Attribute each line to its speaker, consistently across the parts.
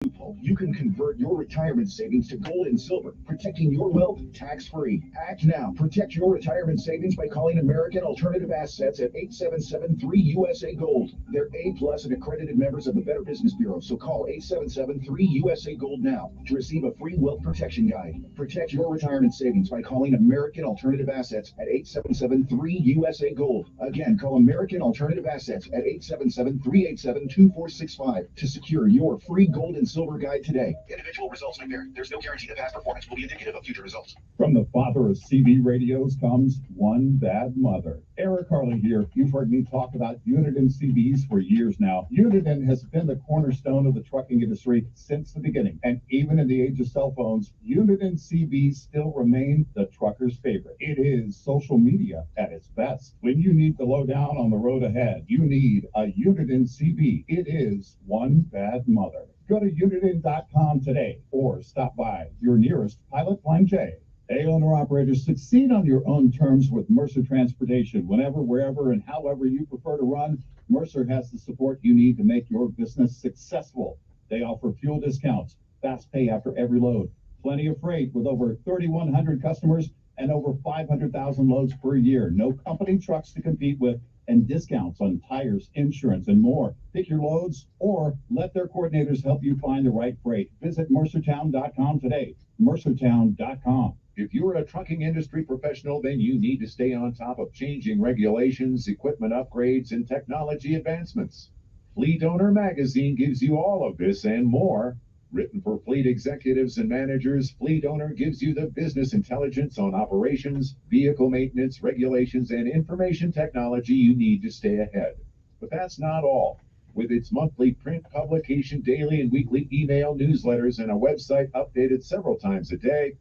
Speaker 1: You can convert your retirement savings to gold and silver, protecting your wealth tax-free. Act now. Protect your retirement savings by calling American Alternative Assets at 877-3-USA-GOLD. They're A-plus and accredited members of the Better Business Bureau, so call 877-3-USA-GOLD now to receive a free wealth protection guide. Protect your retirement savings by calling American Alternative Assets at 877-3-USA-GOLD. Again, call American Alternative Assets at 877-387-2465 to secure your free gold and silver guide today. Individual results may vary. There's no guarantee that past performance will be indicative of future results.
Speaker 2: From the father of CB radios comes one bad mother. Eric Harley here. You've heard me talk about Uniden CBs for years now. Uniden has been the cornerstone of the trucking industry since the beginning. And even in the age of cell phones, Uniden CBs still remain the trucker's favorite. It is social media at its best. When you need the lowdown on the road ahead, you need a Uniden CB. It is one bad mother. Go to Uniden.com today or stop by your nearest Pilot Line J. Hey, owner-operators, succeed on your own terms with Mercer Transportation. Whenever, wherever, and however you prefer to run, Mercer has the support you need to make your business successful. They offer fuel discounts, fast pay after every load, plenty of freight with over 3,100 customers and over 500,000 loads per year. No company trucks to compete with, and discounts on tires, insurance, and more. Pick your loads or let their coordinators help you find the right freight. Visit mercertown.com today. mercertown.com.
Speaker 3: If you're a trucking industry professional, then you need to stay on top of changing regulations, equipment upgrades, and technology advancements. Fleet Owner Magazine gives you all of this and more. Written for fleet executives and managers, Fleet Owner gives you the business intelligence on operations, vehicle maintenance, regulations, and information technology you need to stay ahead. But that's not all. With its monthly print publication, daily and weekly email newsletters, and a website updated several times a day,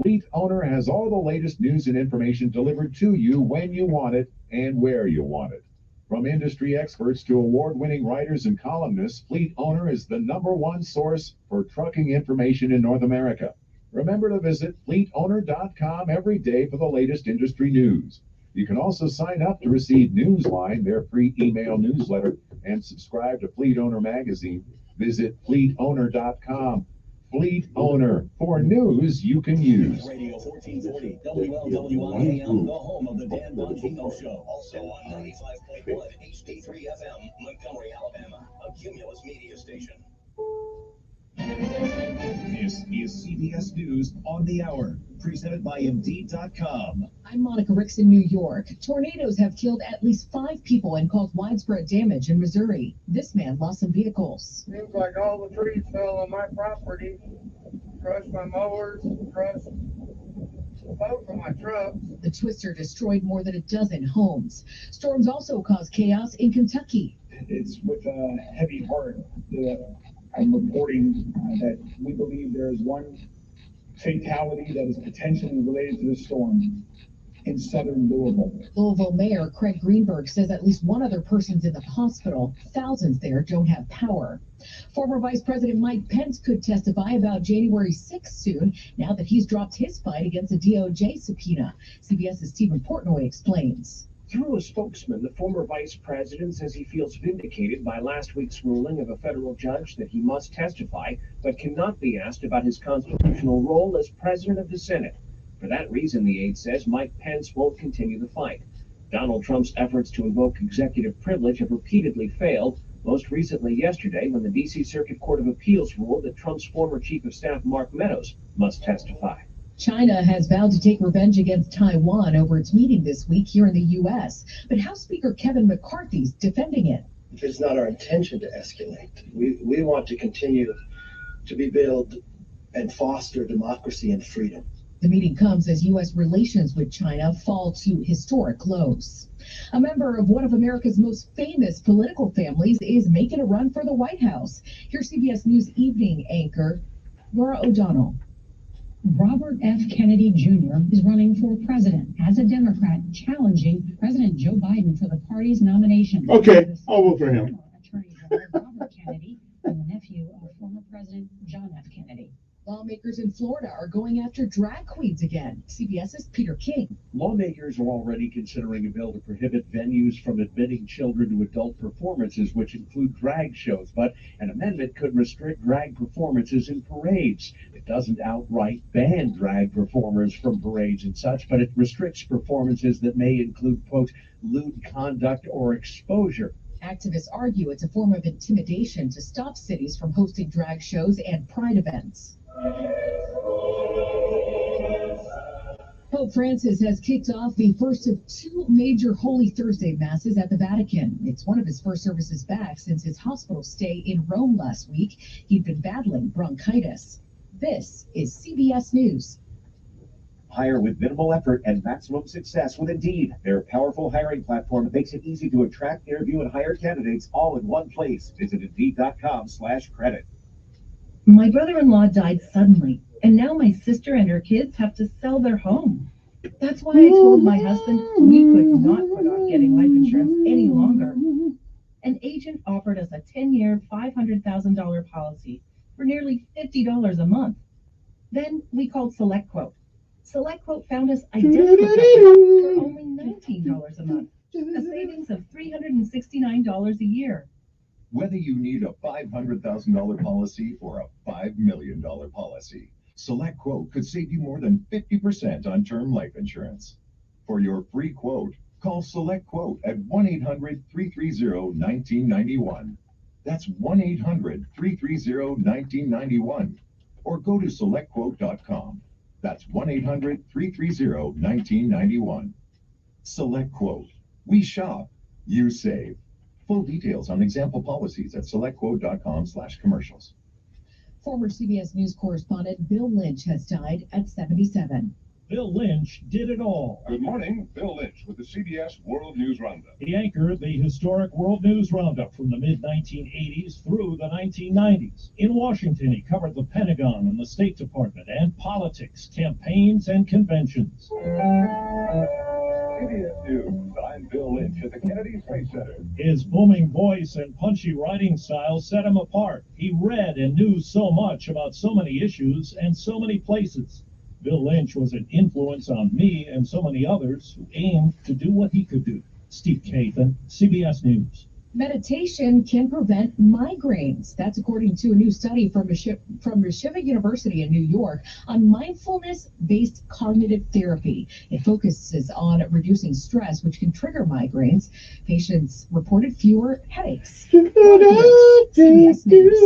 Speaker 3: Fleet Owner has all the latest news and information delivered to you when you want it and where you want it. From industry experts to award-winning writers and columnists, Fleet Owner is the #1 source for trucking information in North America. Remember to visit fleetowner.com every day for the latest industry news. You can also sign up to receive Newsline, their free email newsletter, and subscribe to Fleet Owner Magazine. Visit fleetowner.com. Fleet Owner, for news you can use.
Speaker 4: Radio 1440, WLWIAM, the home of the Dan Bongino Show. Also on 95.1 HD3 FM, Montgomery, Alabama, a Cumulus media station.
Speaker 5: This is CBS News on the Hour, presented by Indeed.com.
Speaker 6: I'm Monica Ricks in New York. Tornadoes have killed at least 5 people and caused widespread damage in Missouri. This man lost some vehicles.
Speaker 7: Seems like all the trees fell on my property, crushed my mowers, crushed both of my trucks.
Speaker 6: The twister destroyed more than a dozen homes. Storms also caused chaos in Kentucky.
Speaker 8: It's with a heavy heart that I'm reporting that we believe there is one fatality that is potentially related to the storm in southern Louisville.
Speaker 6: Louisville Mayor Craig Greenberg says at least one other person's in the hospital. Thousands there don't have power. Former Vice President Mike Pence could testify about January 6th soon, now that he's dropped his fight against a DOJ subpoena. CBS's Stephen Portnoy explains.
Speaker 9: Through a spokesman, the former vice president says he feels vindicated by last week's ruling of a federal judge that he must testify, but cannot be asked about his constitutional role as president of the Senate. For that reason, the aide says, Mike Pence won't continue the fight. Donald Trump's efforts to invoke executive privilege have repeatedly failed, most recently yesterday when the D.C. Circuit Court of Appeals ruled that Trump's former chief of staff, Mark Meadows, must testify.
Speaker 6: China has vowed to take revenge against Taiwan over its meeting this week here in the U.S., but House Speaker Kevin McCarthy's defending it.
Speaker 10: It's not our intention to escalate. We want to continue to rebuild and foster democracy and freedom.
Speaker 6: The meeting comes as U.S. relations with China fall to historic lows. A member of one of America's most famous political families is making a run for the White House. Here's CBS News evening anchor Laura O'Donnell.
Speaker 11: Robert F. Kennedy Jr. is running for president as a Democrat, challenging President Joe Biden for the party's nomination.
Speaker 12: Okay, I'll vote for him.
Speaker 11: Attorney General Robert Kennedy and the nephew of former President John F. Kennedy.
Speaker 6: Lawmakers in Florida are going after drag queens again. CBS's Peter King.
Speaker 9: Lawmakers are already considering a bill to prohibit venues from admitting children to adult performances, which include drag shows, but an amendment could restrict drag performances in parades. It doesn't outright ban drag performers from parades and such, but it restricts performances that may include, quote, lewd conduct or exposure.
Speaker 6: Activists argue it's a form of intimidation to stop cities from hosting drag shows and pride events. Pope Francis has kicked off the first of two major Holy Thursday Masses at the Vatican. It's one of his first services back since his hospital stay in Rome last week. He'd been battling bronchitis. This is CBS News.
Speaker 12: Hire with minimal effort and maximum success with Indeed. Their powerful hiring platform makes it easy to attract, interview, and hire candidates all in one place. Visit Indeed.com/credit.
Speaker 13: My brother-in-law died suddenly, and now my sister and her kids have to sell their home. That's why I told my husband we could not put off getting life insurance any longer. An agent offered us a 10-year, $500,000 policy for nearly $50 a month. Then we called SelectQuote. SelectQuote found us identical coverage for only $19 a month, a savings of $369 a year.
Speaker 3: Whether you need a $500,000 policy or a $5 million policy, SelectQuote could save you more than 50% on term life insurance. For your free quote, call SelectQuote at 1-800-330-1991. That's 1-800-330-1991. Or go to SelectQuote.com. That's 1-800-330-1991. SelectQuote. We shop, you save. Full details on example policies at SelectQuote.com/commercials.
Speaker 6: Former CBS News correspondent Bill Lynch has died at 77.
Speaker 14: Bill Lynch did it all.
Speaker 15: Good morning, Bill Lynch with the CBS World News Roundup.
Speaker 14: He anchored the historic World News Roundup from the mid-1980s through the 1990s. In Washington, he covered the Pentagon and the State Department and politics, campaigns, and conventions.
Speaker 15: CBS News, I'm Bill Lynch at the Kennedy Space Center.
Speaker 14: His booming voice and punchy writing style set him apart. He read and knew so much about so many issues and so many places. Bill Lynch was an influence on me and so many others who aimed to do what he could do. Steve Kathan, CBS News.
Speaker 6: Meditation can prevent migraines. That's according to a new study from Yeshiva University in New York on mindfulness-based cognitive therapy. It focuses on reducing stress, which can trigger migraines. Patients reported fewer headaches. CBS News.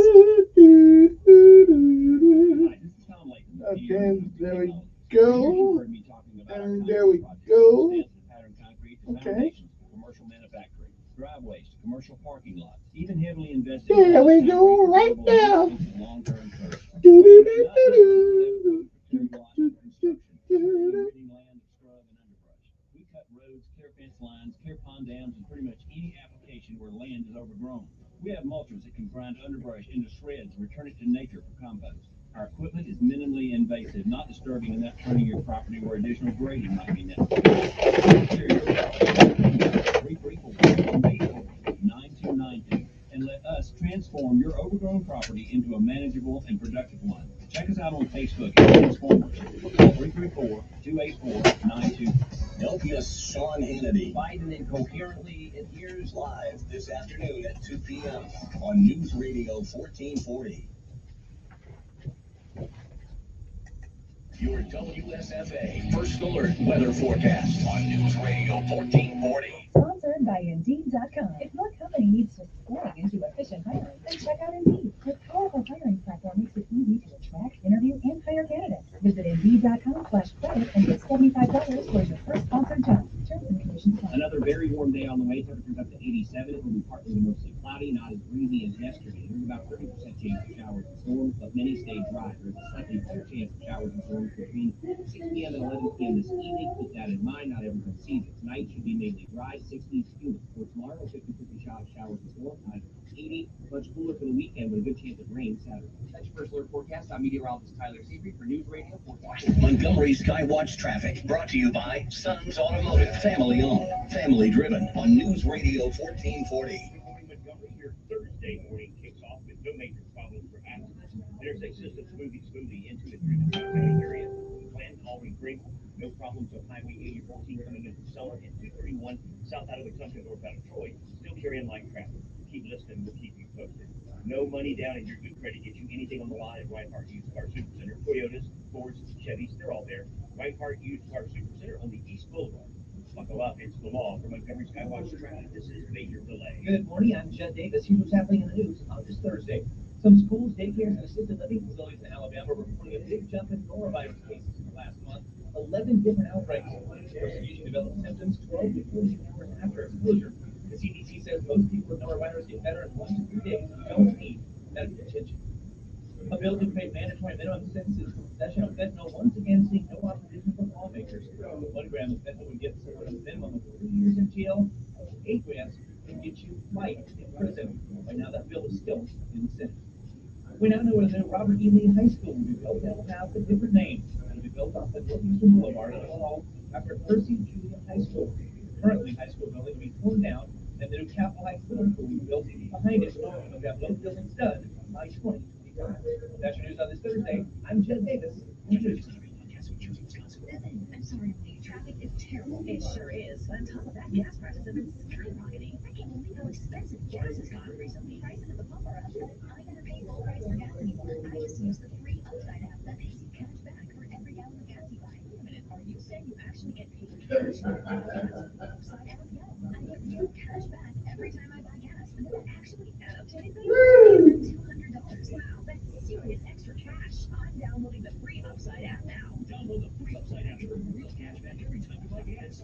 Speaker 16: Okay, there we go. And there we go. Okay.
Speaker 9: Commercial manufacturing, driveways to commercial parking lots, even heavily invested.
Speaker 16: There we go, right now.
Speaker 9: Long-term trust. We cut roads, clear fence lines, clear pond dams, and pretty much any application where land is overgrown. We have mulchers that can grind underbrush into shreds and return it to nature for compost. Our equipment is minimally invasive, not disturbing and not turning your property where additional grading might be necessary. 334-9292 and let us transform your overgrown property into a manageable and productive one. Check us out on Facebook at Transformers. Call 334-284-92.
Speaker 4: WPS Sean Hannity.
Speaker 9: Biden incoherently
Speaker 4: Here's live this afternoon at 2 p.m. on News Radio 1440. Your WSFA First Alert weather forecast on News Radio 1440.
Speaker 11: Sponsored by Indeed.com. If your company needs to scoring into efficient hiring, then check out Indeed. Their powerful hiring platform makes it easy to attract, interview, and hire candidates. Visit Indeed.com/credit and get $75 for your first sponsored job. Terms and conditions apply.
Speaker 9: Another very warm day on the way. Temperatures up to 87. It will be partly to mostly cloudy, not as breezy as yesterday. There's about 30% chance of showers and storms, but many stay dry. There's a slightly better chance of showers and storms between 6 p.m. and 11 p.m. this evening. Keep that in mind. Not everyone sees it. Tonight should be mainly dry, 60s humid. For tomorrow, 50-50 showers and storms. 80, much cooler for the weekend with a good chance of rain Saturday.
Speaker 17: That's your First Alert forecast. I'm meteorologist Tyler Seabury for News Radio 1440.
Speaker 4: Montgomery Skywatch traffic brought to you by Sons Automotive. Family owned, family driven on News Radio 1440.
Speaker 9: Good morning, Montgomery. Your Thursday morning kicks off with no major problems for accidents. Interstate System smoothie into the Truman County area. Clanton, Albany, Green. No problems on Highway 80 14 coming into Summer and 231 south out of the country north out of Troy. Still carrying light traffic. Keep listening, we'll keep you posted. No money down and your good credit gets you anything on the lot at Right Heart Used Car Super Center. Toyotas, Fords, Chevys, they're all there. Right Heart Used Car Super Center on the East Boulevard. Buckle up, it's the law. From Montgomery Skywatch Drive, this is Major Delay.
Speaker 17: Good morning, I'm Judd Davis. Here's what's happening in the news on this Thursday. Some schools, daycares, and assisted living facilities in Alabama were reporting a big jump in norovirus cases in the last month. 11 different outbreaks. The person usually developed symptoms 12 to 14 hours after exposure. The CDC says most people with norovirus get better in 1 to 2 days who don't need medical attention. A bill to create mandatory minimum sentences for possession of fentanyl once again seeing no opposition from lawmakers. 1 gram of fentanyl would get someone a minimum of 3 years in jail. 8 grams would get you life in prison. Right now, that bill is still in the Senate. We now know where the Robert E. Lee High School will be built. It will have a different name. It will be built off the Northeastern Boulevard in Hall after Percy Julian High School. Currently, high school building will be torn down, and the new Capitol Heights Middle School will be built behind it. We'll have both buildings done by 2025. That's your news on this Thursday. I'm Jed Davis.
Speaker 11: I'm sorry, Lee. Traffic is terrible. It sure is. On top of that, gas prices have been skyrocketing. I can't believe how expensive gas has gotten recently. Prices at the pump are up. I never pay full price for gas anymore. I just use the free Upside app that pays you cash back for every gallon of gas you buy. Wait a minute, are you saying you actually get paid cash for Upside app? Yes, I get real cash back every time I buy gas. And does that actually add up to anything? $200. Wow, that's serious extra cash. I'm downloading the free Upside app now.
Speaker 4: Download the free Upside app for real cash back every time you buy gas.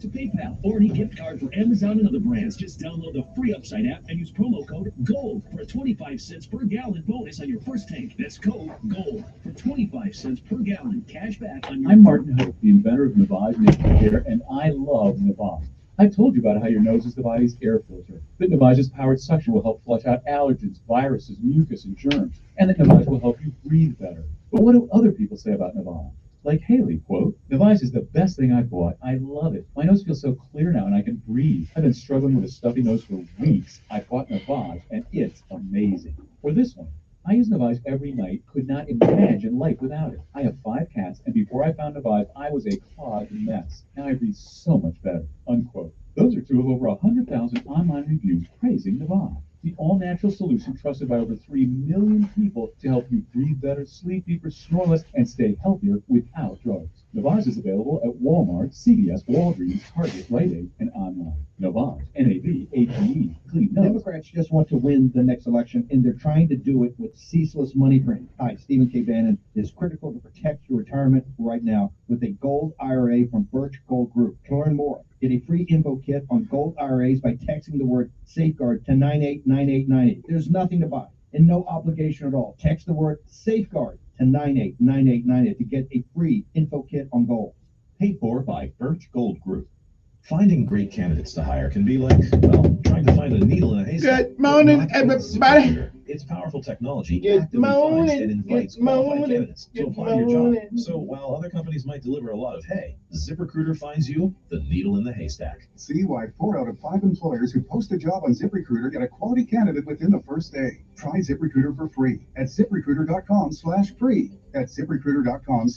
Speaker 4: To PayPal or any gift card for Amazon and other brands, just download the free Upside app and use promo code GOLD for a 25 cents per gallon bonus on your first tank. That's code GOLD for 25 cents per gallon cash back on your.
Speaker 2: I'm Martin Hope, the inventor of Navage Nasal Care, and I love Navage. I've told you about how your nose is the body's air filter, that Navage's powered suction will help flush out allergens, viruses, mucus, and germs, and that Navage will help you breathe better. But what do other people say about Navage? Like Haley, quote, Navage is the best thing I've bought. I love it. My nose feels so clear now and I can breathe. I've been struggling with a stuffy nose for weeks. I bought Navage and it's amazing. Or this one. I use Navage every night, could not imagine life without it. I have 5 cats, and before I found Navage, I was a clogged mess. Now I breathe so much better, unquote. Those are 2 of over 100,000 online reviews praising Navage, the all-natural solution trusted by over 3 million people to help you breathe better, sleep deeper, snore less, and stay healthier without drugs. Navage is available at Walmart, CVS, Walgreens, Target, Rite Aid, and online. Navage, N-A-V-A-G-E, clean nose.
Speaker 18: Democrats just want to win the next election, and they're trying to do it with ceaseless money printing. Hi, Stephen K. Bannon. It is critical to protect your retirement right now with a gold IRA from Birch Gold Group. To learn more, get a free info kit on gold IRAs by texting the word safeguard to 989898. There's nothing to buy and no obligation at all. Text the word safeguard to 989898 to get a free info kit on gold.
Speaker 5: Paid for by Birch Gold Group. Finding great candidates to hire can be like, well, trying to find a needle in a haystack.
Speaker 16: Good morning, everybody.
Speaker 5: Its powerful technology
Speaker 16: Good
Speaker 5: actively finds and
Speaker 16: morning.
Speaker 5: invites
Speaker 16: Good
Speaker 5: qualified
Speaker 16: morning.
Speaker 5: candidates to
Speaker 16: Good
Speaker 5: apply to your job.
Speaker 16: morning.
Speaker 5: So while other companies might deliver a lot of hay, ZipRecruiter finds you the needle in the haystack.
Speaker 19: See why 4 out of 5 employers who post a job on ZipRecruiter get a quality candidate within the first day. Try ZipRecruiter for free at ZipRecruiter.com/free. That's ZipRecruiter.com/.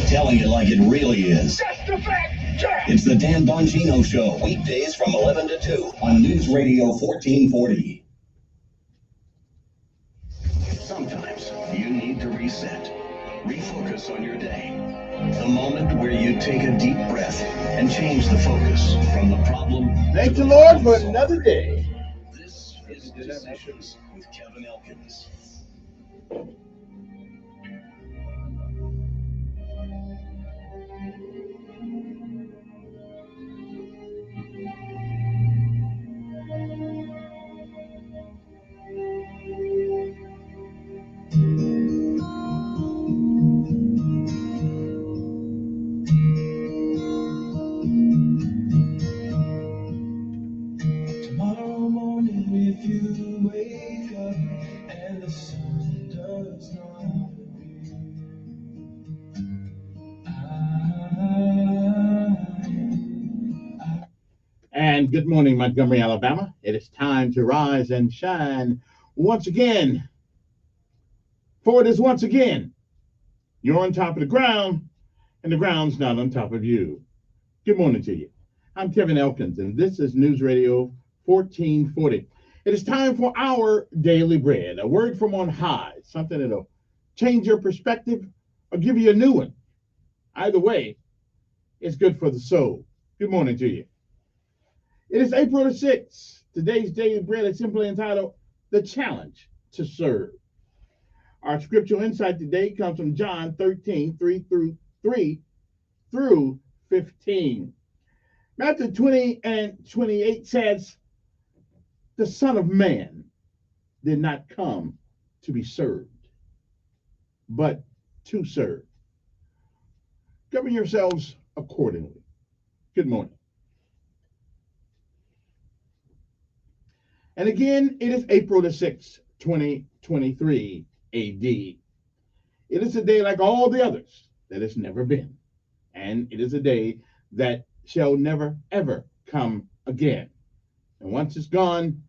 Speaker 4: Telling it like it really is. That's the fact check. It's the Dan Bongino Show, weekdays from 11 to 2 on News Radio 1440. Sometimes you need to reset, refocus on your day. The moment where you take a deep breath and change the focus from the problem.
Speaker 16: Thank the Lord for another day.
Speaker 4: This is Decisions with Kevin Elkins.
Speaker 20: Tomorrow morning, if you wake up and the sun does Good morning, Montgomery, Alabama. It is time to rise and shine once again. For it is once again, you're on top of the ground, and the ground's not on top of you. Good morning to you. I'm Kevin Elkins, and this is News Radio 1440. It is time for our daily bread, a word from on high, something that'll change your perspective or give you a new one. Either way, it's good for the soul. Good morning to you. It is April the 6th. Today's daily bread is simply entitled The Challenge to Serve. Our scriptural insight today comes from John 13, 3 through 15. Matthew 20 and 28 says, the Son of Man did not come to be served, but to serve. Govern yourselves accordingly. Good morning. And again, it is April the 6th, 2023 AD. It is a day like all the others that has never been. And it is a day that shall never, ever come again. And once it's gone,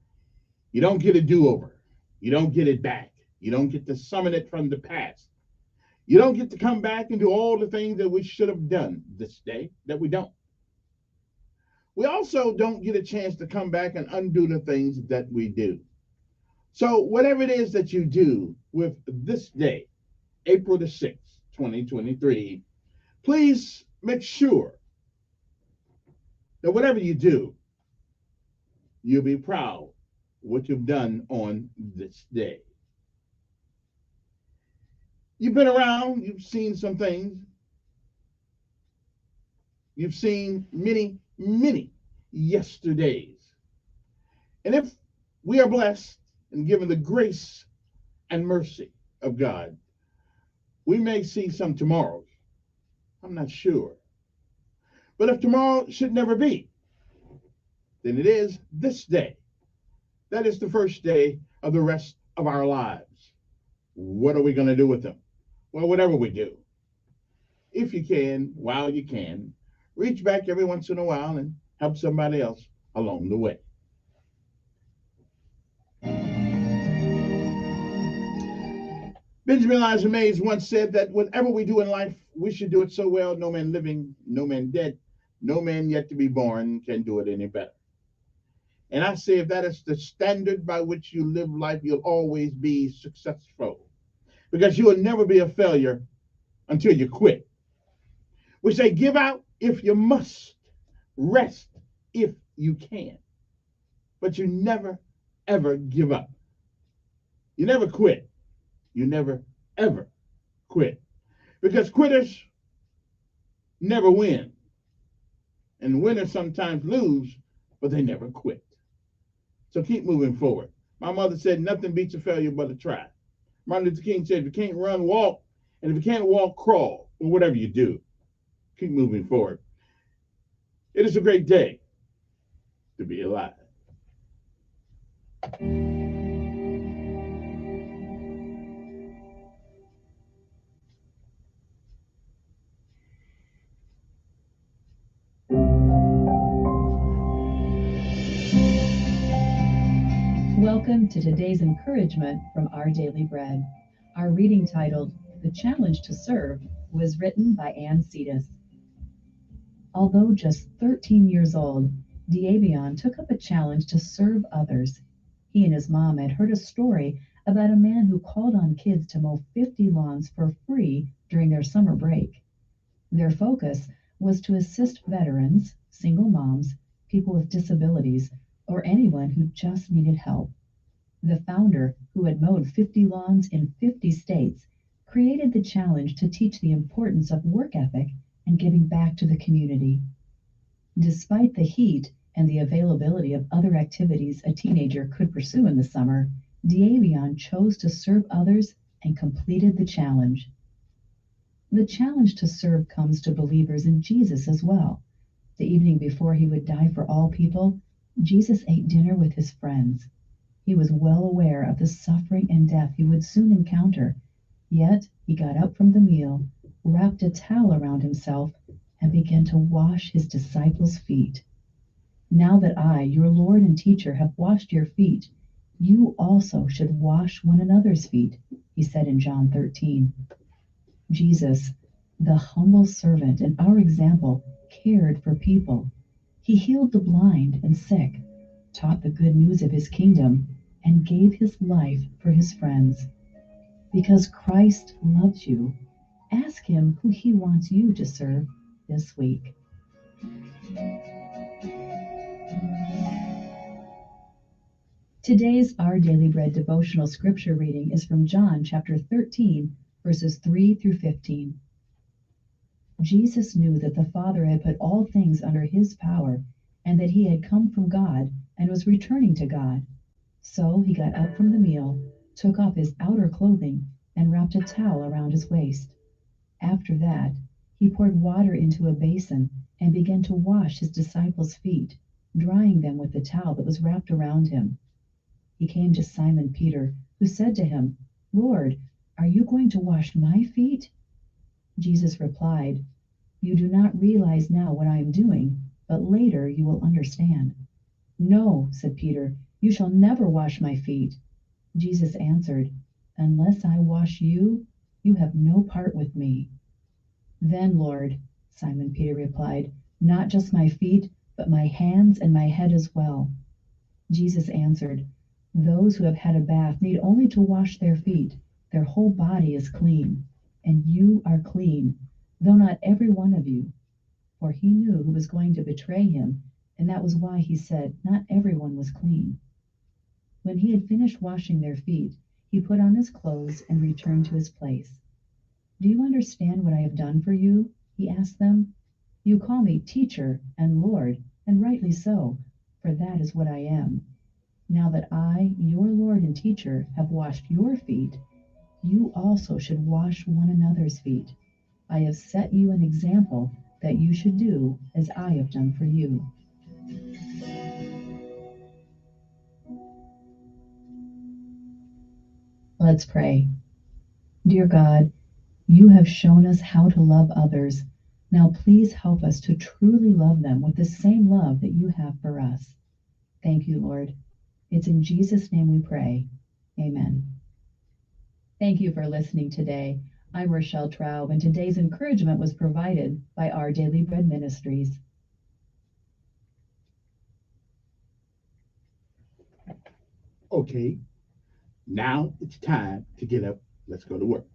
Speaker 20: you don't get a do-over. You don't get it back. You don't get to summon it from the past. You don't get to come back and do all the things that we should have done this day that we don't. We also don't get a chance to come back and undo the things that we do. So whatever it is that you do with this day, April the 6th, 2023, please make sure that whatever you do, you'll be proud of what you've done on this day. You've been around, you've seen some things. You've seen many, many yesterdays. And if we are blessed and given the grace and mercy of God, we may see some tomorrows. I'm not sure. But if tomorrow should never be, then it is this day. That is the first day of the rest of our lives. What are we going to do with them? Well, whatever we do, if you can, while you can, reach back every once in a while and help somebody else along the way. Benjamin Elijah Mays once said that whatever we do in life, we should do it so well, no man living, no man dead, no man yet to be born can do it any better. And I say if that is the standard by which you live life, you'll always be successful. Because you will never be a failure until you quit. We say give out if you must, rest if you can. But you never, ever give up. You never quit. You never, ever quit. Because quitters never win. And winners sometimes lose, but they never quit. So keep moving forward. My mother said nothing beats a failure but a try. Martin Luther King said, if you can't run, walk. And if you can't walk, crawl. Or whatever you do, keep moving forward. It is a great day to be alive.
Speaker 21: Welcome to today's encouragement from Our Daily Bread. Our reading titled, The Challenge to Serve, was written by Ann Cetus. Although just 13 years old, Diabion took up a challenge to serve others. He and his mom had heard a story about a man who called on kids to mow 50 lawns for free during their summer break. Their focus was to assist veterans, single moms, people with disabilities, or anyone who just needed help. The founder, who had mowed 50 lawns in 50 states, created the challenge to teach the importance of work ethic and giving back to the community. Despite the heat and the availability of other activities a teenager could pursue in the summer, Diabion chose to serve others and completed the challenge. The challenge to serve comes to believers in Jesus as well. The evening before he would die for all people, Jesus ate dinner with his friends. He was well aware of the suffering and death he would soon encounter, yet he got up from the meal, wrapped a towel around himself, and began to wash his disciples' feet. Now that I, your Lord and teacher, have washed your feet, you also should wash one another's feet, he said in John 13. Jesus, the humble servant and our example, cared for people. He healed the blind and sick, taught the good news of his kingdom, and gave his life for his friends. Because Christ loves you, ask him who he wants you to serve this week. Today's Our Daily Bread devotional scripture reading is from John chapter 13, verses 3 through 15. Jesus knew that the Father had put all things under his power, and that he had come from God and was returning to God. So he got up from the meal, took off his outer clothing, and wrapped a towel around his waist. After that, he poured water into a basin and began to wash his disciples' feet, drying them with the towel that was wrapped around him. He came to Simon Peter, who said to him, "Lord, are you going to wash my feet?" Jesus replied, "You do not realize now what I am doing, but later you will understand." "No," said Peter, "you shall never wash my feet." Jesus answered, "Unless I wash you, you have no part with me." "Then, Lord," Simon Peter replied, "not just my feet, but my hands and my head as well." Jesus answered, "Those who have had a bath need only to wash their feet. Their whole body is clean. And you are clean, though not every one of you." For he knew who was going to betray him, and that was why he said not everyone was clean. When he had finished washing their feet, he put on his clothes and returned to his place. "Do you understand what I have done for you?" he asked them. "You call me teacher and Lord, and rightly so, for that is what I am. Now that I, your Lord and teacher, have washed your feet, you also should wash one another's feet. I have set you an example that you should do as I have done for you." Let's pray. Dear God, you have shown us how to love others. Now please help us to truly love them with the same love that you have for us. Thank you, Lord. It's in Jesus' name we pray. Amen. Thank you for listening today. I'm Rochelle Traub, and today's encouragement was provided by Our Daily Bread Ministries.
Speaker 20: Okay, now it's time to get up. Let's go to work.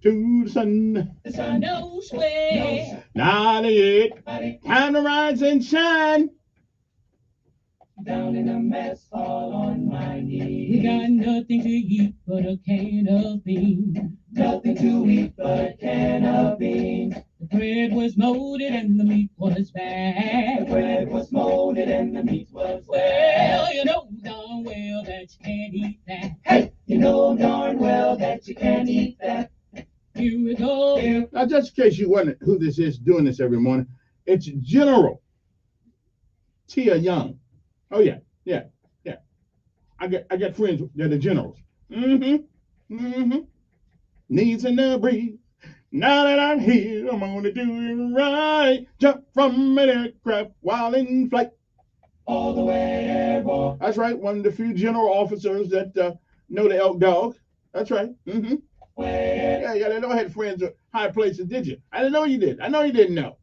Speaker 20: To the sun.
Speaker 1: The sun knows where.
Speaker 20: Not yet. Time to rise and shine.
Speaker 1: Down in a mess, all on my knees. We got nothing to eat but a can of beans. Nothing to eat but a can of beans. The bread was molded and the meat was bad. The bread was molded and the meat was bad. Well, you know darn well that you can't eat that. Hey, you know darn well that you can't eat that. Here we go.
Speaker 20: Now, just in case you wondering who this is doing this every morning, it's General Tia Young. Oh yeah. I got friends that are generals. Needs in the breeze. Now that I'm here, I'm gonna do it right. Jump from an aircraft while in flight.
Speaker 1: All the way airborne.
Speaker 20: That's right. One of the few general officers that know the elk dog. That's right. Yeah, I didn't know I had friends at high places, did you? I didn't know you did. I know you didn't know.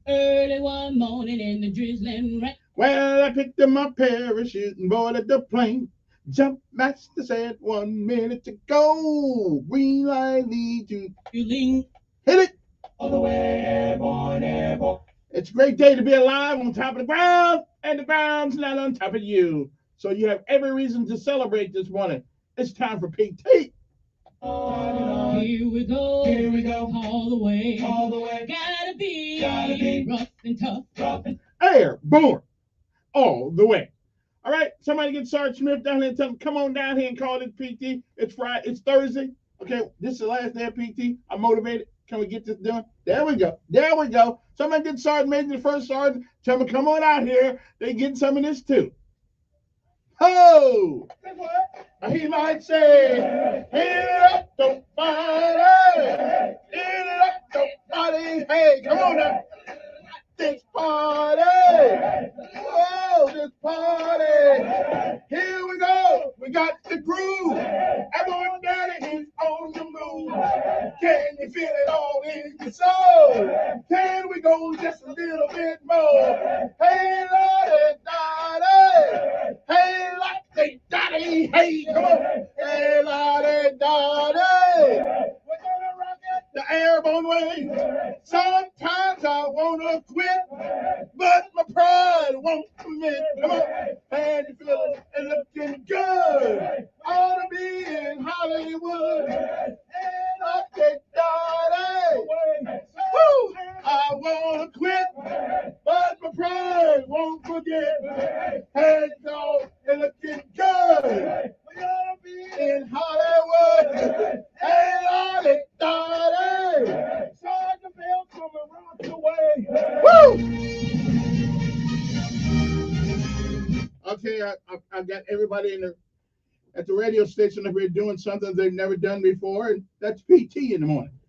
Speaker 1: Early one morning in the drizzling rain.
Speaker 20: Well, I picked up my parachute and boarded the plane. Jump master said 1 minute to go. Green light lead to
Speaker 1: Hit
Speaker 20: it.
Speaker 1: All the way airborne, airborne.
Speaker 20: It's a great day to be alive on top of the ground, and the ground's not on top of you. So you have every reason to celebrate this morning. It's time for Pink Tea.
Speaker 1: Here we go. Here we go. All the way. All the way. Gotta be rough and tough. Rough and
Speaker 20: Airborne. All the way. All right, somebody get Sergeant Smith down here and tell him, come on down here and call it PT. It's Friday. It's Thursday. Okay, this is the last day of PT. I'm motivated. Can we get this done? There we go. There we go. Somebody get Sergeant Major, the first sergeant. Tell them, come on out here. They getting some of this too. Ho! He might say, hit it up, don't body. Hit it up, don't body. Hey, come on now. This party. Oh, this party. Here we go. We got the groove. Everyone daddy is on the move. Can you feel it all in your soul? Can we go just a little bit more? Hey, Lottie, Dottie. Hey, Lottie, Dottie. Hey, come on. Hey, Lottie, Dottie. We're gonna rock it the airborne way. Sometimes I wanna quit, but my pride won't commit. Come on, and you feeling and looking good. Ought to be in Hollywood. And I take Dottie. Woo! I wanna quit, but my pride won't forget. Hands on and looking good. We gotta be in Hollywood. And I take Dottie. Sergeant Bell coming rock away. Woo! Okay, I got everybody at the radio station up here doing something they've never done before, and that's PT in the morning.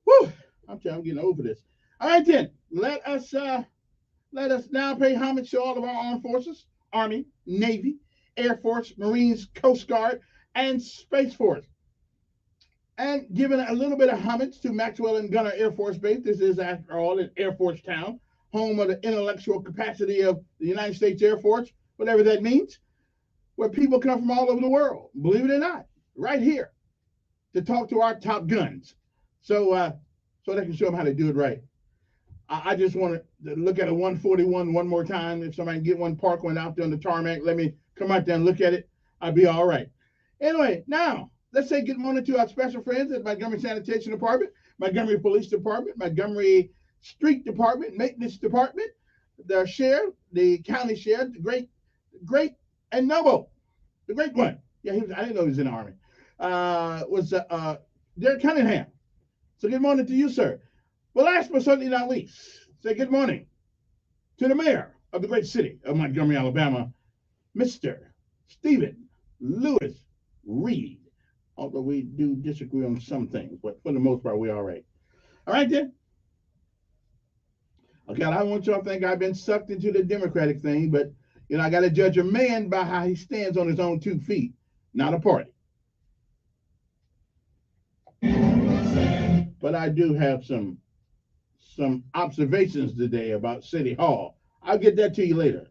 Speaker 20: Woo! I'm getting over this. All right, then, let us now pay homage to all of our armed forces: Army, Navy, Air Force, Marines, Coast Guard, and Space Force. And giving a little bit of homage to Maxwell and Gunner Air Force Base. This is, after all, an Air Force town, home of the intellectual capacity of the United States Air Force, whatever that means, where people come from all over the world, believe it or not, right here, to talk to our top guns, so they can show them how to do it right. I just want to look at a 141 one more time. If somebody can get one, park one out there on the tarmac, let me come out there and look at it. I'll be all right. Anyway, now, let's say good morning to our special friends at Montgomery Sanitation Department, Montgomery Police Department, Montgomery Street Department, Maintenance Department, the sheriff, the county sheriff, the great and noble, the great one. Yeah, I didn't know he was in the Army. Was Derek Cunningham. So good morning to you, sir. Well, last but certainly not least, say good morning to the mayor of the great city of Montgomery, Alabama, Mr. Stephen Lewis Reed. Although we do disagree on some things, but for the most part, we're all right. All right, then. Okay, I don't want y'all to think I've been sucked into the Democratic thing, but, I got to judge a man by how he stands on his own 2 feet, not a party. But I do have some observations today about City Hall. I'll get that to you later.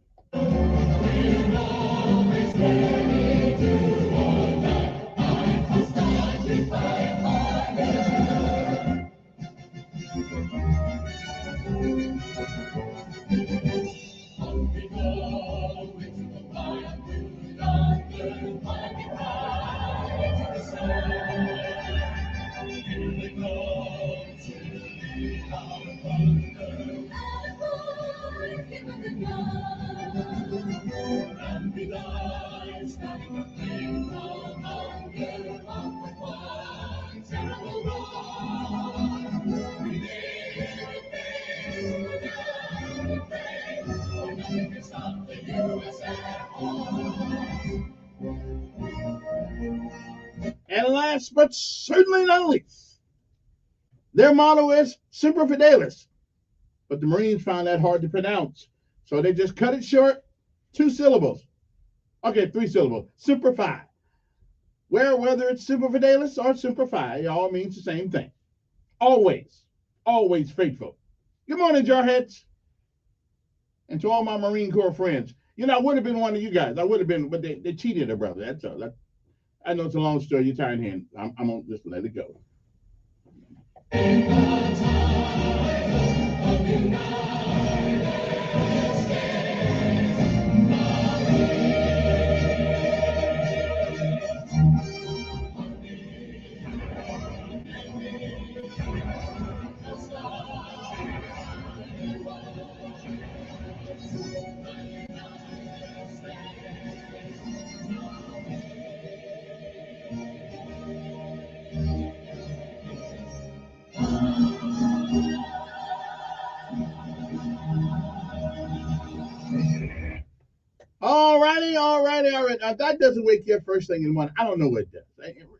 Speaker 20: And last but certainly not least, their motto is Semper Fidelis. But the Marines found that hard to pronounce, so they just cut it short, 2 syllables. Okay, 3 syllables. Semper Fi. Whether it's Semper Fidelis or Semper Fi, it all means the same thing. Always faithful. Good morning, Jarheads. And to all my Marine Corps friends, I would have been one of you guys. I would have been, but they cheated a brother. That's all. I know it's a long story. You're tired hand. I'm going to just let it go. Now, that doesn't wake you up first thing in the morning. I don't know what it does.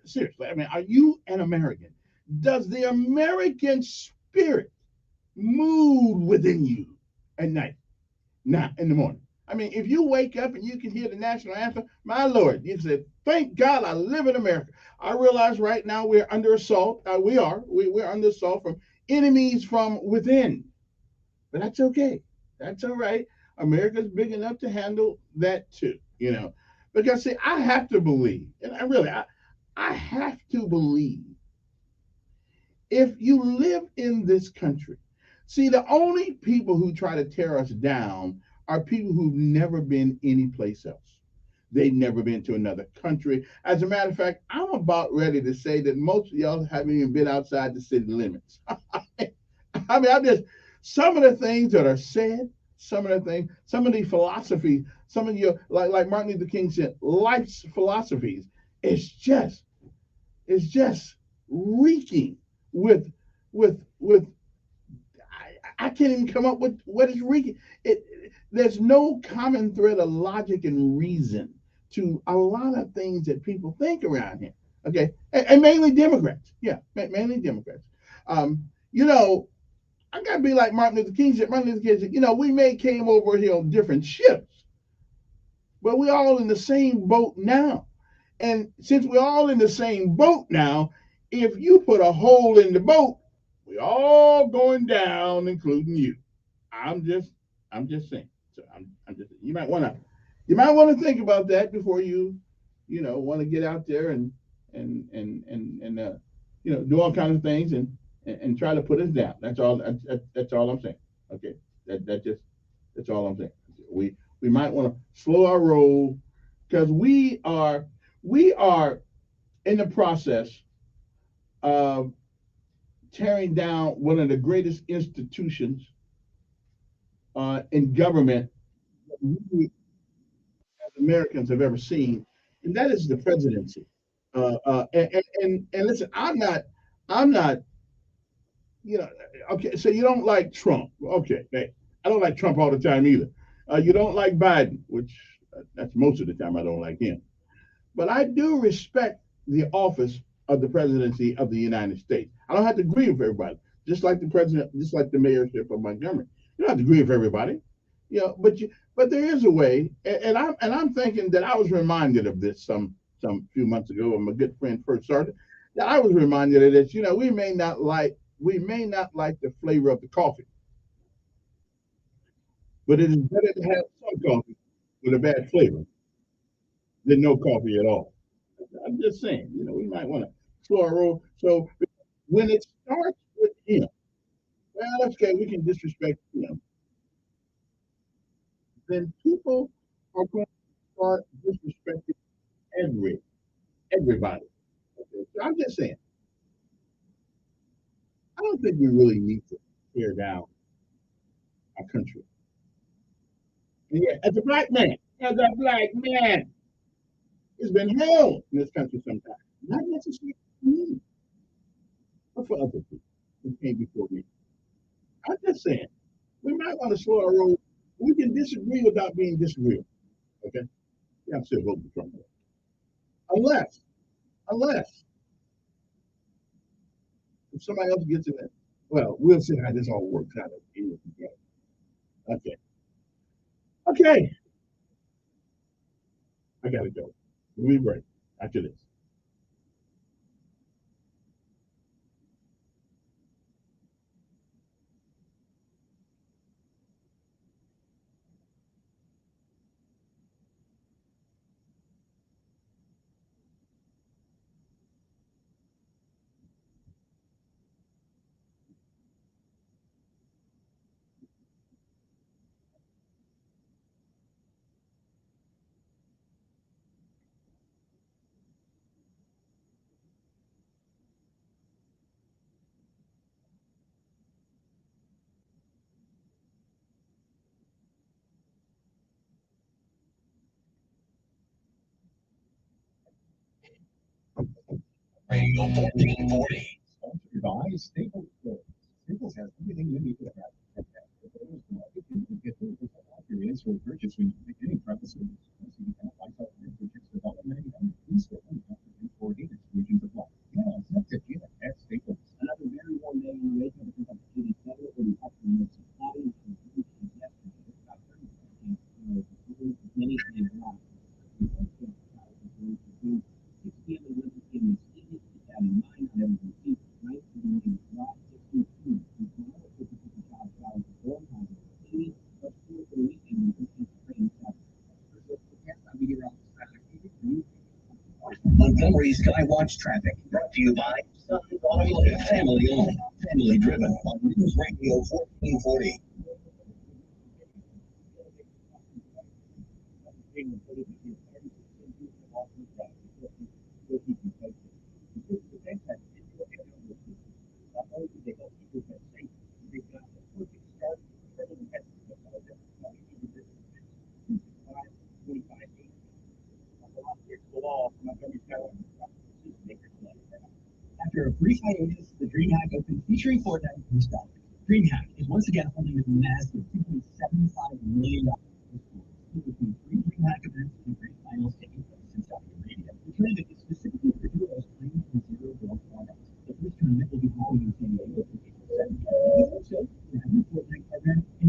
Speaker 20: Seriously, I mean, are you an American? Does the American spirit move within you at night? Not in the morning. I mean, if you wake up and you can hear the national anthem, my Lord, you say, thank God I live in America. I realize right now we're under assault. We're under assault from enemies from within. But that's okay. That's all right. America's big enough to handle that too, Because see, I have to believe, and I have to believe if you live in this country, see, the only people who try to tear us down are people who've never been anyplace else. They've never been to another country. As a matter of fact, I'm about ready to say that most of y'all haven't even been outside the city limits. I mean, some of the things that are said, some of the philosophy, some of your, like Martin Luther King said, life's philosophies, it's just reeking with I can't even come up with what is reeking. There's no common thread of logic and reason to a lot of things that people think around here. Okay, and mainly Democrats. Yeah, mainly Democrats. You know, I gotta be like Martin Luther King said. Martin Luther King said, we may came over here on different ships, but we're all in the same boat now. And since we're all in the same boat now, if you put a hole in the boat, we're all going down, including you. I'm just saying. So I'm just, you might want to think about that before you want to get out there and do all kinds of things and try to put us down. That's all. That's all I'm saying. Okay. That's all I'm saying. We might want to slow our roll because we are in the process of tearing down one of the greatest institutions in government that we as Americans have ever seen, and that is the presidency. And listen, I'm not, okay. So you don't like Trump? Okay, hey, I don't like Trump all the time either. You don't like Biden, which that's most of the time I don't like him. But I do respect the office of the presidency of the United States. I don't have to agree with everybody, just like the president, just like the mayorship of Montgomery. You don't have to agree with everybody, but there is a way, and I'm thinking that I was reminded of this some few months ago when my good friend first started. That I was reminded of this. We may not like the flavor of the coffee, but it is better to have some coffee with a bad flavor than no coffee at all. I'm just saying, we might want to slow our roll. So when it starts with him, well, okay, we can disrespect him. Then people are going to start disrespecting everybody. Okay? So I'm just saying, I don't think we really need to tear down our country. And yet, as a black man, it's been hell in this country sometimes. Not necessarily for me, but for other people who came before me. I'm just saying, we might want to slow our roll. We can disagree without being disagreeable. Okay? Yeah, I'm still voting for Trump. Unless if somebody else gets in it, well, we'll see how this all works out. Okay. Okay. I gotta go. We'll be right after this.
Speaker 5: Radio 1440. Buy Staples Stores. Staples has everything you need to have. Get 30% off your in-store purchase when you pick any preferences.
Speaker 4: Montgomery Skywatch traffic. Brought to you by Sun Automotive. Family owned, family driven. On News Radio 1440.
Speaker 7: After a brief hiatus, the DreamHack opened featuring Fortnite and stuff. DreamHack is once again holding a massive $2.75 million. Between three DreamHack events and grand finals taking place in Saudi Arabia. The tournament is specifically for heroes playing in zero goal formats. The first tournament will be happening in San Diego from April 7th. Also, we're having a Fortnite program in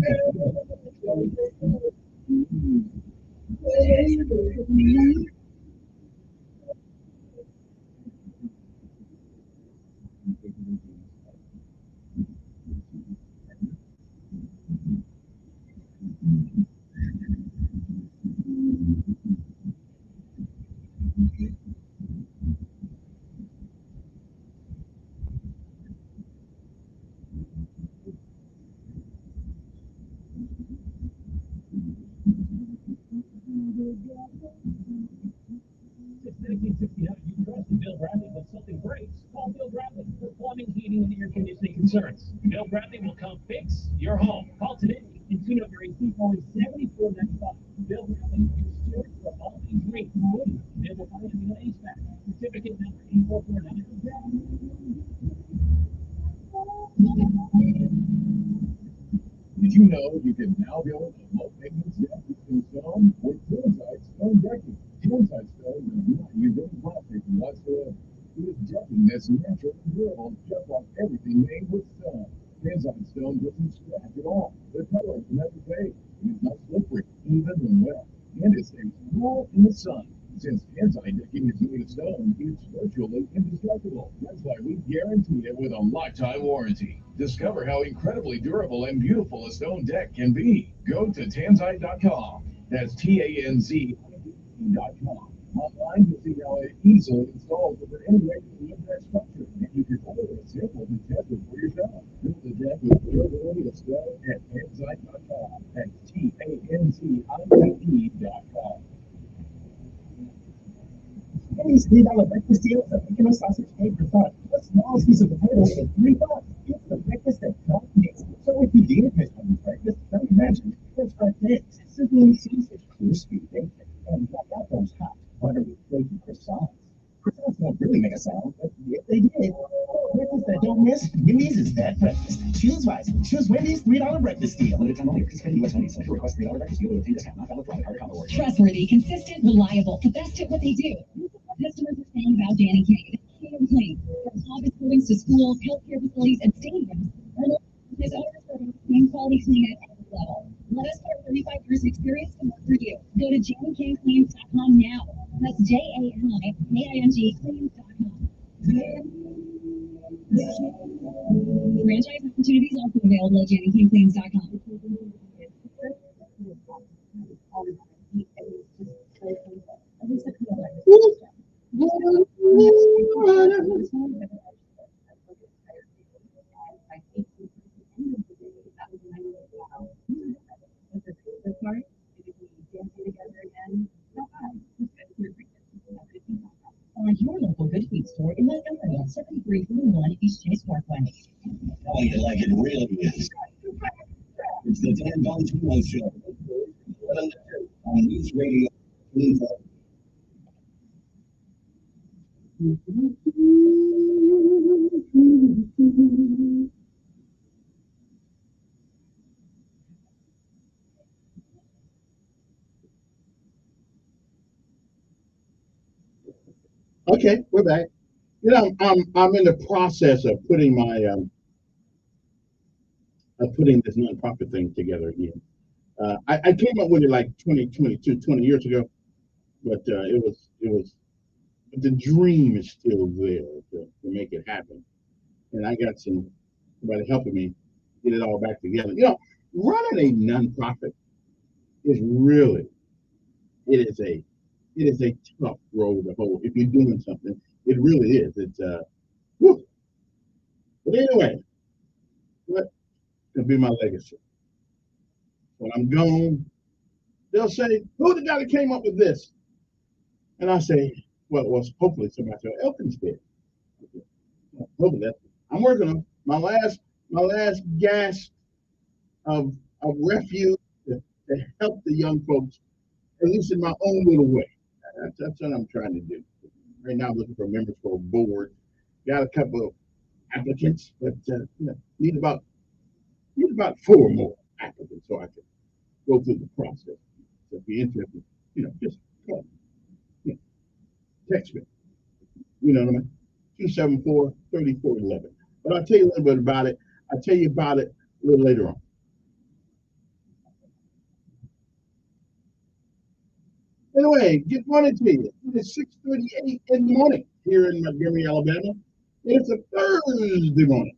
Speaker 4: Since 1969, you trusted Bill Bradley when something breaks. Call Bill Bradley for plumbing, heating, and air conditioning concerns. Bill Bradley will come fix your home. Call today and tune up your AC for only $74.95. Bill Bradley will restore it for all things great. Bill will find you an HVAC. Certificate number 8449.
Speaker 3: Did you know you can now build a low maintenance deck in stone with Tenside stone decking? Tenside stone does not use any plastic whatsoever. It is decking that's natural and durable, just like everything made with stone. Tenside stone doesn't scratch at all. The color never fades. It is not slippery, even when wet, and it stays cool in the sun. Since Tenside decking is made of stone, it's virtually indestructible. That's why we guarantee it with a lifetime warranty. Discover how incredibly durable and beautiful a stone deck can be. Go to Tanzite.com. That's TANZ.com. Online, you'll see how it easily installs over any way you live that structure. And you can order a sample to test it for yourself. Build the deck with durability of stone at Tanzite.com. That's TANZITE.com.
Speaker 7: These $3 breakfast deals are making us sausage egg for fun. A small piece of potato for $3. It's the breakfast that don't mix. So if you did miss on breakfast, don't imagine it's like this. Sizzling sausage, crispy bacon, and I got those hot, buttery, flaky croissants. Croissants don't really make a sound, but if they did, breakfast that don't miss, Wendy's is that breakfast. Choose wisely. Choose Wendy's $3 breakfast deal. Limited time only. Participating U.S. Wendy's. If you request $3 breakfast deal with a discount, not valid for other card or combo orders.
Speaker 22: Trustworthy, consistent, reliable, the best at what they do. Customers are saying about Danny King. King and Clean. From office buildings to schools, healthcare facilities, and stadiums. His owners are the same quality clean at every level. Let us put 35 years of experience to work for you. Go to JannyKingCleans.com now. That's JANIKING Cleans.com. Franchise opportunities also available at JannyKingCleans.com. Find your local Good Feet store in Montgomery at 7341 East Chase Parkway.
Speaker 4: Oh, you like it really is. It's the Dan Valentino Show. On News Radio.
Speaker 20: Okay, we're back. You know, I'm in the process of putting putting this nonprofit thing together again. I came up with it like 20 years ago, but the dream is still there to make it happen. And I got somebody helping me get it all back together. You know, running a nonprofit is really, it is a It is a tough road to hoe if you're doing something. It really is. It's whew. But anyway, what can be my legacy? When I'm gone, they'll say, "Who the guy that came up with this?" And I say, "Well, it was hopefully somebody else did." Hopefully, I'm working on my last gasp of refuge to help the young folks, at least in my own little way. That's what I'm trying to do. Right now, I'm looking for members for a board. Got a couple of applicants, but need about 4 more applicants so I can go through the process. So if you're interested, just call me. Text me. You know what I mean? 274-3411. But I'll tell you a little bit about it. I'll tell you about it a little later on. Anyway, good morning to you. It is 6:38 in the morning here in Montgomery, Alabama. It's a Thursday morning.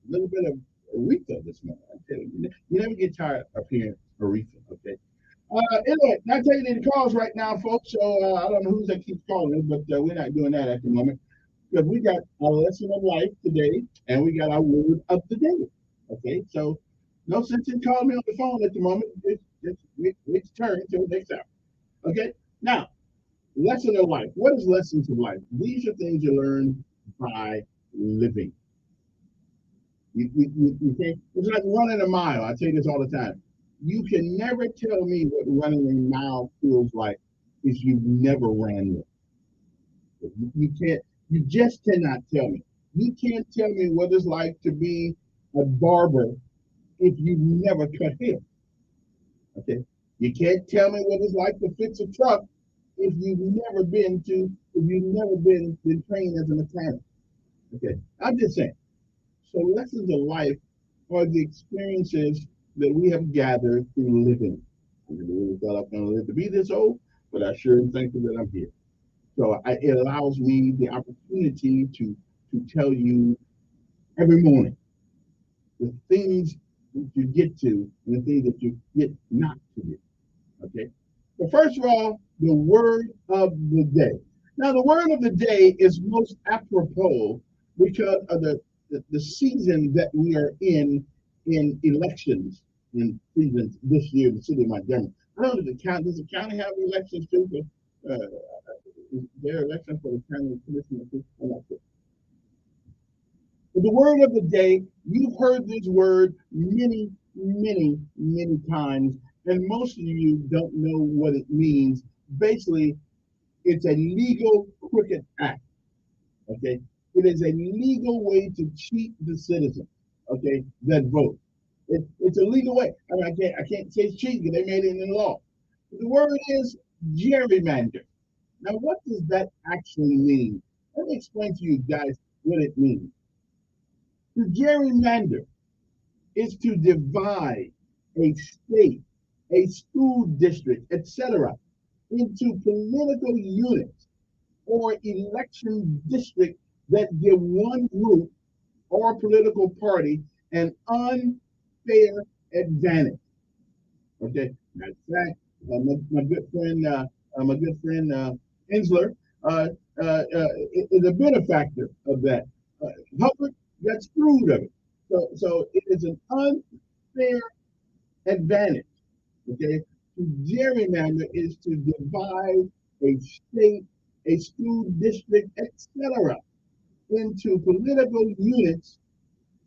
Speaker 20: A little bit of Aretha this morning. I tell you, you never get tired of hearing Aretha, okay? Anyway, not taking any calls right now, folks. So I don't know who's that keeps calling, but we're not doing that at the moment because we got our lesson of life today and we got our word of the day. Okay, so no sense in calling me on the phone at the moment. It's turn until next hour. Okay, now lesson of life. What is lessons of life? These are things you learn by living. You can't, it's like running a mile. I tell you this all the time. You can never tell me what running a mile feels like if you've never ran it. You can't, you just cannot tell me. You can't tell me what it's like to be a barber if you've never cut hair. Okay. You can't tell me what it's like to fix a truck if you've never been trained as a mechanic. Okay. I'm just saying. So lessons of life are the experiences that we have gathered through living. I never really thought I was going to live to be this old, but I sure am thankful that I'm here. So it allows me the opportunity to tell you every morning the things that you get to and the things that you get not to do. Okay. But first of all, the word of the day. Now, the word of the day is most apropos because of the season that we are in elections in seasons this year in the city of Montgomery. I don't know, does the county have elections too? Is there elections for the county commissioner too? I'm not sure. But the word of the day, you've heard this word many, many, many times, and most of you don't know what it means. Basically, it's a legal crooked act. Okay, it is a legal way to cheat the citizen. Okay, that vote. It's a legal way. I mean, I can't say cheat because they made it in the law. The word is gerrymander. Now, what does that actually mean? Let me explain to you guys what it means. To gerrymander is to divide a state, a school district, etc., into political units or election districts that give one group or political party an unfair advantage. Okay, matter of fact, my good friend Insler is a benefactor of that. Hubbard got screwed of it. So it is an unfair advantage. Okay, to gerrymander is to divide a state, a school district, etc., into political units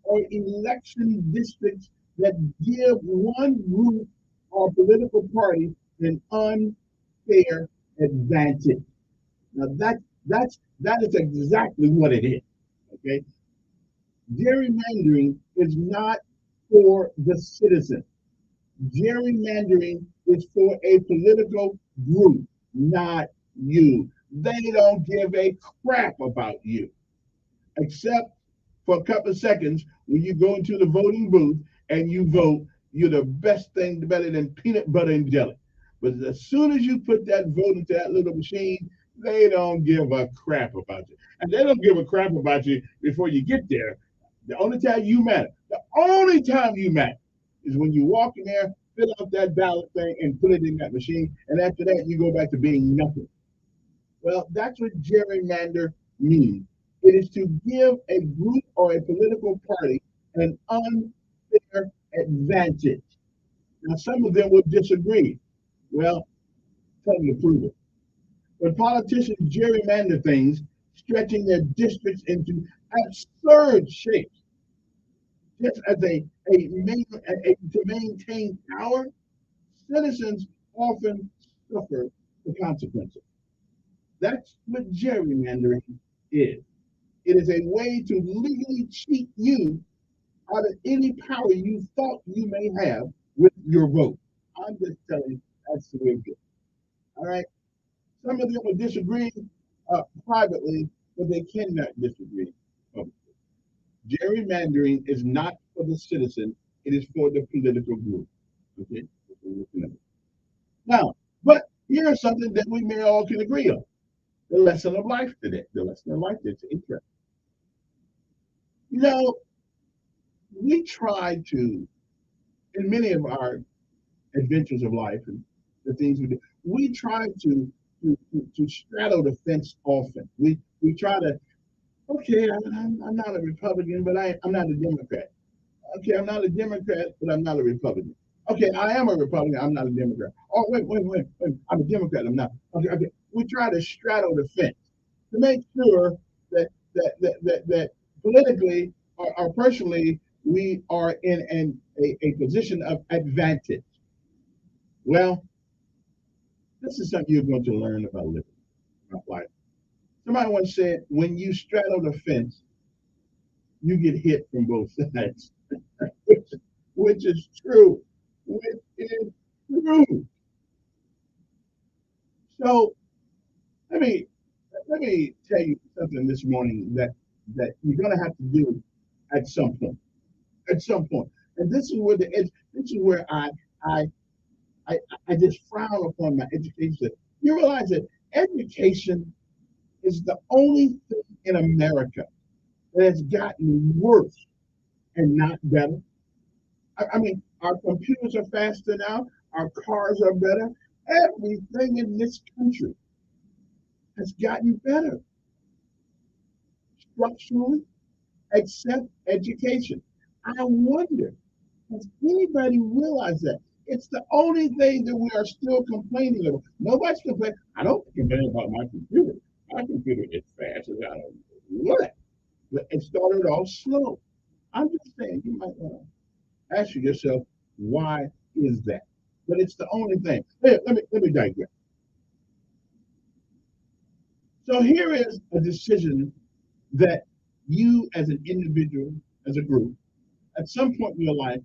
Speaker 20: or election districts that give one group or political party an unfair advantage. Now that is exactly what it is. Okay, gerrymandering is not for the citizen. Gerrymandering is for a political group, not you. They don't give a crap about you, except for a couple of seconds when you go into the voting booth and you vote. You're the best thing, better than peanut butter and jelly. But as soon as you put that vote into that little machine, they don't give a crap about you. And they don't give a crap about you before you get there. The only time you matter is when you walk in there fill out that ballot thing and put it in that machine, and after that you go back to being nothing. Well, that's what gerrymander means. It is to give a group or a political party an unfair advantage. Now, some of them would disagree. Well, tell them to prove it. When politicians gerrymander things, stretching their districts into absurd shapes, just as to maintain power, citizens often suffer the consequences. That's what gerrymandering is. It is a way to legally cheat you out of any power you thought you may have with your vote. I'm just telling you, that's the way it is. All right? Some of them will disagree privately, but they cannot disagree publicly. Gerrymandering is not for the citizen, it is for the political group. Okay? Now, but here's something that we may all can agree on. The lesson of life today. The lesson of life that's interesting. You know, we try to, in many of our adventures of life and the things we do, we try to straddle the fence often. We try to, okay, I'm not a Republican, but I'm not a Democrat. Okay, I'm not a Democrat, but I'm not a Republican. Okay, I am a Republican, I'm not a Democrat. Oh, wait, I'm a Democrat, I'm not. Okay. We try to straddle the fence to make sure that politically or personally we are in a position of advantage. Well, this is something you're going to learn about living, about life. Somebody once said, when you straddle the fence, you get hit from both sides, which is true. Which is true. So let me tell you something this morning that you're going to have to do at some point. At some point, and this is where I just frown upon my education. You realize that education is the only thing in America that has gotten worse and not better. I mean, our computers are faster now, our cars are better. Everything in this country has gotten better structurally, except education. I wonder, does anybody realize that? It's the only thing that we are still complaining about. Nobody's complaining. I don't complain about my computer. My computer is fast as I don't know what. But it started off slow. I'm just saying, you might want to ask yourself, why is that? But it's the only thing. Let me digress. So here is a decision that you as an individual, as a group, at some point in your life,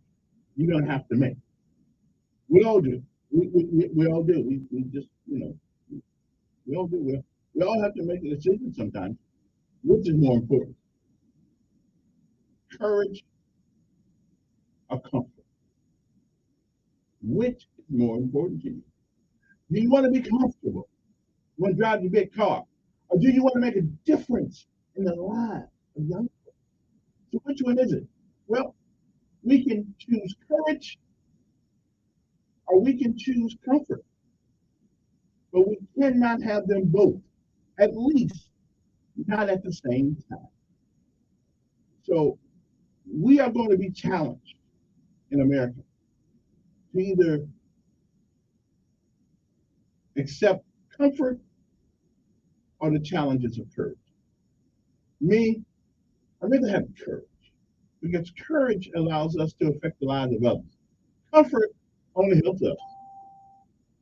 Speaker 20: you're going to have to make. We all do. We all do. We just, we all do. We all have to make a decision sometimes. Which is more important? Courage or comfort? Which is more important to you? Do you want to be comfortable when driving a big car? Or do you want to make a difference in the lives of young people? So which one is it? Well, we can choose courage or we can choose comfort. But we cannot have them both, at least not at the same time. So we are going to be challenged in America to either accept comfort or the challenges of courage. Me, I'd rather have courage because courage allows us to affect the lives of others. Comfort only helps us,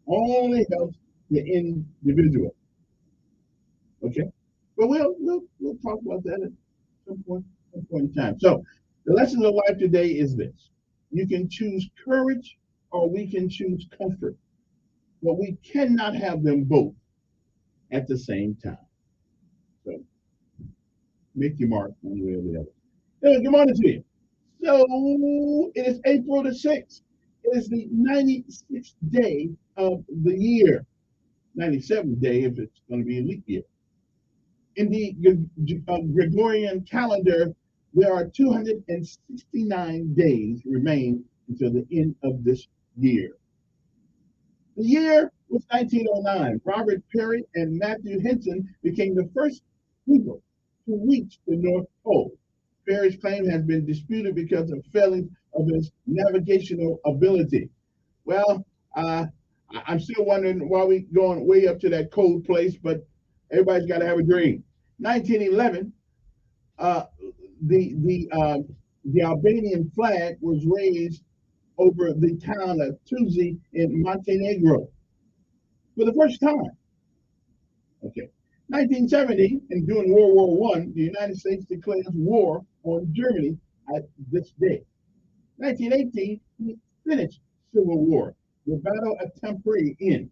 Speaker 20: only helps the individual. Okay, but we'll talk about that at some point in time. So the lesson of life today is this: you can choose courage or we can choose comfort, but we cannot have them both at the same time. So make your mark one way or the other. Hey, good morning to you. So it is April the 6th. It is the 96th day of the year. 97th day if it's going to be a leap year. In the Gregorian calendar, there are 269 days remain until the end of this year. The year was 1909. Robert Peary and Matthew Henson became the first people to reach the North Pole. Peary's claim has been disputed because of failings of his navigational ability. Well, I'm still wondering why we going way up to that cold place, but everybody's got to have a dream. 1911, the Albanian flag was raised over the town of Tuzli in Montenegro for the first time. Okay. 1970, and during World War I, the United States declares war on Germany at this day. 1918, the Finnish Civil War. The Battle of Tampere ends.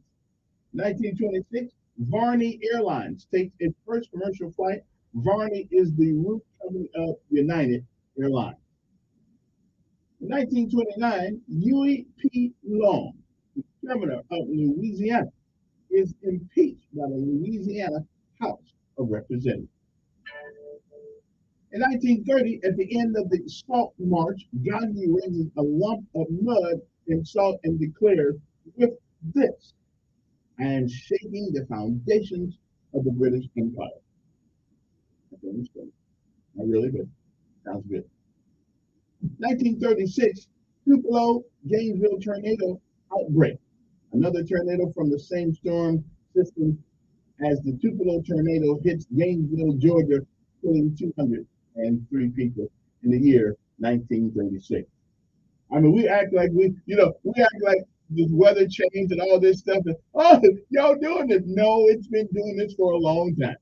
Speaker 20: 1926, Varney Airlines takes its first commercial flight. Varney is the route company of United Airlines. In 1929, Huey P. Long, the governor of Louisiana, is impeached by the Louisiana House of Representatives. In 1930, at the end of the Salt March, Gandhi raises a lump of mud and salt and declares, "With this, I am shaking the foundations of the British Empire." Not really, but sounds good. 1936, Tupelo, Gainesville tornado outbreak. Another tornado from the same storm system as the Tupelo tornado hits Gainesville, Georgia, killing 203 people in the year 1936. I mean, we act like we act like this weather change and all this stuff. And, oh, y'all doing this? No, it's been doing this for a long time.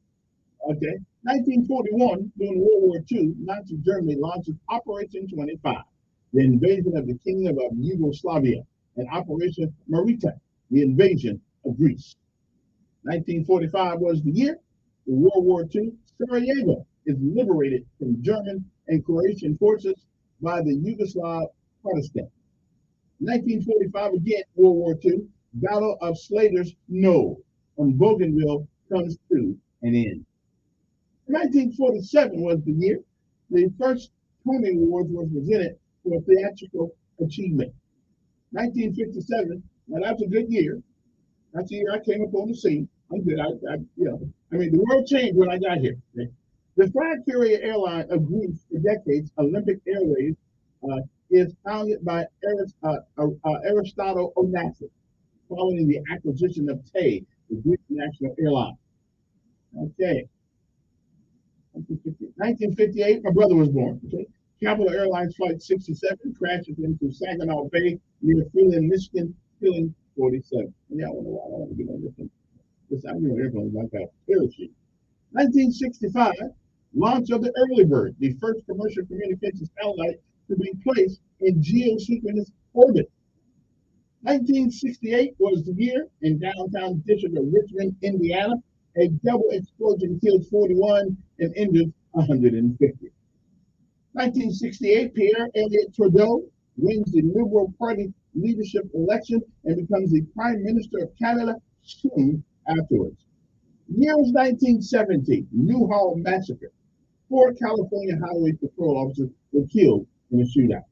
Speaker 20: Okay. 1941, during World War II, Nazi Germany launches Operation 25, the invasion of the Kingdom of Yugoslavia, and Operation Marita, the invasion of Greece. 1945 was the year. In World War II, Sarajevo is liberated from German and Croatian forces by the Yugoslav Protestants. 1945 again, World War II, Battle of Slaters Knoll on Bougainville comes to an end. 1947 was the year. The first Tony Awards was presented for theatrical achievement. 1957, now that's a good year. That's the year I came up on the scene. I'm good. I mean, the world changed when I got here. Okay? The flag carrier airline of Greece for decades, Olympic Airways, is founded by Aristotle Onassis, following the acquisition of TAY, the Greek national airline. Okay. 1958, my brother was born. Okay. Capital Airlines Flight 67 crashes into Saginaw Bay near Freeland, Michigan, killing 47. Yeah, I don't know why I want to get on this one. I'm doing airplanes like that. Parachute. 1965, launch of the Early Bird, the first commercial communications satellite to be placed in geosynchronous orbit. 1968 was the year in downtown district of Richmond, Indiana. A double explosion killed 41 and injured 150. 1968, Pierre Elliott Trudeau wins the Liberal Party leadership election and becomes the Prime Minister of Canada soon afterwards. Year was 1970, Newhall Massacre. 4 California Highway Patrol officers were killed in a shootout.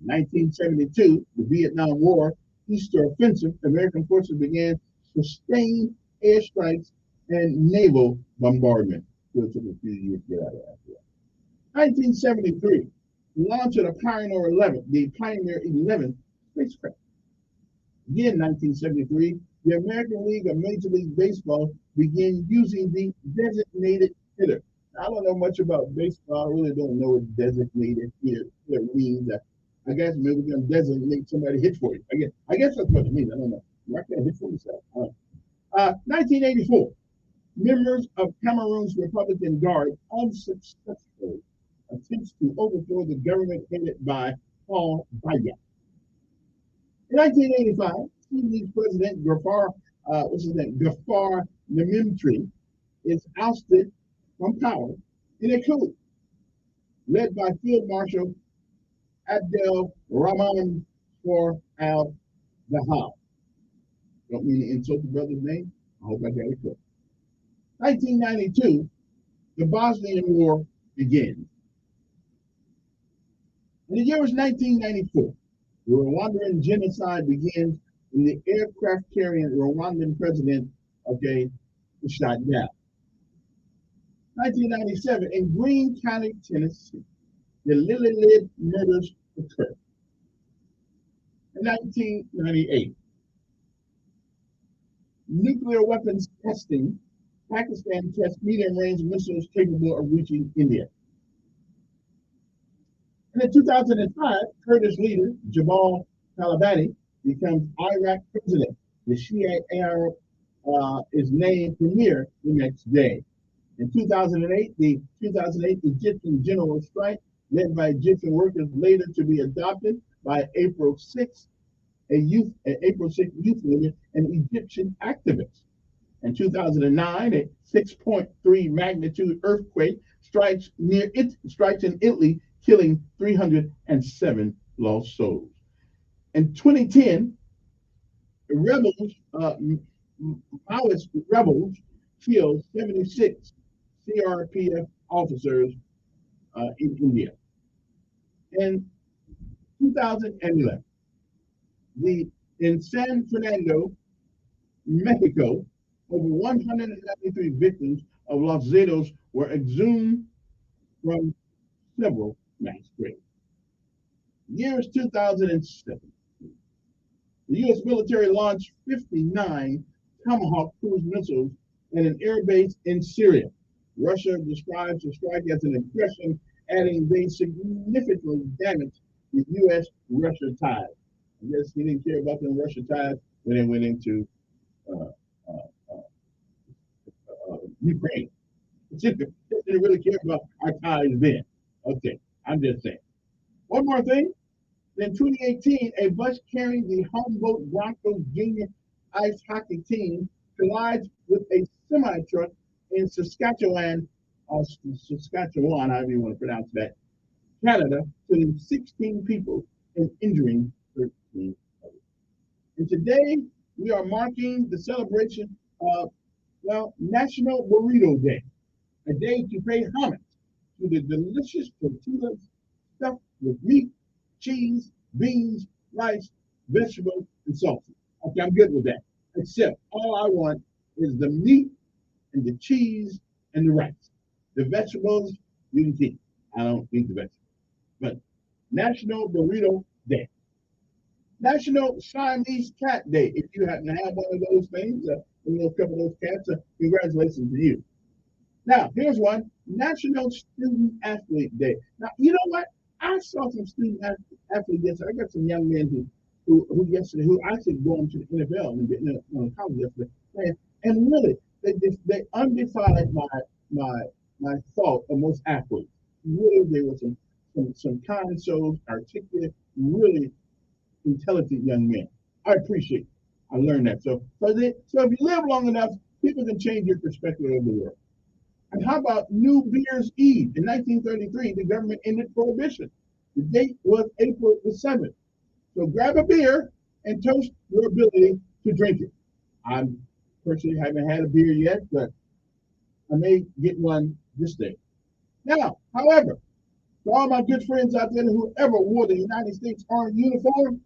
Speaker 20: 1972, the Vietnam War, Easter Offensive, American forces began sustained airstrikes and naval bombardment. It took a few years to get out of that. 1973, launch of the Pioneer 11, the Pioneer 11 spacecraft. Again, 1973, the American League of Major League Baseball began using the designated hitter. I don't know much about baseball. I really don't know what designated hitter means. I guess maybe we're going to designate somebody to hit for you. I guess that's what it means. I don't know. I can't hit for myself. 1984, members of Cameroon's Republican Guard unsuccessfully attempts to overthrow the government headed by Paul Biya. In 1985, Sudanese President Gafar Namimtri is ousted from power in a coup led by Field Marshal Abdel Rahman for al-Dahab. Don't mean to insult the brother's name. I hope I got it correct. 1992, the Bosnian War begins. And the year was 1994. The Rwandan genocide begins when the aircraft carrying Rwandan president, okay, was shot down. 1997, in Greene County, Tennessee, the Lily Lid murders occurred. In 1998, nuclear weapons testing, Pakistan tests medium-range missiles capable of reaching India. And in 2005, Kurdish leader Jabal Talabani becomes Iraq president. The Shia Arab is named premier the next day. In 2008, the 2008 Egyptian general strike, led by Egyptian workers, later to be adopted by April 6th, April 6th youth leader and Egyptian activist. In 2009, a 6.3 magnitude earthquake strikes in Italy, killing 307 lost souls. In 2010, Maoist rebels killed 76 CRPF officers in India. In 2011, in San Fernando, Mexico, over 193 victims of Los Zetos were exhumed from several mass graves. Year is 2007. The U.S. military launched 59 Tomahawk cruise missiles at an air base in Syria. Russia describes the strike as an aggression, adding they significantly damaged the U.S.-Russia ties. I guess he didn't care about them Russia ties when they went into Ukraine. He didn't really care about our ties then. Okay, I'm just saying. One more thing. In 2018, a bus carrying the Humboldt Broncos junior ice hockey team collides with a semi-truck in Saskatchewan, however you want to pronounce that, Canada, killing 16 people and injuring 13 others. And today, we are marking the celebration of, National Burrito Day, a day to pay homage to the delicious tortillas stuffed with meat, cheese, beans, rice, vegetables, and salsa. Okay, I'm good with that. Except all I want is the meat and the cheese and the rice. The vegetables, you can keep. I don't eat the vegetables. But National Burrito Day. National Siamese Cat Day. If you happen to have one of those things, a couple of those cats, congratulations to you. Now, here's one. National Student Athlete Day. Now, you know what? I saw some student athletes yesterday. I got some young men who yesterday who actually going to the NFL and getting in college yesterday. And really, they undefied my thought of most athletes. Really, there were some kind souls, articulate, really intelligent young men. I appreciate it. I learned that. So if you live long enough, people can change your perspective of the world. And how about New Beer's Eve? In 1933, the government ended prohibition. The date was April the 7th. So grab a beer and toast your ability to drink it. I personally haven't had a beer yet, but I may get one this day. Now, however, to all my good friends out there who ever wore the United States Army uniform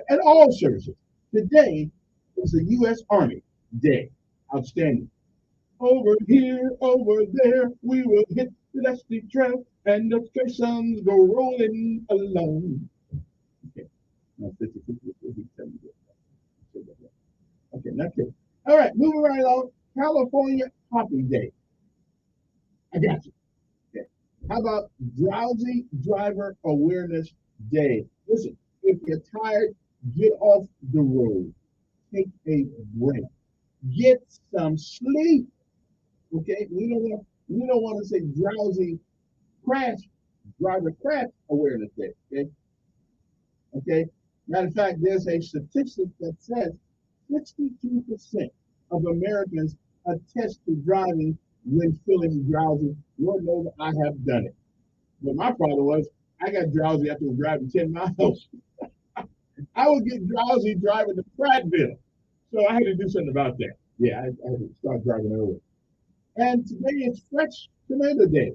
Speaker 20: at all services, today is the U.S. Army Day. Outstanding. Over here, over there, we will hit the dusty trail, and the stations go rolling along. Okay. Okay, not good. All right, moving right along. California Poppy Day. I got you. Okay. How about Drowsy Driver Awareness Day? Listen, if you're tired, get off the road. Take a break. Get some sleep. Okay, we don't want to say drowsy driver crash awareness day. Okay. Matter of fact, there's a statistic that says 62% of Americans attest to driving when feeling drowsy. Lord knows I have done it. But my problem was I got drowsy after driving 10 miles. I would get drowsy driving to Prattville. So I had to do something about that. Yeah, I had to start driving early. And today is Fresh Tomato Day.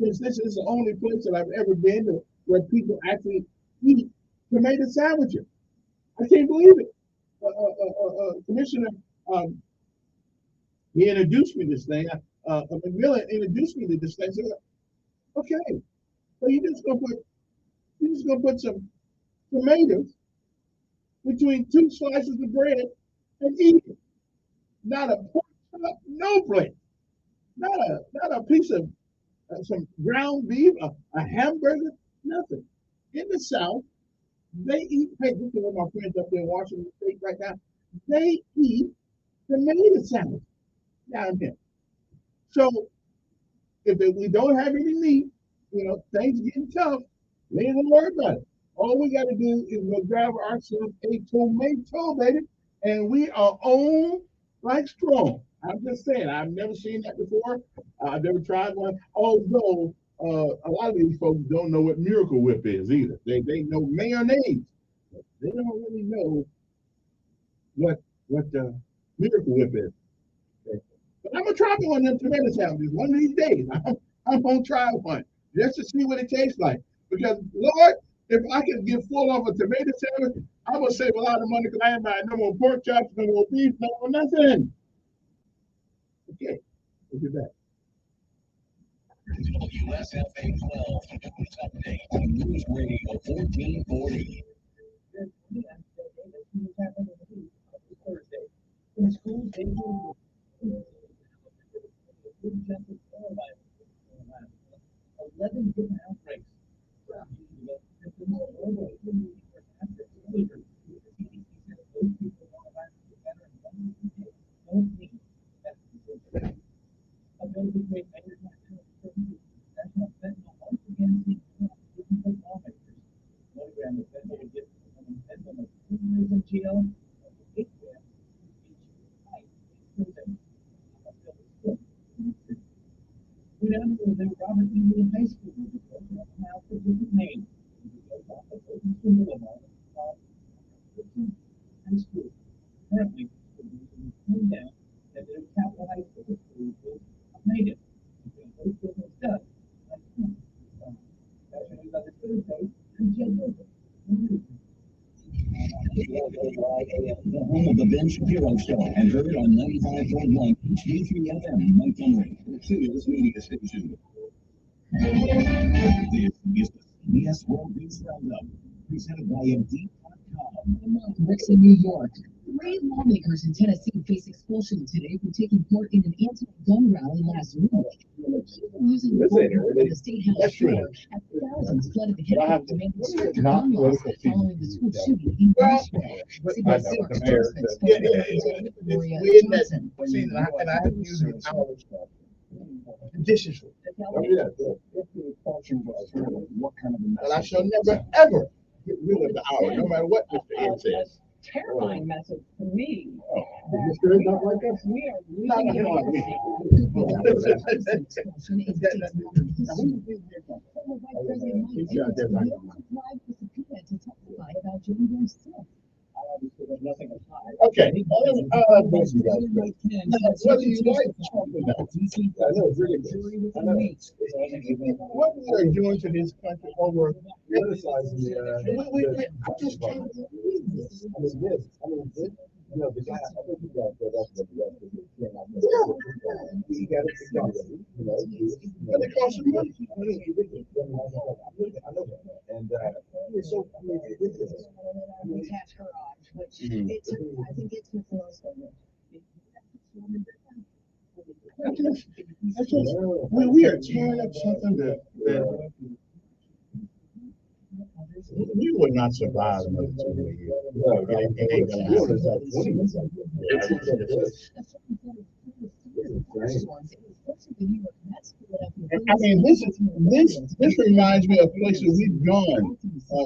Speaker 20: Since this is the only place that I've ever been where people actually eat
Speaker 1: tomato sandwiches. I can't believe it. Commissioner, he introduced me to this thing. McMillan introduced me to this thing. So, okay, so you just gonna put some tomatoes between two slices of bread and eat it. Not a pork chop, no bread. Not a piece of some ground beef, a hamburger, nothing. In the South, they eat. Hey, this is one of my friends up there in Washington State right now. They eat tomato salad down here. So if we don't have any meat, things getting tough. We ain't gonna worry about it. All we got to do is go grab ourselves a tomato, baby, and we are on like strong. I'm just saying, I've never seen that before. I've never tried one. Although a lot of these folks don't know what Miracle Whip is either. They know mayonnaise. They don't really know what the Miracle Whip is. Okay. But I'm gonna try one of them tomato sandwiches one of these days. I'm gonna try one just to see what it tastes like. Because Lord, if I can get full of a tomato sandwich, I'm gonna save a lot of money because I ain't buying no more pork chops, no more beef, no more nothing. Okay, look at that.
Speaker 4: WSFA 12 News Update on News Radio 1440. In schools, they will 11 different outbreaks. Robert E. High School now for different names. High school. Currently, down that their capital high school is made it. Those business does. The home of the Ben Shapiro Show and heard on 95.1 HD3 FM Montgomery, the news media station. This is the CBS World News Roundup, presented by Indeed.com.
Speaker 6: Montgomery in New York. 3 lawmakers in Tennessee face expulsion today for taking part in an anti-gun rally last week. Using the state house floor as thousands flooded the headquarters demanding stricter gun laws following the school shooting in Nashville. CBS spokesperson Gloria Johnson.
Speaker 1: And I have used it conditions. And I shall never ever get rid of the hour, no matter what Mr. Ed says.
Speaker 11: Terrifying message to me.
Speaker 1: Mr. Ed not like us?
Speaker 11: We are
Speaker 1: Not
Speaker 11: really
Speaker 1: like me. Okay. Whether you like Trump or not, what we are doing to this country over criticizing I just can't believe this. The guy, I think he got that up. He got it together, but it costs him money. I know that. And it's so ridiculous.
Speaker 6: Attach her on, which I think it took us
Speaker 1: we are tearing up something that we would not survive another 2 years. It ain't gonna happen. I mean, this reminds me of places we've gone.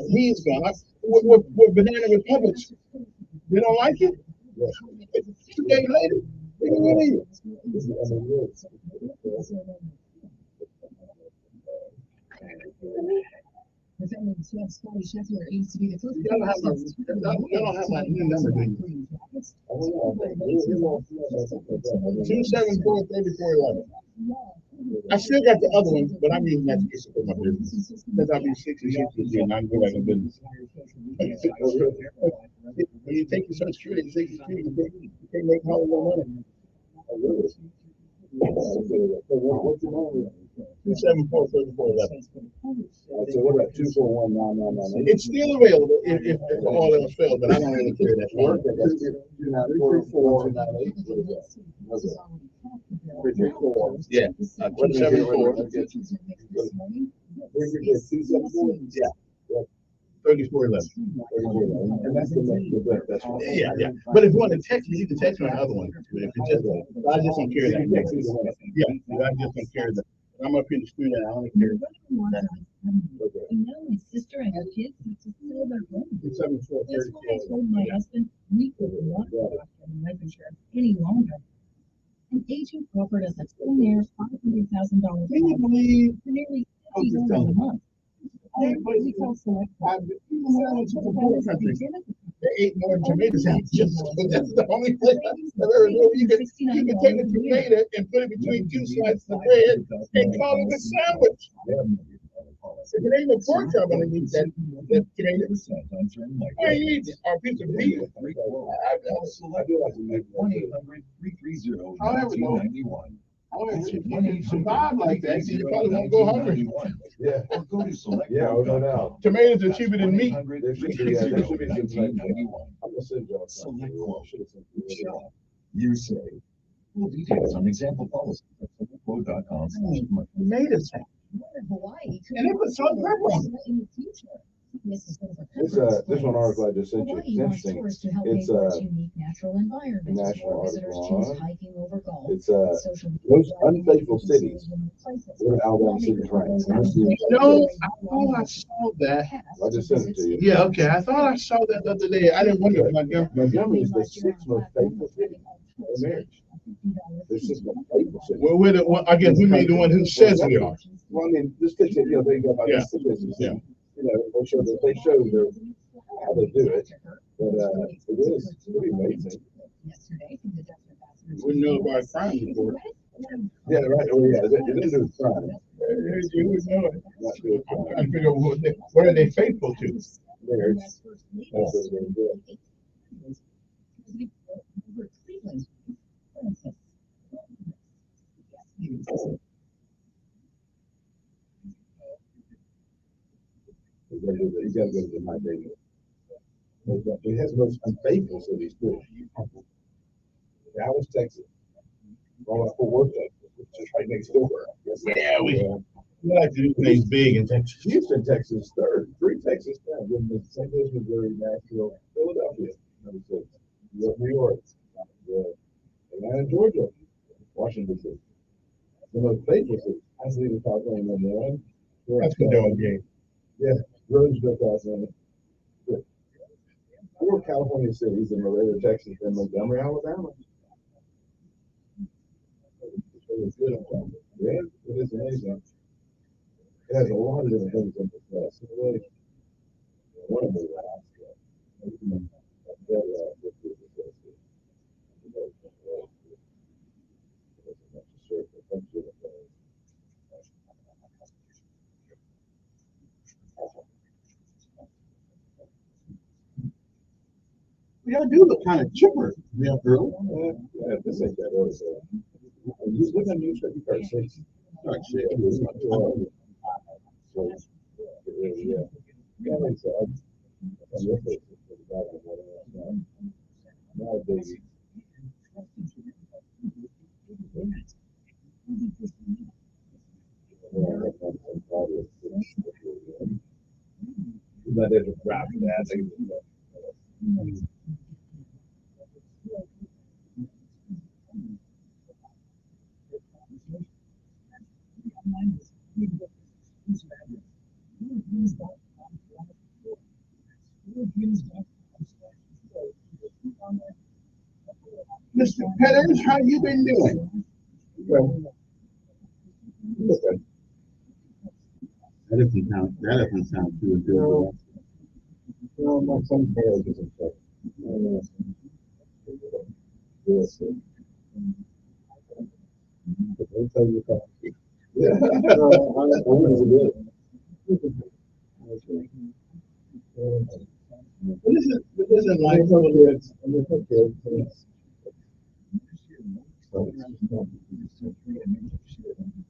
Speaker 1: He's gone. With Banana Republics. They don't like it? 2 days later, they don't leave it.
Speaker 6: Scheffler aims to be the first.
Speaker 1: Y'all don't have my new number, do you? 274-3411.
Speaker 20: I still got the other one, but I'm using that to support my business. Because I'll be 66 and I'm good at a business. When you take your Social Security, you can't make all your money. Oh, really? What's your number? 274-3411. So what about 241-9998? It's still available if all else fails, but I don't really care that work. 294. Yeah. 274. Yeah. 3411. And that's the next. Yeah. But if you want to text me, you can text me on the other one. If it's just, I just don't care that. Yeah, I just don't care that. I'm up here to school and I only care.
Speaker 13: And now my sister and her kids have to sell their home. That's why I told my husband we could not getting life insurance any longer. An agent offered us a 10-year, $500,000
Speaker 20: Can you believe
Speaker 13: for nearly $50 a month. We call Select.
Speaker 20: They ate more tomatoes out. That's the only place I've ever known. You can take a tomato and put it between two slices of bread and call it a sandwich. If it ain't a pork chop underneath that tomato, I eat a piece of beef. I'll never know. Survive like that, so you probably won't go hungry.
Speaker 15: Yeah. No doubt.
Speaker 20: Tomatoes are cheaper than meat.
Speaker 5: You say. Full details on example policy at quote.com.
Speaker 20: Tomatoes.
Speaker 6: Hawaii.
Speaker 20: And they put salt and pepper on it.
Speaker 6: In the future.
Speaker 15: This one article I just sent you. It's interesting. It's
Speaker 6: unique natural environment.
Speaker 15: national
Speaker 6: Visitors
Speaker 15: article
Speaker 6: choose
Speaker 15: on.
Speaker 6: hiking over golf.
Speaker 15: It's most unfaithful cities. What Alabama City ranks.
Speaker 20: No, I thought I saw that.
Speaker 15: I just sent it to you.
Speaker 20: Yeah, okay. I thought I saw that the other day. I didn't wonder if
Speaker 15: Montgomery is the sixth most faithful city in marriage. There's six most faithful cities.
Speaker 20: Well, we're the one, I guess we made the one who says we are.
Speaker 15: Well, I mean, this picture, they go by this statistics.
Speaker 20: Yeah.
Speaker 15: They show how they do it, but it is pretty amazing.
Speaker 20: We wouldn't know about crime report.
Speaker 15: Yeah, right. Oh, yeah. It is a crime.
Speaker 20: You would know it. I'm trying to figure out what are they faithful to?
Speaker 15: Marriage. You gotta go to my data. It has most unfaithful cities too. Dallas, Texas. All that Fort Worth, Texas, just right next door.
Speaker 20: Yeah, we like to do things big in Texas.
Speaker 15: Houston, Texas, third. Three Texas, then St. Louis, Missouri, Nashville, Philadelphia, number 6. New York, Atlanta, Georgia, Washington, D.C. The most faithful cities. I see the top name on one.
Speaker 20: That's the dog game.
Speaker 15: Yeah, Roseville, California. 4 California cities in Laredo, Texas, and Montgomery, Alabama. Yeah, it is amazing. It has a lot of different things in this class. It's really wonderful.
Speaker 20: Y'all do look kind of chipper.
Speaker 15: Yeah, girl. Yeah, this ain't that early. You look on news you start saying, oh, shit, it's not too hard. Yeah. Yeah, like so. Nowadays. But there's a crap that.
Speaker 20: Mr. Petters, how you been doing? That doesn't sound too good.
Speaker 15: Well, my son's hair isn't so. Yes. But don't tell your coffee. Yeah. When is it good?
Speaker 20: This isn't like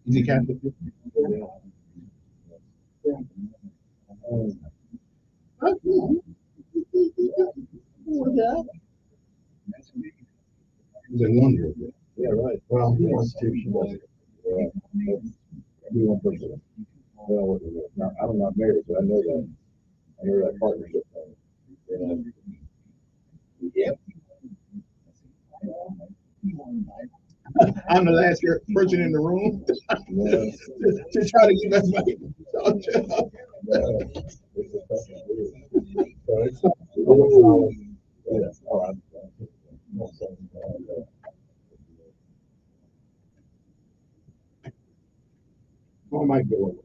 Speaker 20: is he Catholic? He's a wonder.
Speaker 15: Yeah, right. Well, he wants to. She doesn't. Yeah. Only one person. Well, I'm not married, but I know that. I know that partnership thing. And yep.
Speaker 20: I'm the last person in the room to try to get everybody.
Speaker 15: Oh my God.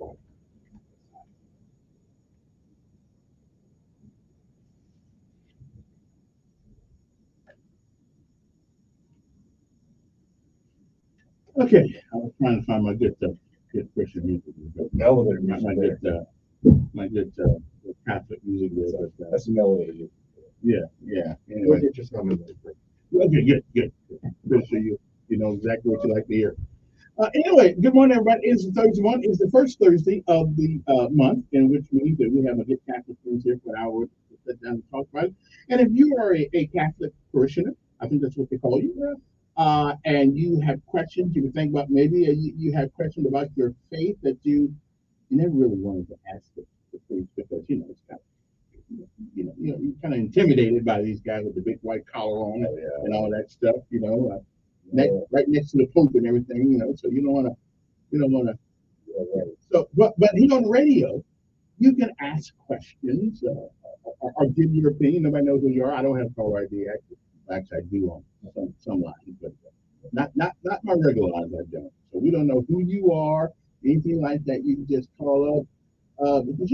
Speaker 20: Okay, I was trying to find my good Christian music.
Speaker 15: Elevator
Speaker 20: My good Catholic music there. But,
Speaker 15: that's an elevator.
Speaker 20: Yeah. Anyway.
Speaker 15: We'll get you some of it.
Speaker 20: Okay, good. Good so you know exactly what you like to hear. Anyway, good morning, everybody. It's Thursday morning. It's the first Thursday of the month, in which means that we have a good Catholic friends here for an hour to sit down and talk about it. And if you are a Catholic parishioner, I think that's what they call you, and you have questions, you can think about maybe you have questions about your faith that you never really wanted to ask the priest because it's kind of you're kind of intimidated by these guys with the big white collar on and all that stuff, right next to the Pope and everything, so you don't want to. So, but here on the radio, you can ask questions or give your opinion. Nobody knows who you are. I don't have caller ID. Actually, I do on some lines, but not my regular lines. I don't. So we don't know who you are, anything like that. You can just call up because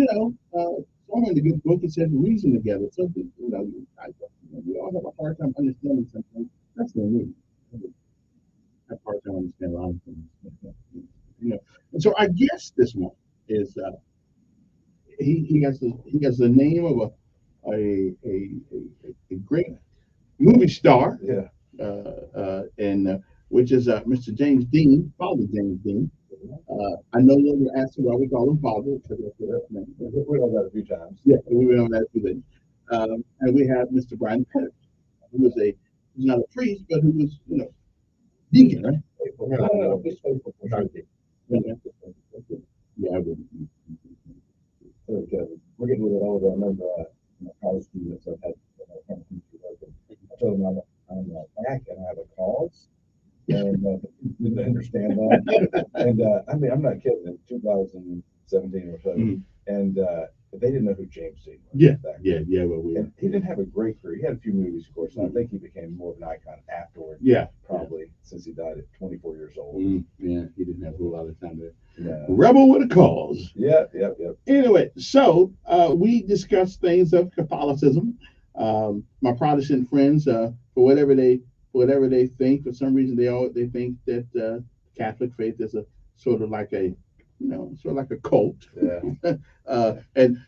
Speaker 20: somewhere in the good book it says reason together. Something we all have a hard time understanding something. That's the me. I have a hard time understanding a lot of things. And so our guest this morning is he has the name of a great movie star.
Speaker 15: Yeah.
Speaker 20: And which is Mr. James Dean, Father James Dean. I no longer ask him why we call him Father.
Speaker 15: We know that a few times.
Speaker 20: Yeah, we went over that a few things. And we have Mr. Brian Pettit, who was who's not a priest, but who was, deacon, right? Yeah, I wouldn't.
Speaker 15: We're getting a little older. I remember my college students I've had. I told them I'm back and I have a cause. And didn't understand that. And I mean, I'm not kidding. In 2017 or so, and they didn't know who James Dean was.
Speaker 20: Yeah. Well,
Speaker 15: and he didn't have a great career. He had a few movies, of course, and I think he became more of an icon afterward.
Speaker 20: Yeah,
Speaker 15: probably since he died at 24 years old.
Speaker 20: Yeah, he didn't have a whole lot of time to.
Speaker 15: Yeah.
Speaker 20: Rebel with a cause.
Speaker 15: Yeah.
Speaker 20: Anyway, so we discussed things of Catholicism. My Protestant friends, for whatever they think, for some reason they think that Catholic faith is a sort of like a cult.
Speaker 15: Yeah.
Speaker 20: And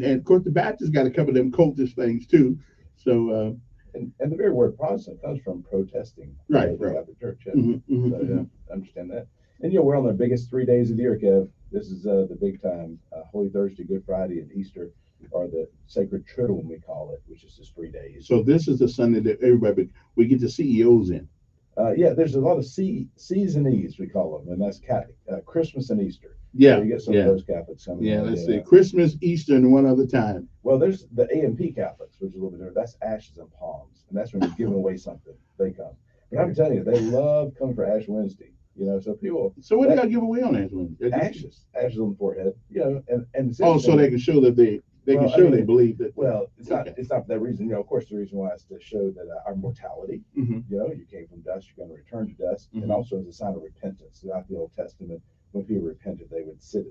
Speaker 20: of course the Baptists got a couple of them cultish things too. So
Speaker 15: and the very word Protestant comes from protesting.
Speaker 20: Right.
Speaker 15: The Catholic Church. Yeah. So I understand that. And we're on the biggest 3 days of the year, Kev. This is the big time. Holy Thursday, Good Friday, and Easter are the sacred triduum, we call it, which is just 3 days.
Speaker 20: So this is the Sunday that we get the CEOs in.
Speaker 15: There's a lot of C's and E's, we call them, and that's Christmas and Easter.
Speaker 20: Yeah,
Speaker 15: so you get some of those Catholics coming.
Speaker 20: Yeah, let's see, Christmas, Easter, and one other time.
Speaker 15: Well, there's the A&P Catholics, which is a little bit different. That's ashes and palms, and that's when you're giving away something. They come, but I'm telling you, they love coming for Ash Wednesday. So people.
Speaker 20: So what do y'all give away on Ash Wednesday?
Speaker 15: Ashes on the forehead. And
Speaker 20: so they can show that they they believe that.
Speaker 15: Well, it's not for that reason. Of course, the reason why is to show that our mortality. You came from dust, you're going to return to dust, and also as a sign of repentance. Throughout the Old Testament, when people repented, they would sit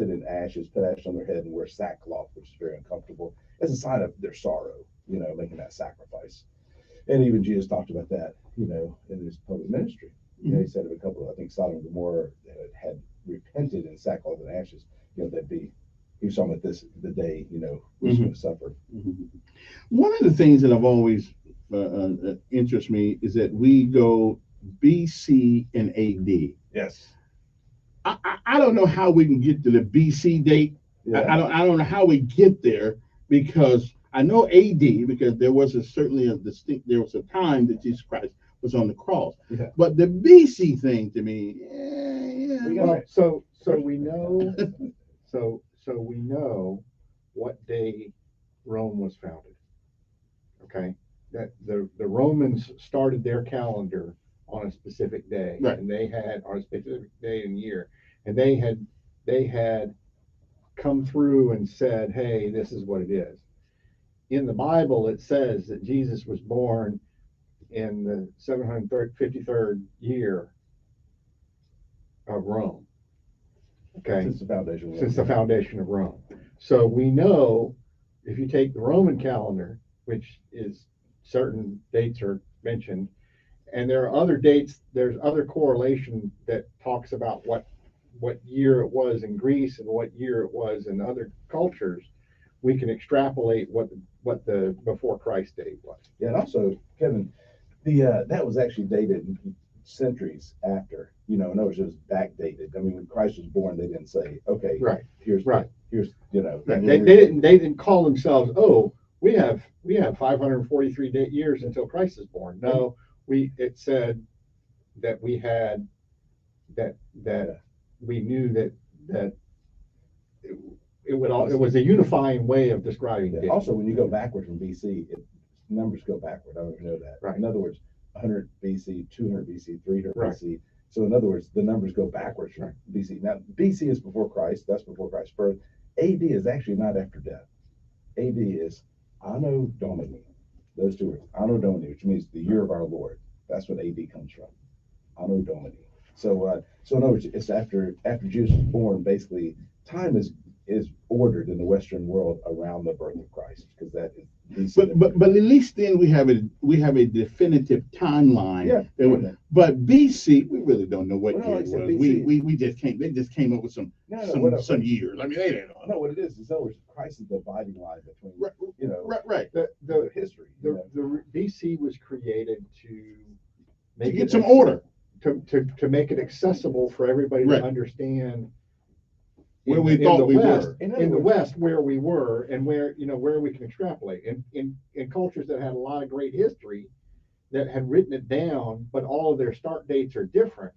Speaker 15: in ashes, put ash on their head, and wear sackcloth, which is very uncomfortable, as a sign of their sorrow. Making that sacrifice. And even Jesus talked about that, in his public ministry. He said of a couple, I think Sodom and Gomorrah had
Speaker 8: repented in sackcloth and ashes, that'd be, he was talking about this, the day, was going to suffer.
Speaker 20: One of the things that I've always interests me is that we go BC and AD.
Speaker 8: Yes.
Speaker 20: I don't know how we can get to the BC date.
Speaker 8: Yeah.
Speaker 20: I don't know how we get there, because I know AD, because there was certainly there was a time that Jesus Christ was on the cross.
Speaker 8: Yeah.
Speaker 20: But the BC thing to me,
Speaker 10: Well, so we know, so we know what day Rome was founded. Okay, that the Romans started their calendar on a specific day,
Speaker 20: right,
Speaker 10: and they had on a specific day and year, and they had come through and said, hey, this is what it is. In the Bible, it says that Jesus was born in the 753rd year of Rome. Okay,
Speaker 8: Since the foundation of Rome.
Speaker 10: Since the foundation of Rome. So we know, if you take the Roman calendar, which is certain dates are mentioned, and there are other dates, there's other correlation that talks about what year it was in Greece and what year it was in other cultures. We can extrapolate what the before Christ date was.
Speaker 8: Yeah, and also, Kevin, the that was actually dated centuries after, in other words, it was backdated. I mean, when Christ was born, they didn't say, okay,
Speaker 10: right,
Speaker 8: here's
Speaker 10: they didn't call themselves, oh, we have 543 years until Christ is born. No, it said that we had that we knew that it was a unifying way of describing dates.
Speaker 8: Also, when you go backward from BC, numbers go backward. I don't know that.
Speaker 10: Right.
Speaker 8: In other words, 100 BC, 200 BC, 300
Speaker 10: right.
Speaker 8: BC. So in other words, the numbers go backwards from BC. Now, BC is before Christ. That's before Christ's birth. AD is actually not after death. AD is Anno Domini. Those two words, Anno Domini, which means the year of our Lord. That's what AD comes from. Anno Domini. So in other words, it's after Jesus was born. Basically, time is ordered in the Western world around the birth of Christ, because that is.
Speaker 20: But at least then we have a definitive timeline.
Speaker 8: Yeah.
Speaker 20: But BC, we really don't know what year it was.
Speaker 8: BC,
Speaker 20: we just came. They just came up with some years. I mean, they didn't know.
Speaker 8: No, what it is in other words, Christ is the dividing line between
Speaker 20: right.
Speaker 10: The
Speaker 8: history.
Speaker 10: The BC was created to
Speaker 20: get some order.
Speaker 10: To make it accessible for everybody to understand
Speaker 20: where we thought we were.
Speaker 10: In the West, where we were, and where we can extrapolate. In cultures that had a lot of great history, that had written it down, but all of their start dates are different.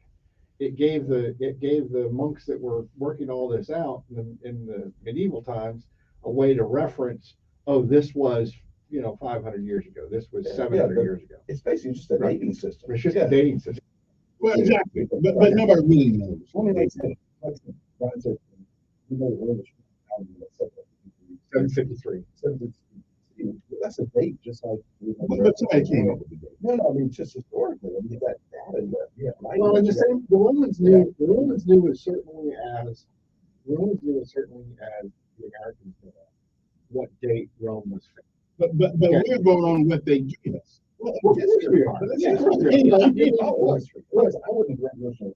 Speaker 10: It gave the monks that were working all this out in the medieval times a way to reference. Oh, this was 500 years ago. This was 700 years ago.
Speaker 8: It's basically just a dating system.
Speaker 10: It's just a dating system.
Speaker 20: Well, exactly, but nobody really knows.
Speaker 8: Well, like I said,
Speaker 10: 753.
Speaker 8: That's a date, just like.
Speaker 20: But somebody came up with the date.
Speaker 8: No, I mean just historically. I mean, you got data. Yeah.
Speaker 10: Well, and the Romans knew as certainly as the Americans knew what date Rome was founded.
Speaker 20: But we're going on what they give us.
Speaker 8: Well, we are. I wouldn't grant notion of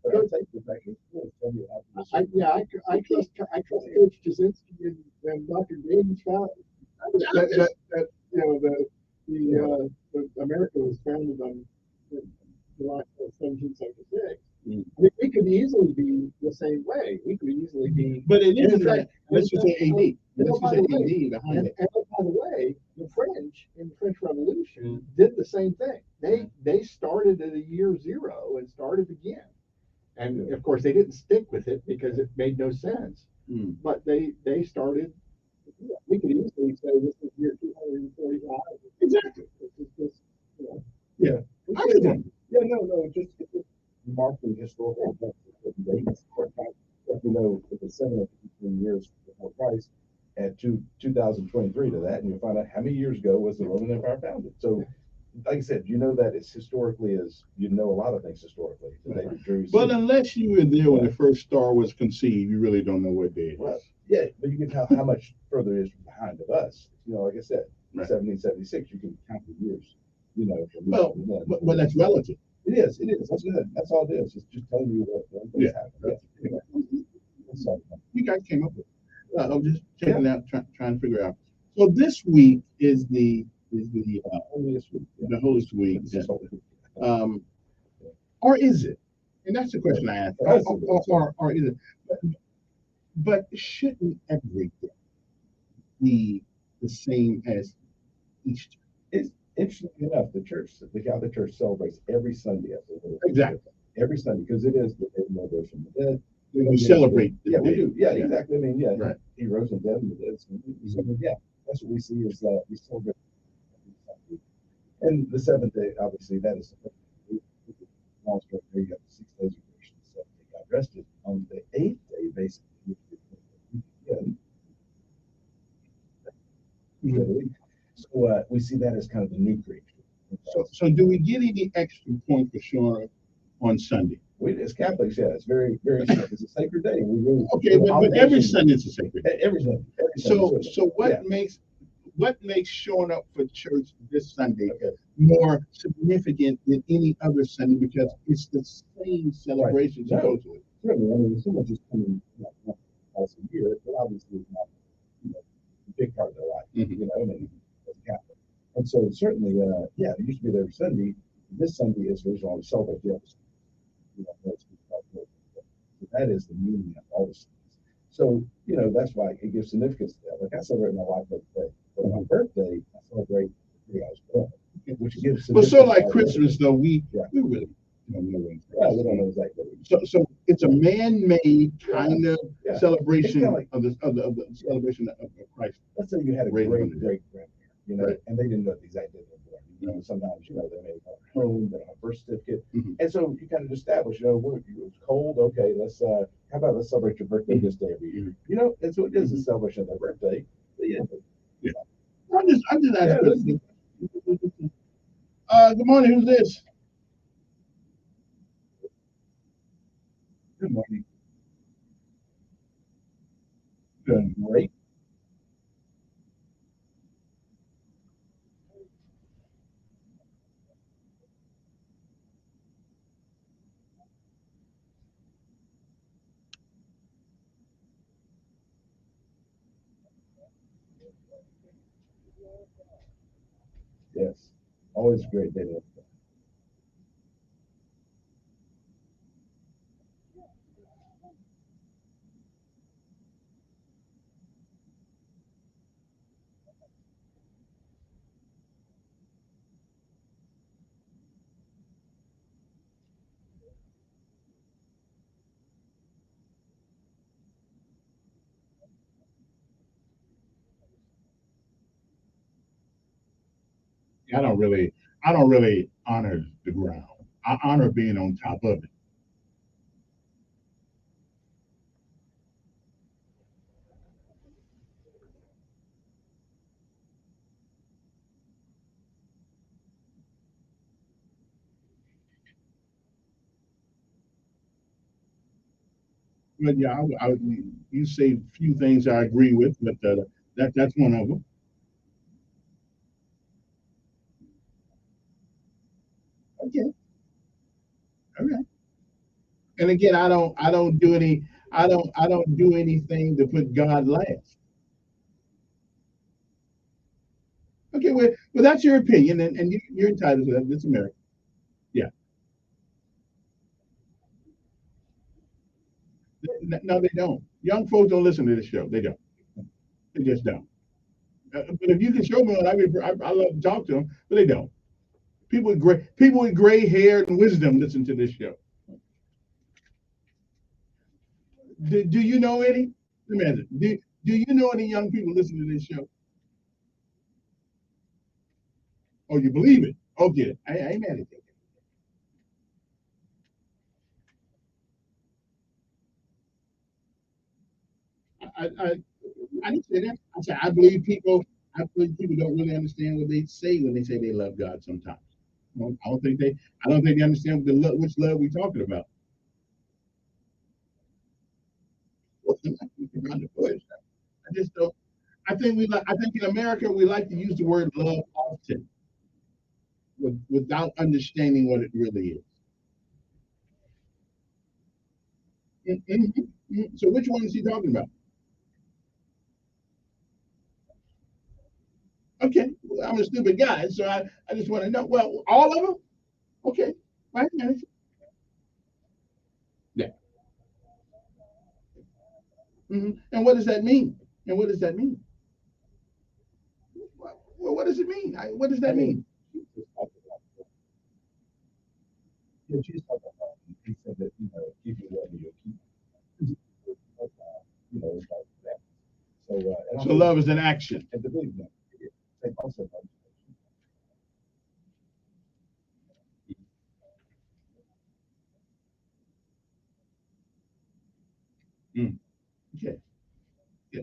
Speaker 8: but I'll take the fact that
Speaker 10: I trust Coach Jasinski and Dr. Davies found that the America was founded on July 1776. We could easily be the same way. We could easily be.
Speaker 20: But it isn't that. Let's just say AD. Let's just say AD behind it.
Speaker 10: And by the way, the French in the French Revolution did the same thing. They started at a year zero and started again. And of course, they didn't stick with it because it made no sense. But they started. We could easily say this is year 245.
Speaker 20: Exactly.
Speaker 8: Yeah. No. Just remarkably historical dates. If it's 715 years before Christ, add 2023 to that, and you'll find out how many years ago was the Roman Empire founded. So, like I said, that it's historically a lot of things historically.
Speaker 20: But unless you were there when the first star was conceived, you really don't know what day it is.
Speaker 8: Yeah, but you can tell how much further is behind of us. Like I said, 1776, you can count the years.
Speaker 20: But that's relative.
Speaker 8: It is. It is. That's good. That's all it is. It's just telling you what things happen. Yeah. Anyway. So,
Speaker 20: You guys came up with it. I'm just checking out, trying to figure out. So this week is the
Speaker 8: holiest week.
Speaker 20: the holiest week. Or is it? And that's the question I asked. Or is it? But shouldn't every day be the same as Easter?
Speaker 8: It's interesting enough, how the church celebrates every Sunday.
Speaker 20: Exactly.
Speaker 8: Every Sunday, because it is the day of no from the dead.
Speaker 20: We celebrate.
Speaker 8: Yeah, we do. Yeah, exactly. I mean, yeah,
Speaker 20: right.
Speaker 8: He rose from dead and the dead. So, yeah, that's what we see is we celebrate every Sunday. And the seventh day, obviously, that is the long story. There you got the 6 days of creation. The seventh day God rested. On the eighth day, basically, so we see that as kind of the new creation.
Speaker 20: So do we get any extra points for showing up on Sunday?
Speaker 8: We, as Catholics, yeah, it's very, very. It's a sacred day. We really,
Speaker 20: okay, but every Sunday is a sacred day.
Speaker 8: Every Sunday.
Speaker 20: So what makes showing up for church this Sunday more significant than any other Sunday, because it's the same celebration supposedly?
Speaker 8: Certainly, I mean, someone just coming once a year, but obviously it's not a big part of their life. I mean, as a Catholic. And so certainly, it used to be there every Sunday. This Sunday is originally to celebrate the other. So that is the meaning of all this. So, that's why it gives significance to that. Like I celebrate my wife's birthday, but on my birthday, I celebrate the day I was born, which gives.
Speaker 20: Well, so like Christmas, though, we really don't know anything.
Speaker 8: Yeah, we don't know exactly.
Speaker 20: So it's a man-made kind of celebration of the celebration of Christ.
Speaker 8: Let's say you had a great grandparent, and they didn't know the exact day they were born. Sometimes they may have a home, they don't have a birth certificate, and so you kind of establish, it's cold. Okay, let's how about let's celebrate your birthday this day every year. That's what it is, a celebration of their birthday. But
Speaker 20: I'm just asking. Good morning. Who's this?
Speaker 8: Good morning. Good, great. Yes, always a great day.
Speaker 20: I don't really honor the ground. I honor being on top of it. But yeah, you say a few things I agree with, but that's one of them. Okay. Okay. And again, I don't do anything to put God last. Okay, well that's your opinion, and you're entitled to that. It's America. Yeah. No, they don't. Young folks don't listen to this show. They don't. They just don't. But if you can show me one, I love to talk to them, but they don't. People with gray hair and wisdom listen to this show. Do you know any? Let me ask you, do you know any young people listen to this show? Oh, you believe it? Okay, I ain't mad at you. I didn't say that. I said I believe people. I believe people don't really understand what they say when they say they love God. Sometimes I don't think they. I don't think they understand which love we're talking about. I just don't. I think we like. I think in America we like to use the word love often, without understanding what it really is. So which one is he talking about? Okay, well, I'm a stupid guy, so I just want to know. Well, all of them? Okay, right now. Yeah. And what does that mean? And what does that mean? Well, what does it mean? What does that mean?
Speaker 8: Yeah, she's talking about. He said that keep your love, you keep. It's like that. So,
Speaker 20: So love is an action.
Speaker 8: and to believe that, they also.
Speaker 20: Okay. Yeah.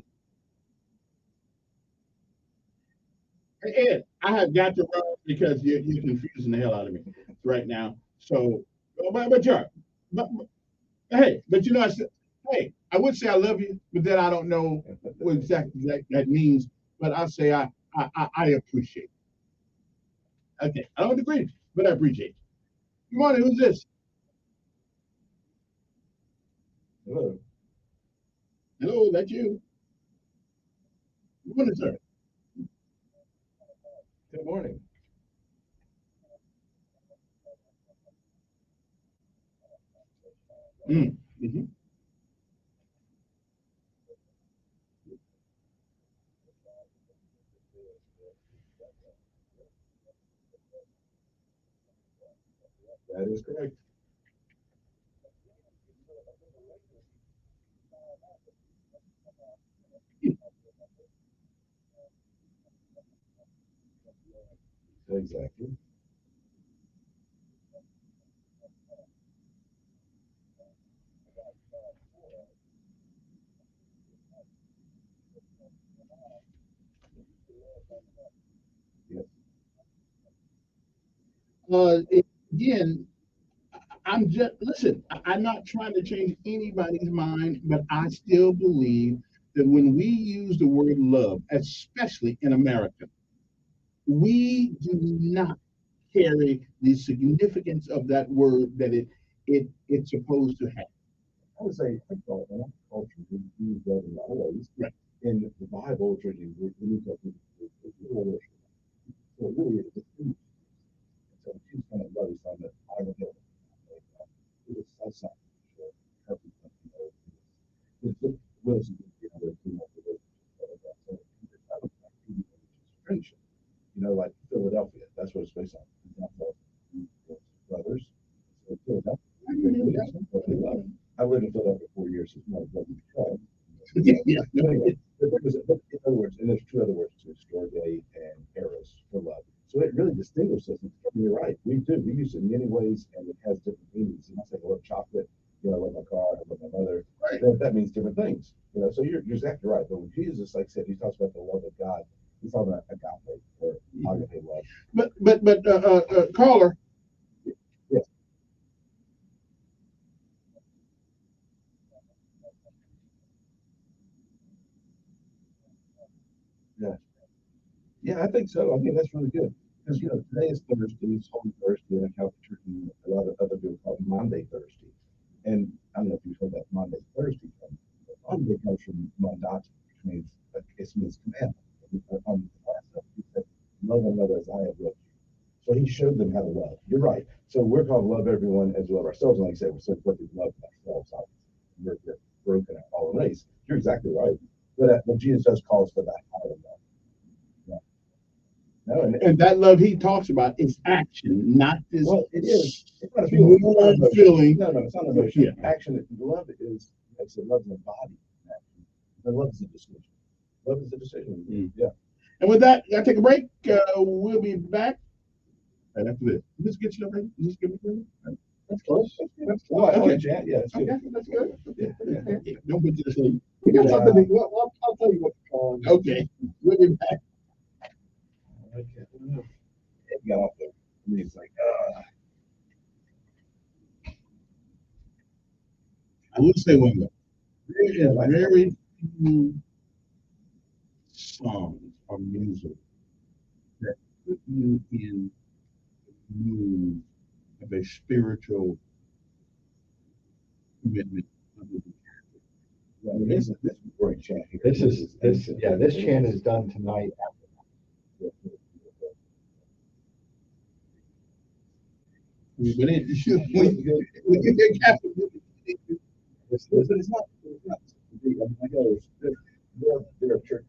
Speaker 20: Hey, Ed, I have got to run because you're confusing the hell out of me right now. So, but you're, but hey, but I said, hey, I would say I love you, but then I don't know what exactly that means. But I'll say I appreciate it. Okay, I don't agree, but I appreciate it. Good morning. Who's this?
Speaker 8: Hello.
Speaker 20: Hello, that's you. Good morning, sir.
Speaker 8: Good morning.
Speaker 20: Mm-hmm.
Speaker 8: That is correct. Exactly. Yes.
Speaker 20: Uh, Again, I'm just listen. I'm not trying to change anybody's mind, but I still believe that when we use the word love, especially in America, we do not carry the significance of that word that it's supposed to have.
Speaker 8: I would say, first of all, in our culture, we use that in a lot of ways.
Speaker 20: Right.
Speaker 8: In the Bible, we need to so it really is. So she's kind of love on that I don't know. It was outside. It's Wilson, friendship. Like Philadelphia. That's what it's based on. It's not about brothers. So Philadelphia. I lived in Philadelphia 4 years. It's not what we tried.
Speaker 20: Yeah.
Speaker 8: But anyway, but in other words, and there's two other words too, Storge and Eros for love. So it really distinguishes us. And you're right. We do. We use it in many ways, and it has different meanings. You might say, I love chocolate. I love my car. I love my mother.
Speaker 20: Right.
Speaker 8: That means different things. So you're exactly right. But when Jesus, like I said, he talks about the love of God. He's talking about agape or agape love.
Speaker 20: But caller.
Speaker 8: Yes. Yeah. Yeah, I think so. I mean, that's really good. Because, today is Thursday, it's Holy Thursday, and I count the church, and a lot of other people call it Monday Thursday. And I don't know if you've heard that Monday Thursday from. Monday comes from Mondati, which means, it means commandment. On the last stuff, he said, love another as I have loved you. So he showed them how to love. You're right. So we're called to love everyone as we love ourselves. And like I said, we're so quick to love ourselves. We're broken at all ways. You're exactly right. But Jesus does call us to that higher love. Yeah. No,
Speaker 20: And that love he talks about is action, not this.
Speaker 8: Well, it is. It's not a feeling.
Speaker 20: Feeling.
Speaker 8: No, it's not an emotion.
Speaker 20: Yeah.
Speaker 8: Action. Love is. Like I said, love is a body. Action. And love is a decision. Love is a decision. Yeah.
Speaker 20: And with that, gotta take a break. We'll be back right after this. Is this good stuff, right? Is this good? Right.
Speaker 8: That's close. That's
Speaker 20: Oh, okay.
Speaker 8: Yeah, it's good.
Speaker 20: Okay, that's good.
Speaker 8: Yeah.
Speaker 20: Don't put this in.
Speaker 10: We got something to, I'll tell you what to call it.
Speaker 20: Okay. We'll be back.
Speaker 8: Okay. It got off there. It's like,
Speaker 20: I will say one though. There is very few songs or music that put you in the mood of a spiritual commitment
Speaker 8: I mean, this is great chant here.
Speaker 10: This chant is done tonight.
Speaker 20: But it should.
Speaker 8: It's not. I mean, I know they're a church,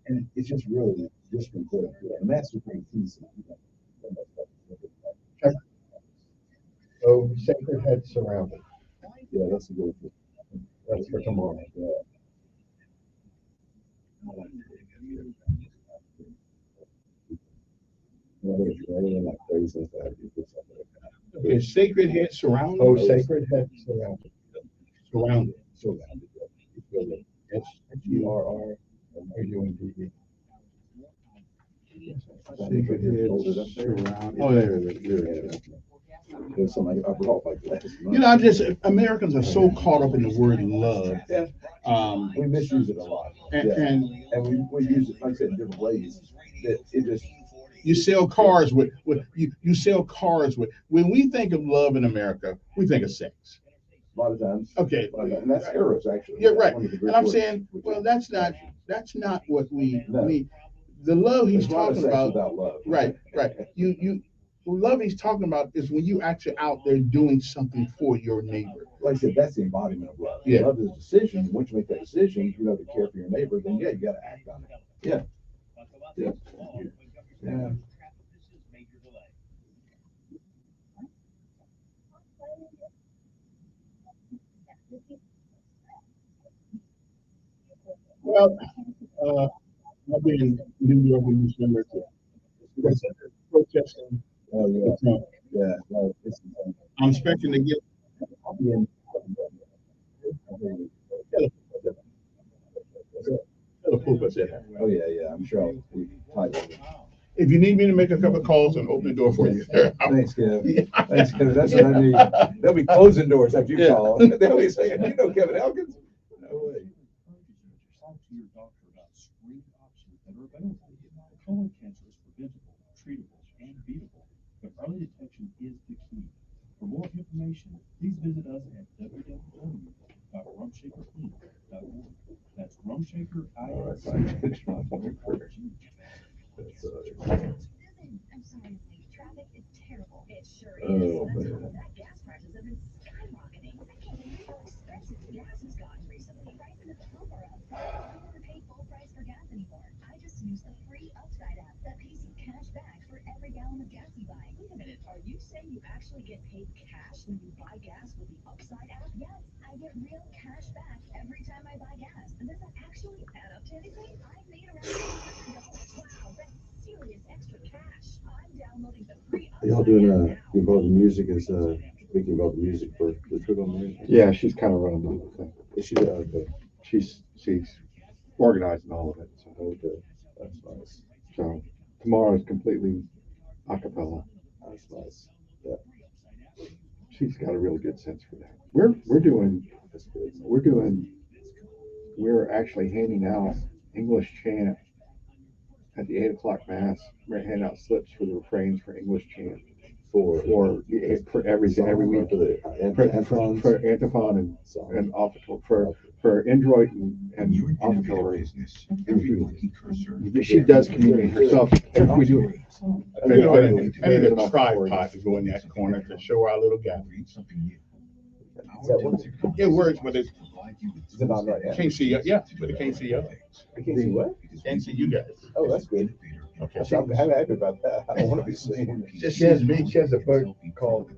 Speaker 8: and it's just really just important, and that's the great piece.
Speaker 10: Oh, Sacred Head Surrounded.
Speaker 8: Yeah, that's a good one.
Speaker 10: That's for tomorrow.
Speaker 8: Yeah. Like crazy like that.
Speaker 20: Okay, Sacred Head Surrounded.
Speaker 10: Oh, Sacred Head Surrounded.
Speaker 20: Surrounded.
Speaker 10: SURRUNDD.
Speaker 20: Sacred Head Surrounded. Oh, there.
Speaker 8: There's something I brought like last month.
Speaker 20: You know, Americans are so caught up in the word love.
Speaker 8: Yeah. We misuse it a lot.
Speaker 20: And
Speaker 8: we use it, like I said, in different ways. That it just.
Speaker 20: You sell cars with you sell cars with. When we think of love in America, we think of sex.
Speaker 8: A lot of times.
Speaker 20: Okay.
Speaker 8: And that's Eros, actually.
Speaker 20: Yeah, right. And I'm saying, well, that's not what we mean. The love he's talking about.
Speaker 8: Love.
Speaker 20: Right. You love he's talking about is when you actually out there doing something for your neighbor.
Speaker 8: Like I said, that's the embodiment of love.
Speaker 20: Yeah.
Speaker 8: Love is a decision. Once you make that decision, to care for your neighbor, then yeah, you got to act on it. Yeah. Yeah. Yeah.
Speaker 20: Well, I've been in New York in December too. Protesting.
Speaker 8: Oh yeah.
Speaker 20: Trump.
Speaker 8: Yeah. Well,
Speaker 20: I'm expecting to get.
Speaker 8: Oh yeah. I'm sure I'll be tight.
Speaker 20: If you need me to make a couple of calls and open the door for you.
Speaker 8: Thanks, Kevin. Thanks, Kevin. That's what I need. They'll be closing doors after you call. They'll be saying, you know, Kevin Elkins. No way.
Speaker 2: Talk to your doctor about screening options that are available. Colon cancer is preventable, treatable, and beatable, but early detection is the key. For more information, please visit us at www.rumshakerin.org. That's rumshakerin.org.
Speaker 22: I'm sorry, traffic is terrible. It sure is.
Speaker 8: Oh,
Speaker 22: That's
Speaker 8: man.
Speaker 22: that gas prices have been skyrocketing. I can't believe how expensive gas has gotten recently. Prices at the pump are up. I don't ever pay full price for gas anymore. I just use the free Upside app that pays you cash back for every gallon of gas you buy. Wait a minute, are you saying you actually get paid cash when you buy gas with the Upside app? Yes, I get real cash back every time I buy gas. And does that actually add up to anything? I've made around $200. Wow, that's serious extra cash. I'm downloading the free Upside
Speaker 8: Y'all doing
Speaker 22: app now.
Speaker 8: about the music is speaking about the music for the trip on there?
Speaker 10: Yeah, she's kind of running the whole thing.
Speaker 8: Is she okay?
Speaker 10: She's organizing all of it. So,
Speaker 8: Okay. That's nice.
Speaker 10: so tomorrow is completely a cappella.
Speaker 8: That's nice. Yeah.
Speaker 10: She's got a really good sense for that. We're actually handing out English chant at the 8 o'clock mass. We're handing out slips for the refrains for English chant for every week for antiphon and offertory for introit and offertory. She does communion herself. We do.
Speaker 20: I need a tripod to go in that corner to show our little guy. It works, but it's
Speaker 8: Is it on right? Yeah.
Speaker 20: can't see you. Yeah, but it can't see you.
Speaker 8: I can't see what?
Speaker 20: Can't see you guys.
Speaker 8: Oh, that's good.
Speaker 20: Okay.
Speaker 8: I'm happy about that. I don't want to be seen.
Speaker 20: Just
Speaker 10: She has a book called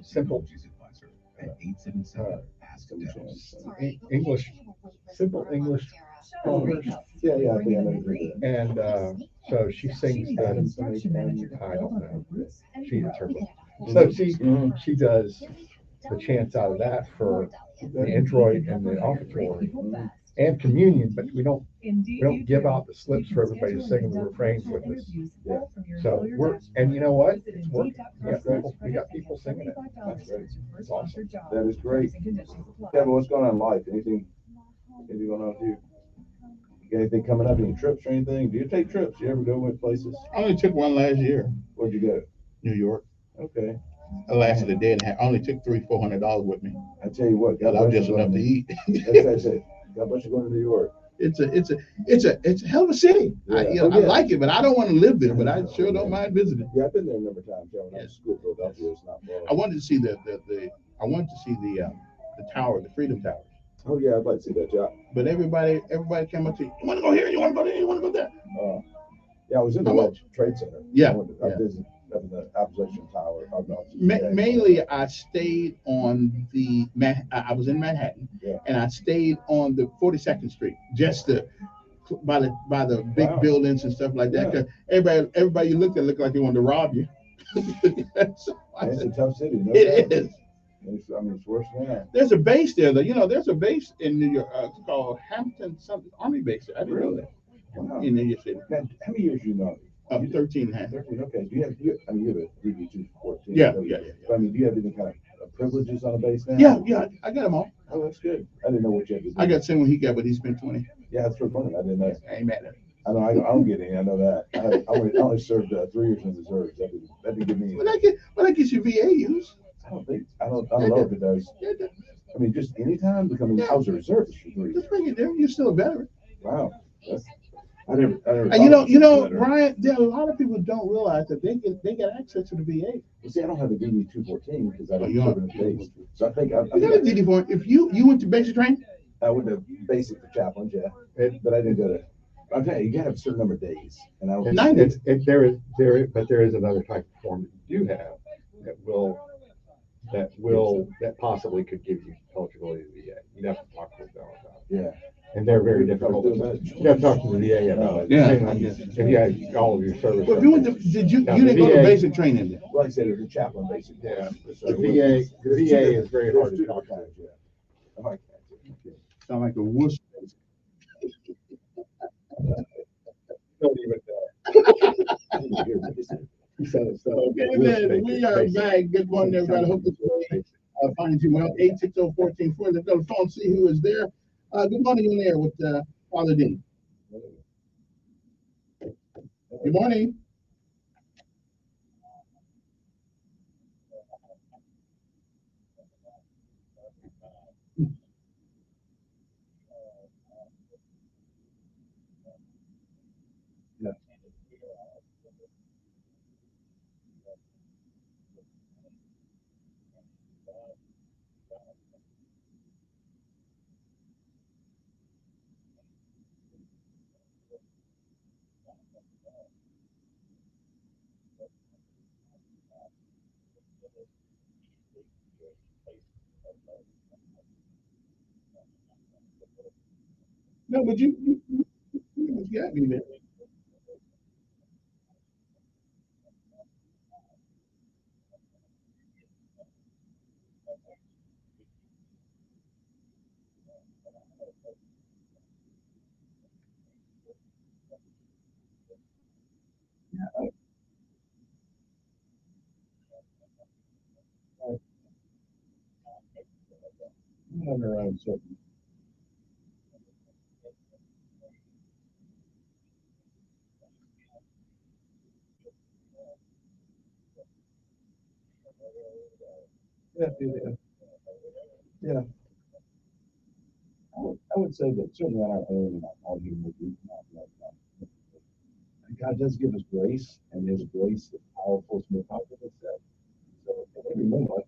Speaker 10: Simple English, Simple English.
Speaker 8: Yeah, I think I know.
Speaker 10: And so she sings the, I don't know, she is her book. So she does the chants out of that for the introit and the offertory and communion, but we don't give out the slips for everybody to sing the refrains with us.
Speaker 8: Yeah.
Speaker 10: So and you know what? It's working. We got people singing it.
Speaker 8: That's great.
Speaker 10: It's awesome.
Speaker 8: That is great. Kevin, what's going on in life? Anything going on with you? You got anything coming up? Any trips or anything? Do you take trips? You ever go with places?
Speaker 20: I only took one last year.
Speaker 8: Where'd you go?
Speaker 20: New York.
Speaker 8: Okay.
Speaker 20: I lasted a day and a half. I only took $400 with me.
Speaker 8: I tell you what,
Speaker 20: That was just enough to eat.
Speaker 8: That's it. God bless you going to New York.
Speaker 20: It's a hell of a city.
Speaker 8: Yeah.
Speaker 20: I like it, but I don't want to live there. But I sure don't mind visiting.
Speaker 8: Yeah, I've been there a number of times. Yeah, when I was in school in Philadelphia, it's not far.
Speaker 20: I wanted to see the tower, the Freedom Towers.
Speaker 8: Oh yeah, I'd like to see that. Yeah.
Speaker 20: But everybody came up to you. You want to go here? You want to go there? You want to go there?
Speaker 8: Yeah, I was in the World Trade Center.
Speaker 20: Yeah.
Speaker 8: I visited the Opposition Tower.
Speaker 20: Mainly, I stayed on I was in Manhattan, and I stayed on the 42nd Street, just by the big buildings and stuff like that. Because everybody you looked like they wanted to rob you.
Speaker 8: It's a tough city. No
Speaker 20: It is.
Speaker 8: It's worse now.
Speaker 20: There's a base there, though. You know, there's a base in New York. It's called Hampton something Army base. I didn't know that.
Speaker 8: Wow.
Speaker 20: In New York City.
Speaker 8: Now, how many years do you know?
Speaker 20: 13 and a half.
Speaker 8: 13. Okay. Do you have a DB 214?
Speaker 20: Yeah.
Speaker 8: But, do you have any kind of privileges on a base now?
Speaker 20: Yeah. I got them all.
Speaker 8: Oh, that's good. I didn't know what you had to do.
Speaker 20: I got the same one he got, but he spent 20.
Speaker 8: Yeah, that's pretty funny. I didn't know.
Speaker 20: I ain't mad at him.
Speaker 8: I know. I don't get any. I know that. I only served 3 years in the reserves. That didn't give me.
Speaker 20: Well, that gets you VA use.
Speaker 8: I don't know if it does. Just anytime. I was a reservist for 3 years.
Speaker 20: Just bring it there. You're still a veteran.
Speaker 8: Wow. I never.
Speaker 20: And you know, Brian, there are a lot of people who don't realize that they get access to the VA.
Speaker 8: Well, see, I don't have the DD 214 because I didn't serve in the base. So I think
Speaker 20: you got a DD 4. If you went to basic training,
Speaker 8: I went to basic for chaplains, but I didn't go to. I'm telling you, you got to have a certain number of days, and I was.
Speaker 10: There is another type of form that you do have that possibly could give you eligibility to the VA. You'd have to talk to them about it.
Speaker 8: Yeah.
Speaker 10: And they're very difficult. You have to talk to the VA about it. If you had all of your service.
Speaker 20: Well, if you went to, you didn't go to basic training then?
Speaker 8: Like I said, it was a chaplain basic.
Speaker 10: Yeah. The VA is very hard to talk to.
Speaker 8: I like that.
Speaker 20: Sound like a wuss.
Speaker 8: Don't even
Speaker 20: Okay, then we are back. Good morning, everybody. Hope this day finds you well. 860-1440. Let's go to the phone, see who is there. Good morning, you're there with Father Dean. Good morning. No, but you got me there.
Speaker 8: Yeah. I would say that certainly on our own, all human beings, God does give us grace, and His grace is powerful to make powerful itself. So at every moment,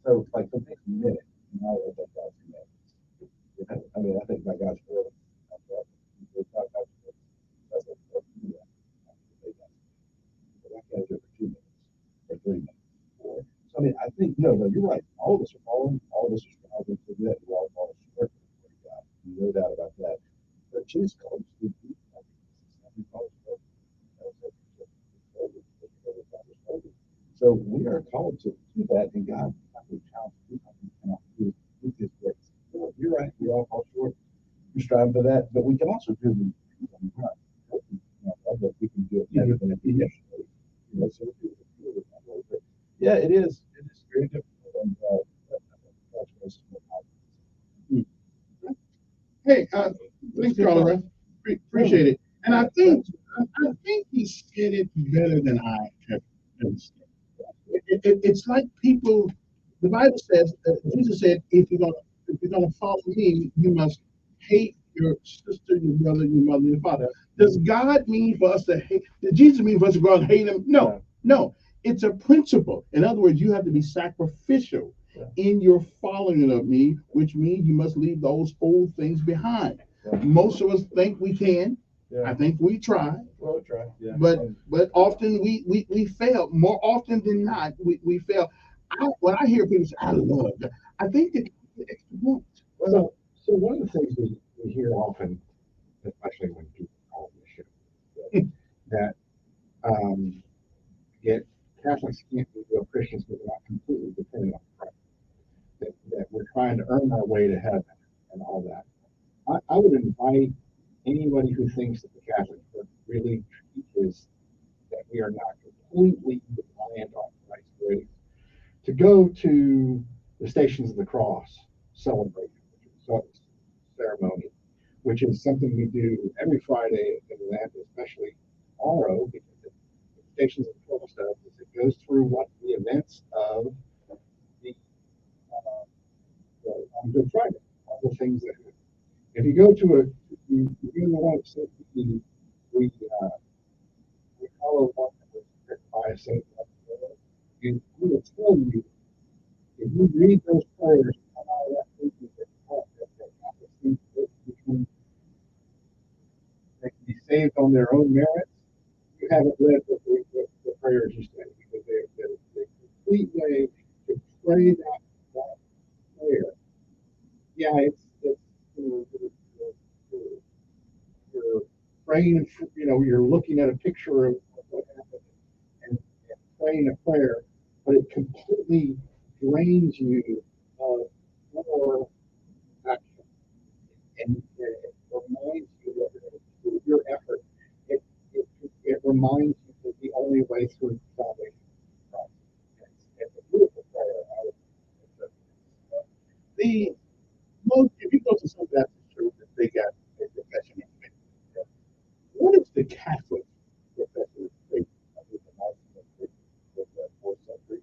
Speaker 8: for the next minute, I think God's commandments. I think by God's word. I can't do it for 2 minutes or 3 minutes. So I think no, you're right. All of us are falling. All of us are striving to that. We're all falling short of God. No doubt about that. But Jesus called us to be. So we are called to do that, and God will challenge you with His grace. You're right. We all fall short. We strive for that, but we can also do the that we can do it better than we yesterday. Yeah, it is. It is very difficult. And
Speaker 20: Hey, thanks, Carla. Appreciate it. And I think he said it better than I have said.
Speaker 12: it's like people. The Bible says, Jesus said, if you're gonna follow me, you must hate your sister, your brother, your mother, your father. Does God mean for us to hate? Did Jesus mean for us to go out and hate him? No, no. It's a principle. In other words, you have to be sacrificial in your following of me, which means you must leave those old things behind. Most of us think we can. I think we try.
Speaker 8: Well, we try.
Speaker 12: But often we fail. More often than not, we fail. When I hear people say, I love that, I think that extra points.
Speaker 10: So one of the things we hear often, especially when people call the show, that yet Catholics can't be real Christians because they're not completely dependent on Christ. That we're trying to earn our way to heaven and all that. I would invite anybody who thinks that the Catholic Church really teaches that we are not completely reliant on Christ's grace to go to the Stations of the Cross celebration, ceremony, which is something we do every Friday in Atlanta, especially tomorrow, because the Stations of the Cross stuff is it goes through what the events of the on Good Friday, all the things that if you go to you go to one of the we follow one that was written by a saint. And we will tell you if you read those prayers, come out of that thinking that Catholics think they can be saved on their own merits. You haven't read what the prayers you say, because they're the complete way to pray that prayer. Yeah, it's you're praying, you're looking at a picture of what happened and praying a prayer, but it completely drains you of your action. And it reminds you of your effort. It reminds you that the only way through salvation is Christ. It's a beautiful prayer.
Speaker 12: If you go to some Baptist churches, they got a profession of faith. What is the Catholic profession of faith? I think the most of the fourth century.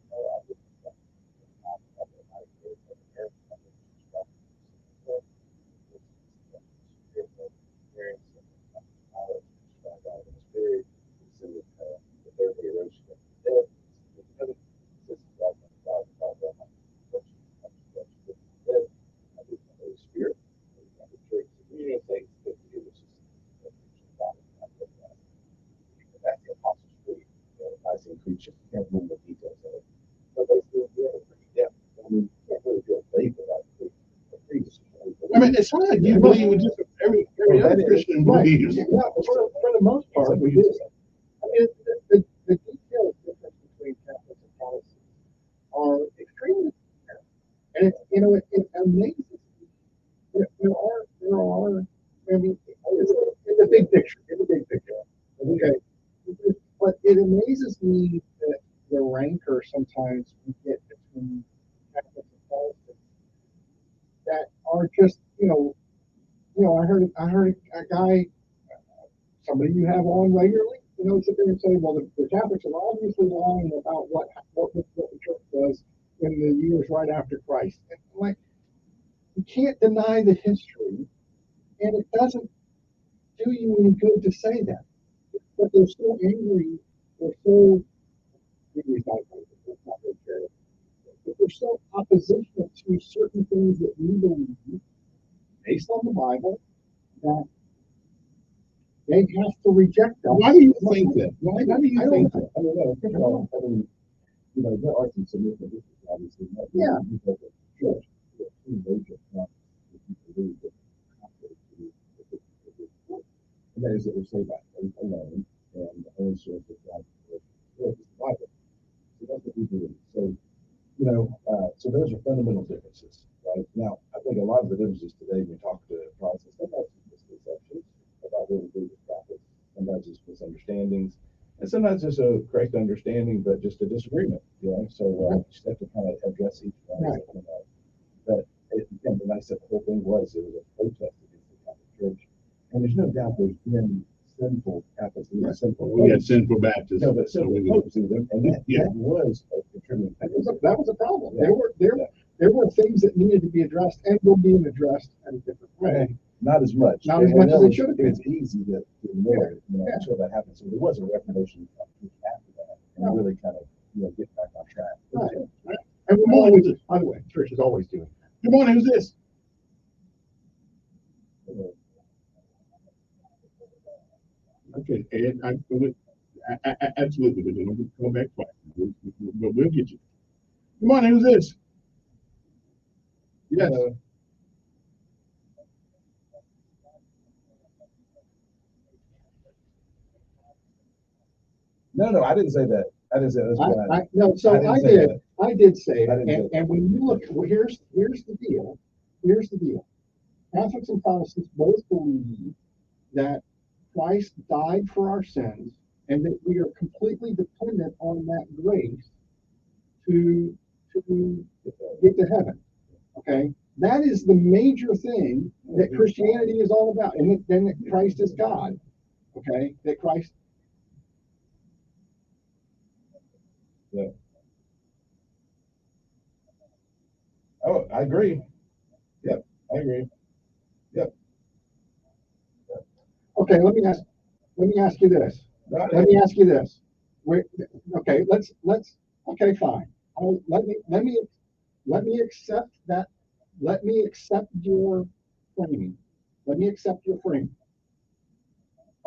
Speaker 8: Creature. Can't remember the details of it. But basically, I mean, you can't really feel faith without faith.
Speaker 12: I mean, it's hard. You believe with just every other Christian believes.
Speaker 10: Yeah, for the most part, we do. I mean, the detailed difference between Catholics and Protestants are extremely clear. And it amazes me. There are. I mean, in the big picture. Okay. But it amazes me that the rancor sometimes we get between Catholics and Protestants that are just, I heard a guy, somebody you have on regularly, sit there and say, well, the Catholics are obviously lying about what the church was in the years right after Christ. And I'm like, you can't deny the history, and it doesn't do you any good to say that. But they're so angry, they're so but they're so oppositional to certain things that we believe based on the Bible that they have to reject us.
Speaker 12: Why do you think that? Why do you think that?
Speaker 8: I don't know. First of all, there are some significant issues, obviously.
Speaker 10: Yeah.
Speaker 8: Because of church, two major problems that you believe that and that is that we're saved by faith alone, and the only source of God's word is the Bible. So that's what we believe. So, so those are fundamental differences, right? Now, I think a lot of the differences today, when we talk to Protestants, sometimes it's misconceptions about what we believe as Catholics. Sometimes it's misunderstandings, and sometimes it's a correct understanding, but just a disagreement. So you just have to kind of address each one. Right. But the nice that the whole thing was a protest against the Catholic Church, and there's no doubt there's been sinful Catholics.
Speaker 12: We had sinful Baptists.
Speaker 8: No, but sinful popes even, and that was a trimming.
Speaker 10: That was a problem. There were things that needed to be addressed and were being addressed in a different way.
Speaker 8: Not as much.
Speaker 10: Not as much as it should have been.
Speaker 8: It's easy to ignore it, until that happens. So there was a reformation after that, and really kind of, get back on track.
Speaker 10: Right. And we're always, by the way, church is always doing. Good morning. Who's this? Okay, and absolutely, but don't come back twice. We'll get you. Good morning. Who's this? Yes.
Speaker 8: No, I didn't say that. I didn't say that.
Speaker 10: No, so I did say it. And when you look, well, here's the deal. Here's the deal. Catholics and Protestants both believe that Christ died for our sins and that we are completely dependent on that grace to get to heaven. Okay? That is the major thing that Christianity is all about. And then that Christ is God. Okay? That Christ.
Speaker 8: Yeah. Oh, I agree. Yep, I agree. Yep.
Speaker 10: Okay, let me ask you this. Let me ask you this. Okay, okay, fine. Let me accept that. Let me accept your framing. Let me accept your framing.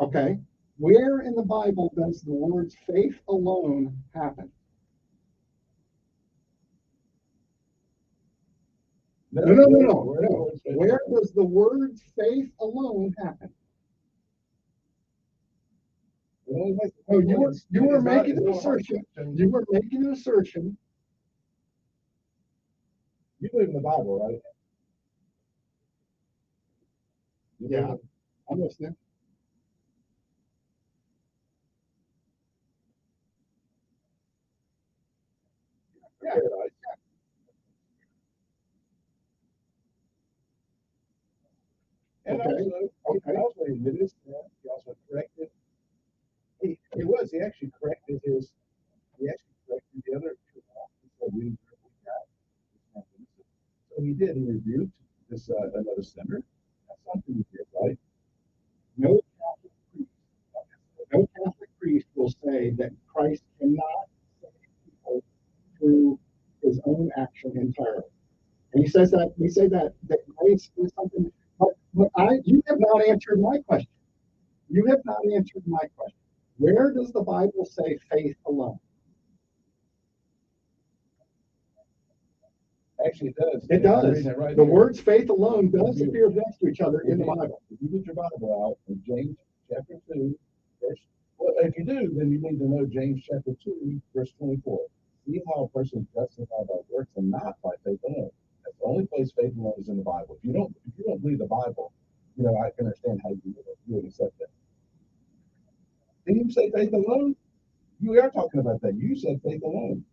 Speaker 10: Okay. Where in the Bible does the words faith alone happen? No. Where does the word faith alone happen? Oh, you were making an assertion. You were making an assertion.
Speaker 8: You believe in the Bible, right?
Speaker 10: Yeah, I'm listening. Yeah.
Speaker 8: And also admitted that. He also corrected. He actually corrected the other two. So he did. He rebuked this another sinner. That's something he did, right?
Speaker 10: No Catholic priest will say that Christ cannot save people through his own action entirely. And he says that grace is something. But you have not answered my question. You have not answered my question. Where does the Bible say faith alone?
Speaker 8: Actually, it does.
Speaker 10: It does. The words faith alone does appear next to each other in the Bible.
Speaker 8: If you get your Bible out in James chapter 2, well, if you do, then you need to know James chapter 2, verse 24. See how a person is justified by works and not by faith alone. That's the only place faith alone is in the Bible. If you don't believe the Bible, I can understand how you would accept that. Did you say faith alone? You are talking about that. You said faith alone.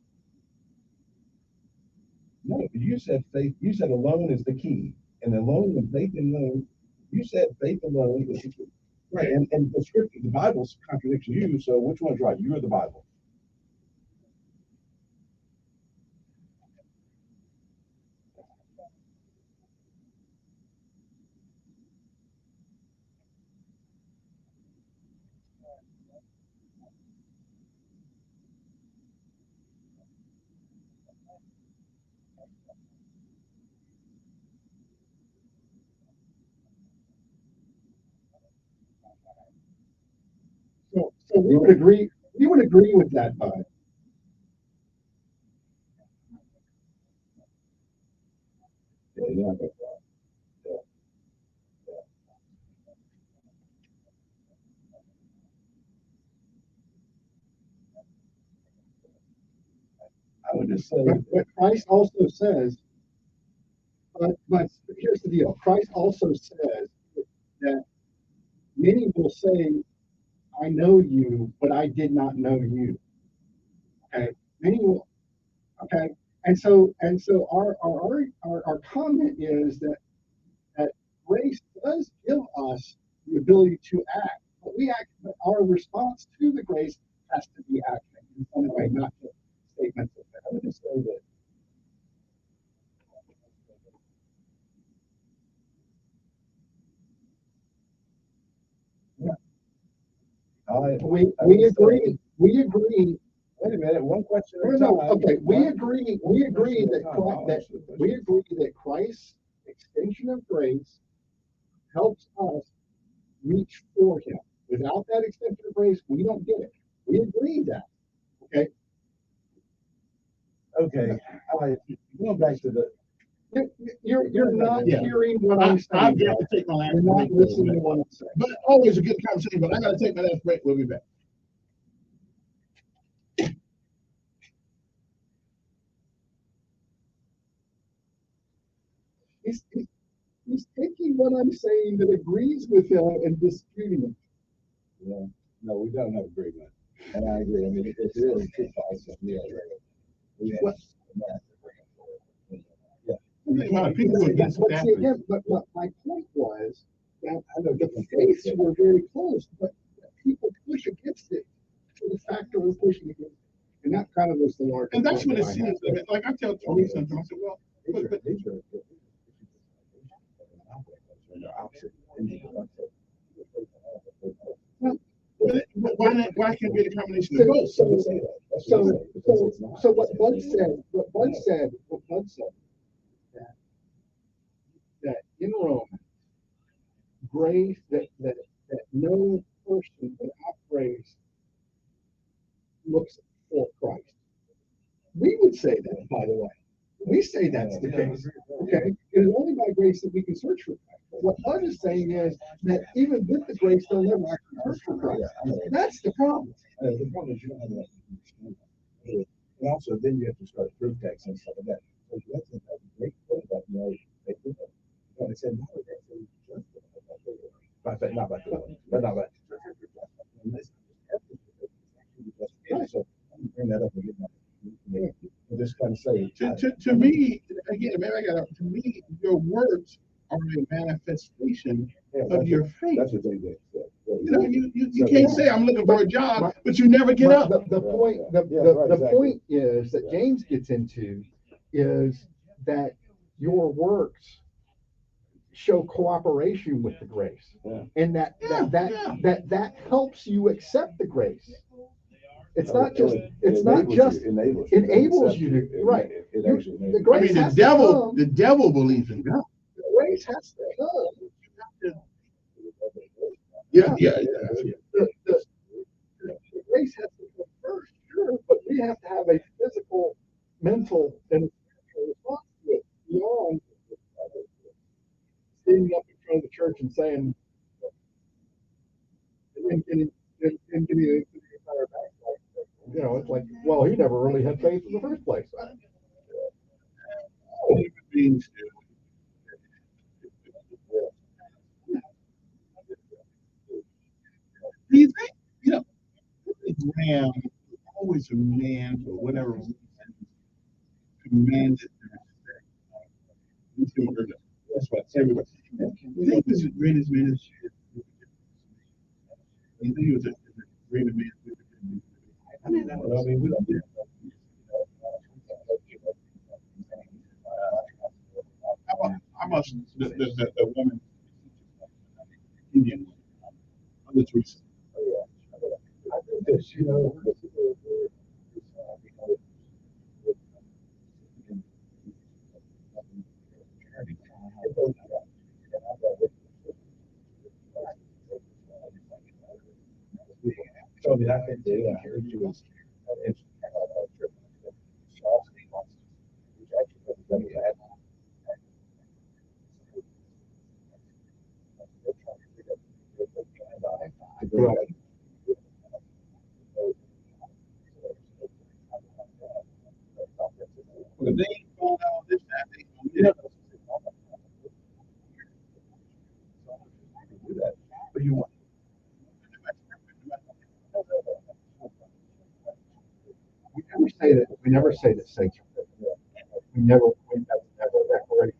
Speaker 8: No, you said faith. You said alone is the key, and alone and faith alone. You said faith alone is the key, right? And the scripture, the Bible contradicts you. So which one's right? You or the Bible?
Speaker 10: So we would agree. We would agree with that, Bud.
Speaker 8: Yeah. I would just say.
Speaker 10: But Christ also says. But here's the deal. Christ also says that many will say, "I know you, but I did not know you." Okay. Many will. Okay. And so our comment is that grace does give us the ability to act, but our response to the grace has to be action in some way, not just
Speaker 12: statements. I would just say that we agree. We agree.
Speaker 8: Wait a minute, one question at a
Speaker 12: No,
Speaker 8: time.
Speaker 12: okay, we agree that Christ's extension of grace helps us reach for him. Without that extension of grace, we don't get it. We agree that. Okay.
Speaker 8: Okay. Going back to the.
Speaker 12: You're not hearing what I'm saying.
Speaker 10: I've got to take my last
Speaker 12: You're not
Speaker 10: break.
Speaker 12: listening to what I'm saying.
Speaker 16: But always a good conversation. But I got to take my last break. We'll be back.
Speaker 12: He's taking what I'm saying that agrees with him and disputing it.
Speaker 8: Yeah. No, we don't have agreement. And I agree. I mean, it's really two sides of the other.
Speaker 12: But my point was that the faiths were very close, but people push against it to the fact that we're pushing against it. And that kind of was the larger.
Speaker 16: And that's what it seems. Like I tell Tony sometimes, I said, well, but why can't be the combination of both?
Speaker 12: So what Bud said, that in Rome, grace that no person without grace looks for Christ. We would say that, by the way. We say that's the case. Okay, it is only by grace that we can search for Christ. But what Bud is saying is that even with the grace, they'll never actually search for Christ. That's the problem.
Speaker 8: The problem is you don't have enough understanding. And also, then you have to start proof text and stuff like that. So that's a great point about, they did that. They said, no, that's not by the way, but not by. So bring that up again. Just kind of say
Speaker 16: to me, again, man, to me, your words are a manifestation of your faith.
Speaker 8: That's what they did.
Speaker 16: You can't say I'm looking for a job, but you never get up.
Speaker 12: The point is that James gets into is that your works show cooperation with the grace, and that helps you accept the grace. It's not just enables you to right.
Speaker 16: The grace the devil believes in God.
Speaker 12: The grace has to come.
Speaker 16: Yeah.
Speaker 12: The grace has to come first, sure, but we have to have a physical, mental, and spiritual response to it beyond standing up in front of the church and saying, and getting into the entire backslide. It's like, well, he never really had faith in the first place.
Speaker 16: Do you think, Graham always a man for whatever reason commanded that's what everybody. You think this is the greatest ministry? You think it was a greater man? I mean, we don't do how much the woman Indian other Teresa.
Speaker 8: I think this, so I mean, I think they encourage you as
Speaker 16: But they ain't going out this time.
Speaker 8: But you want.
Speaker 12: We never say that saints are perfect. We never declaration.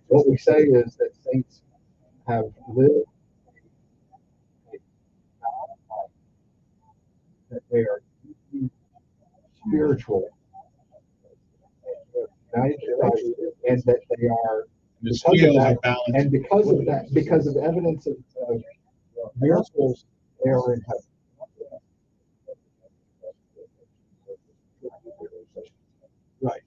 Speaker 12: What we say is that saints have lived that they are
Speaker 10: spiritual united to Christ, and that they are
Speaker 20: The
Speaker 10: because of
Speaker 20: scales
Speaker 10: that,
Speaker 20: are balanced.
Speaker 10: and because of the evidence of miracles, they are in heaven.
Speaker 8: Right.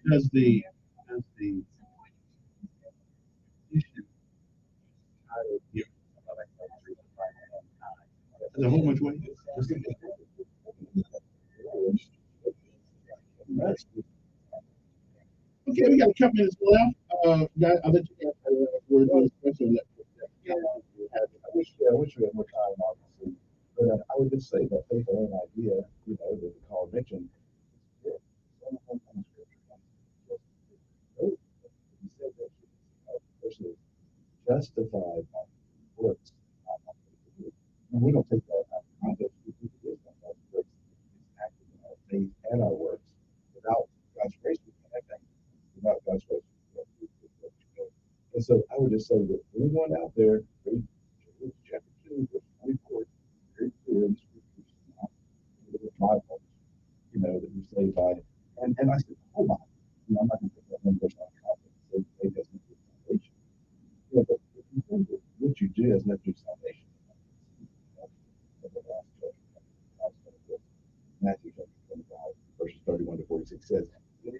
Speaker 20: Does the a whole bunch of ways.
Speaker 12: Okay, we got a couple minutes left. Guys, I'll let you guys word on this question.
Speaker 8: I wish we had more time, obviously. But I would just say that faith alone idea, that the call mentioned, person is justified by works. And we don't take that out of context. It's acting in our faith and our works. Without God's grace, we can't have that. Without God's grace, we can't. And so I would just say that anyone out there, read chapter 2, verse 24, very clear in the scriptures, the Bible, that you're saved by. And I said, hold on. I'm not going to put that one verse on context. Faith doesn't do salvation. But if you think that what you do has nothing to do with salvation, Matthew chapter 25, verses 31 to 46 says, and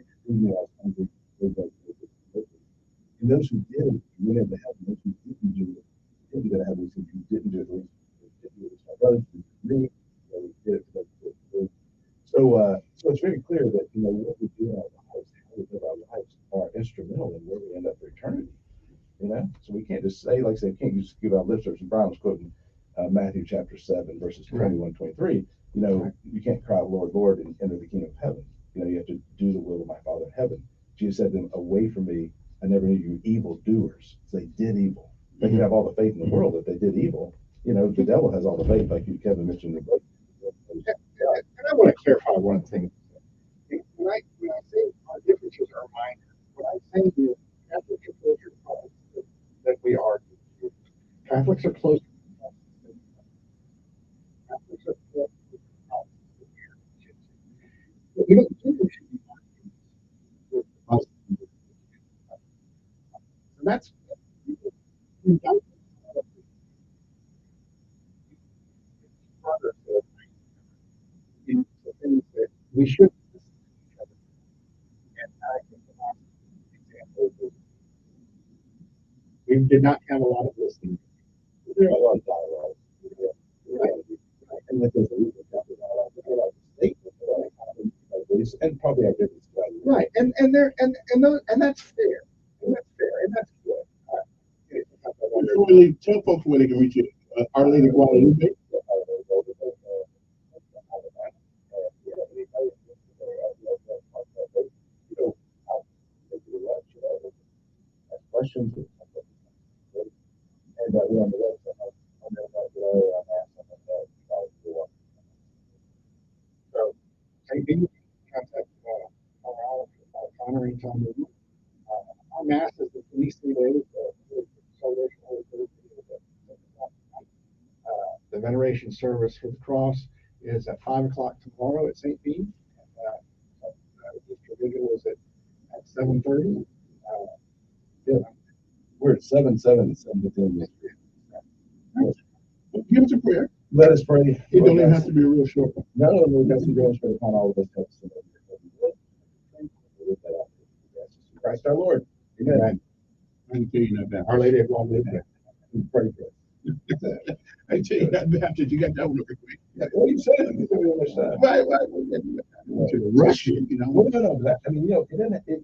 Speaker 8: those who did it went into heaven. Those who didn't do it didn't go to heaven. So you didn't do it, didn't do it to my brothers, me, we did it to them. So it's very clear that what we do in our lives, how we live our lives, are instrumental in where we end up for eternity. So we can't just say, like I said, can't just give out lip service. And Brian was quoting Matthew chapter 7, verses 21, 23. You can't cry, Lord, Lord, and enter the kingdom of heaven. You have to do the will of my Father in heaven. Jesus said to them, away from me, I never knew you evil doers. So they did evil. They could have all the faith in the world if they did evil. The devil has all the faith, like Kevin mentioned.
Speaker 10: And I want to clarify one thing. When I say our differences are minor, what I'm saying is Catholics are closer to Protestants than we are. Catholics are closer to Protestants. Catholics are closer to Protestants. But we don't think we should be arguing with the Protestants. And that's the things that we should. And I think the last example is we did not have a lot of listening. There are a lot of dialogue. And if there's a reason that there's not a lot of statements, and probably our difference. Right, and that's fair. And that's fair, and that's good.
Speaker 12: Before we leave, tell folks where they can reach you. Our Lady of Guadalupe.
Speaker 8: Questions. And we're on the website.
Speaker 10: So, maybe contact Connor anytime. Our mass is at least 3 days. The veneration service for the cross is at 5 o'clock tomorrow at St. Pete. District Vigil is at 7:30.
Speaker 8: We're at 7:7.
Speaker 12: Give us a prayer.
Speaker 8: Let us pray.
Speaker 12: It don't even have to be a real short one.
Speaker 8: No, that's a real short upon all of us. Christ our Lord. Amen.
Speaker 12: I can tell you not that.
Speaker 10: Our Lady of Guadalupe.
Speaker 8: Pray for us.
Speaker 12: I tell you not Baptist. You got that one real quick.
Speaker 8: What you said? You said we understand.
Speaker 12: Right. To rush it,
Speaker 8: Well, no. I mean, it doesn't have to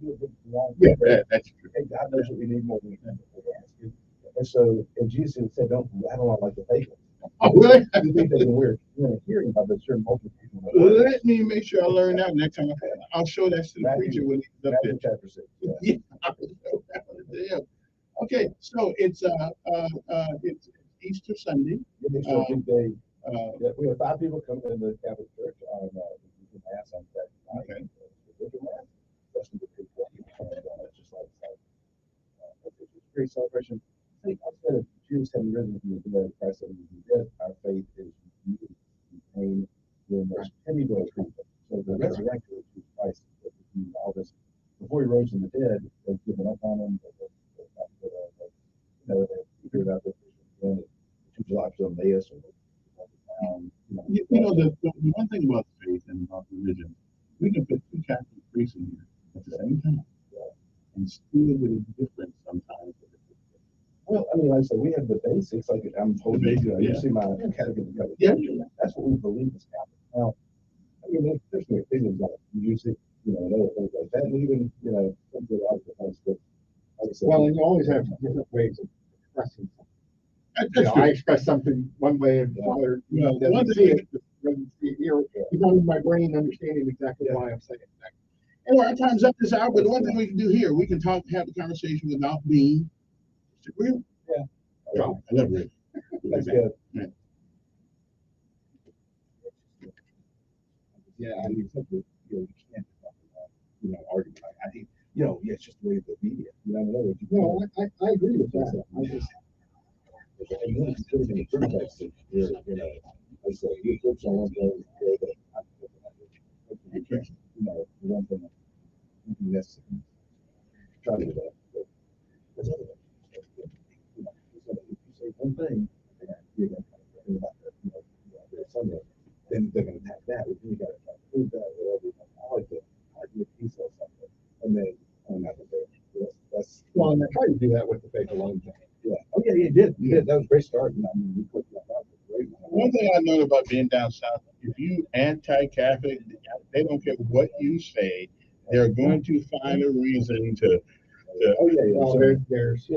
Speaker 8: do a big long.
Speaker 12: Yeah, that's true.
Speaker 8: And God knows what we need more than we can ask. And so, and Jesus said, don't rattle on like the pagans.
Speaker 12: Oh, really?
Speaker 8: I think that we're hearing about this certain multiplication.
Speaker 12: Let me make sure I learn that next time. I'll show that to the preacher when he's up there.
Speaker 8: Chapter 6.
Speaker 12: Yeah. Yeah. Okay, so it's Easter Sunday.
Speaker 8: So we have 5 people come in the Catholic Church on Mass on Saturday night.
Speaker 12: Okay.
Speaker 8: Mass. That's the big one. It's just like it's a great celebration. I think outside of Jesus having risen from the dead, Christ having risen from the dead, our faith is retained in those petty little people. So the resurrection of Jesus Christ, all this before he rose from the dead, they've given up on him. They figured out that the 2 blocks of Emmaus or
Speaker 12: the one thing about faith and about religion, we can put 2 Catholic priests in here at the same time, and still get a difference sometimes.
Speaker 8: Well, I mean, like I said, we have the basics. Like I'm told you see my catechism cover.
Speaker 12: Yeah,
Speaker 8: that's what we believe is Catholic. Now, I mean, there's no opinions on music, and other things like that. And even, some of the other things, but like I said,
Speaker 10: well, and you always have different ways of expressing something. I express something one way and the other, doesn't see it here. You don't in my brain understanding exactly why I'm saying that.
Speaker 12: Anyway, our time's up this hour, but the one thing we can do here, we can have a conversation without being disagreeable.
Speaker 8: Yeah.
Speaker 12: I love it.
Speaker 8: That's good.
Speaker 15: Yeah, I mean, you can't argue. I think, it's just the way the media.
Speaker 10: No, I agree with that. I just.
Speaker 8: And then it's in the church text, I say, you church on one day, the one thing that's try to do that. But there's other things. If you say one thing, you're going to think about that, Sunday, then they're going to attack that. Then you got to try to prove that, whatever. I like to make peace or something. And then, that's
Speaker 10: well, and I try to do that with the faith alone thing.
Speaker 8: Yeah. Oh, yeah, you did. You did. That was a great start. I mean, you put that out. Great.
Speaker 12: One thing I know about being down south, if you anti-Catholic, they don't care what you say. They're going to find a reason to.
Speaker 10: Oh yeah, yeah. Well, there's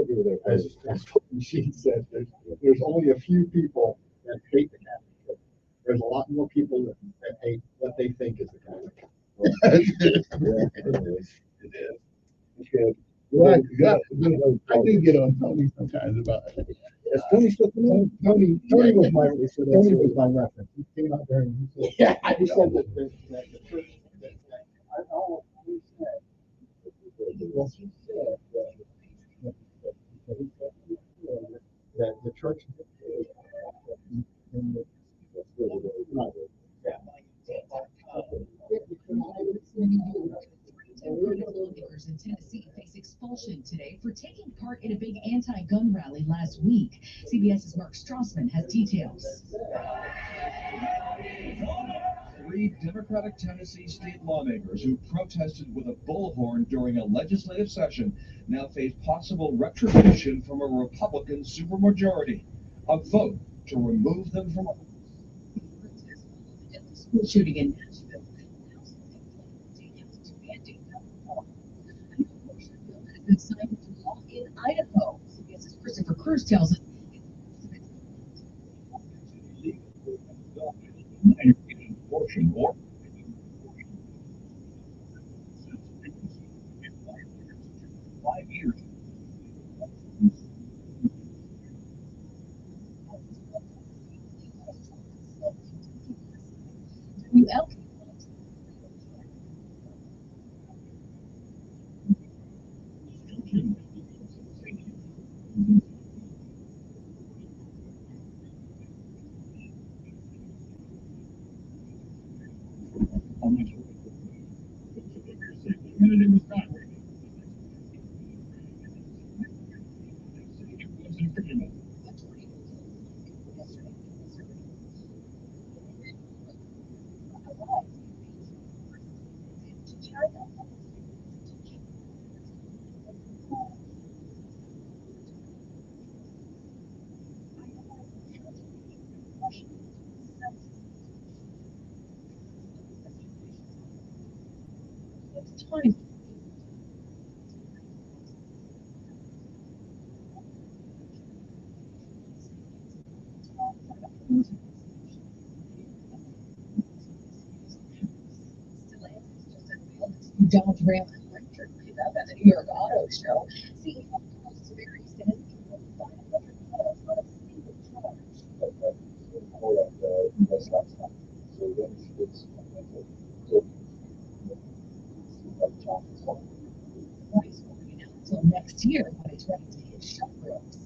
Speaker 10: as she said, there's only a few people that hate the Catholic Church. There's a lot more people that hate what they think is the Catholic Church.
Speaker 8: Yeah, it is. It is. It's good.
Speaker 12: Well, I do get on Tony sometimes about it.
Speaker 8: Is Tony still coming?
Speaker 10: Tony was my reference. He came out there and he said, he said that the church that I know he said that the church
Speaker 6: Lawmakers in Tennessee face expulsion today for taking part in a big anti-gun rally last week. CBS's Mark Strassman has details.
Speaker 9: 3 Democratic Tennessee state lawmakers who protested with a bullhorn during a legislative session now face possible retribution from a Republican supermajority. A vote to remove them from office.
Speaker 6: School shooting in Nashville. Has been signed into law in Idaho. CBS's Christopher Cruz tells us.
Speaker 9: Abortion or 5 years.
Speaker 6: Dodge Ram electric pickup at the New York Auto Show. CEO Montgomery says it will 500 miles on a single charge. Price won't be announced until next year when it's ready to hit showrooms.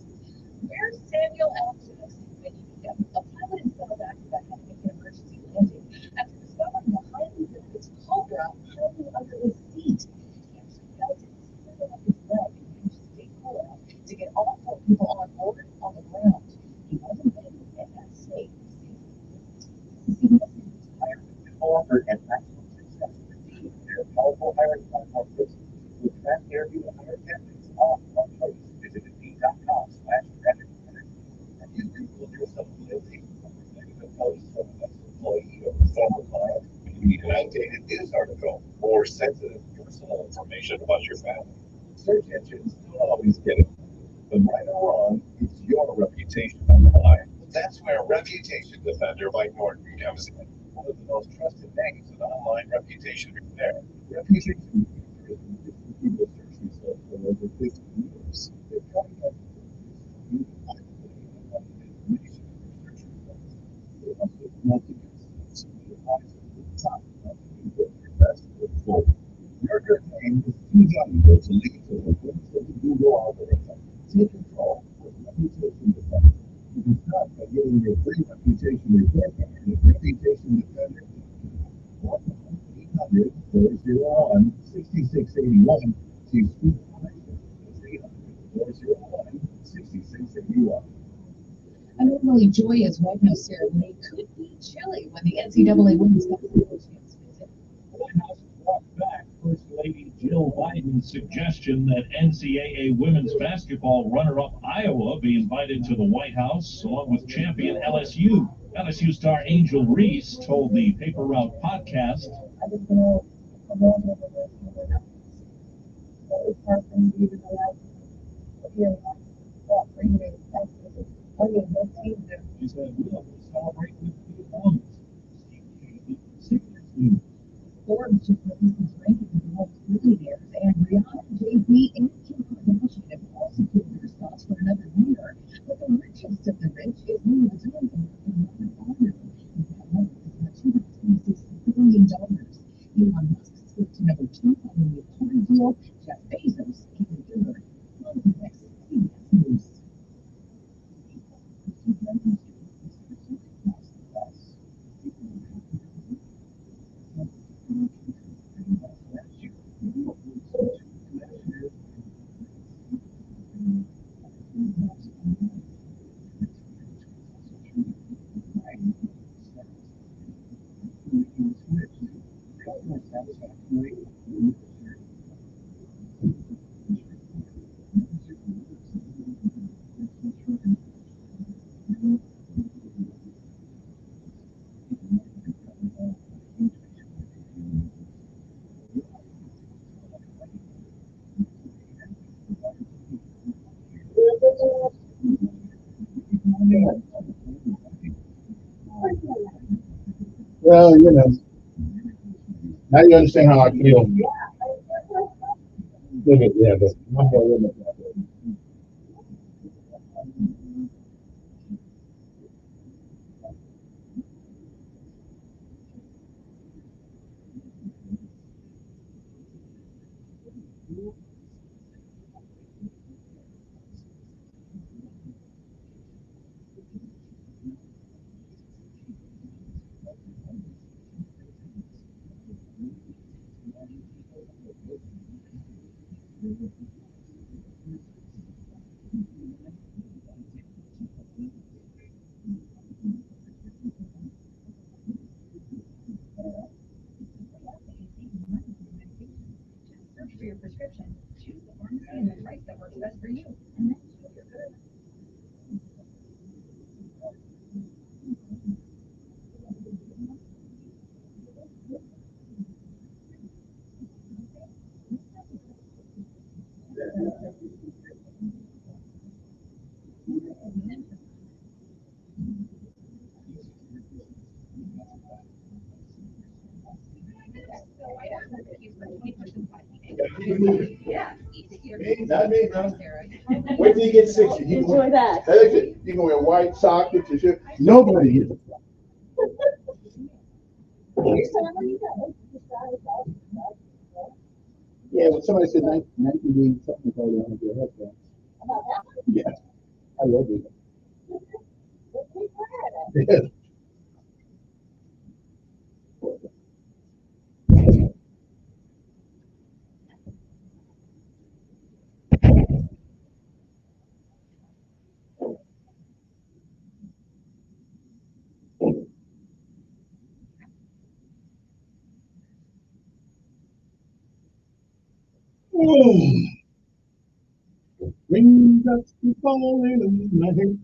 Speaker 6: Where's Samuel L. Jackson when you need him? A pilot in South Africa had to make an emergency landing after discovering the highly venomous cobra hiding under his seat. He actually felt it slither up his leg and managed to stay cool enough to get all 4 people on board on the ground. He wasn't bitten and got safe.
Speaker 3: Offer and maximum success with their powerful hiring platform business with fast interview and hire candidates all in one place. Visit Indeed.com/rapid. And you Google yourself Lindsay, negative posts of an ex-employee or former client. You need an outdated news article or sensitive personal information about your family. Search engines don't always get it. But right or wrong, it's your reputation on the line. That's where Reputation Defender by Norton comes in. One of the most trusted names in online reputation repair. Reputation Defender has been Google search results for over 50 years. They're trying to information in your search results. They also multi-use so you advise at the top of your best foot forward. Your good name is too valuable to leave to the whims of the Google algorithm. Take control with Reputation Defender. You can start by getting your free reputation report card at reputationdefender.com. 1-800-401-6681 to speak information. That's 800-401-6681.
Speaker 6: A normally joyous White House ceremony could be chilly when the NCAA women's basketball champs visit.
Speaker 4: White House walked back First Lady Jill Biden's suggestion that NCAA women's basketball runner-up Iowa be invited to the White House along with champion LSU. LSU star Angel Reese told the Paper Route podcast,
Speaker 11: I just know I'm going over this so it's hard for me to even allow to hear that bring it back to the plenty of good teams there.
Speaker 4: she said, we'll celebrate with the Columbus.
Speaker 6: Forbes just released its ranking of the world's billionaires, and Rihanna, Jay-Z, and Kim Kardashian have all secured their spots for another year. But the richest of the rich is Louis Vuitton and Robert Barnum. That number is now $226 billion. Elon Musk slipped to number 2 following the Twitter deal. Jeff Bezos came in third. On to the next CBS News.
Speaker 12: Well, now you understand how I feel. Look at, yeah, but my boy, look at that.
Speaker 11: Yeah.
Speaker 12: Me, not me, bro. Wait till you get 60. You
Speaker 11: Enjoy that.
Speaker 12: You can wear white socks with your shirt. Nobody is. Yeah, when somebody said 19 something, I want to do a headband. Yeah, I love it. Yeah. Raindrops keep falling on my head.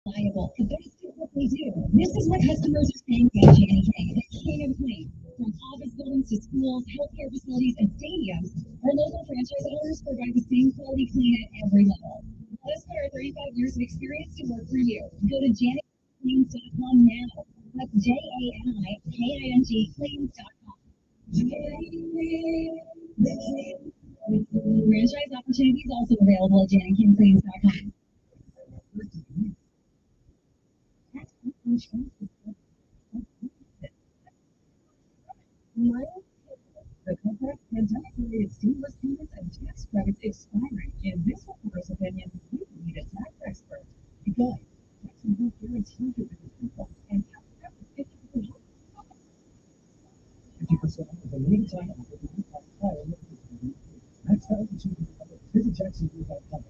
Speaker 22: Reliable. The best is what they do. This is what customers are saying about Janny King, the king of clean. From office buildings to schools, healthcare facilities, and stadiums, our local franchise owners provide the same quality clean at every level. Let us put our 35 years of experience to work for you. Go to JannyKingCleans.com now. That's JANIKING Cleans.com. Franchise opportunities also available at JannyKingCleans.com. The contract pandemic-related stimulus payments and tax credits expiring. In this reporter's opinion, you need a tax expert. Because tax will guarantee you the refund and tax credit 50% of the limited time offer to be visit jacksonville.com.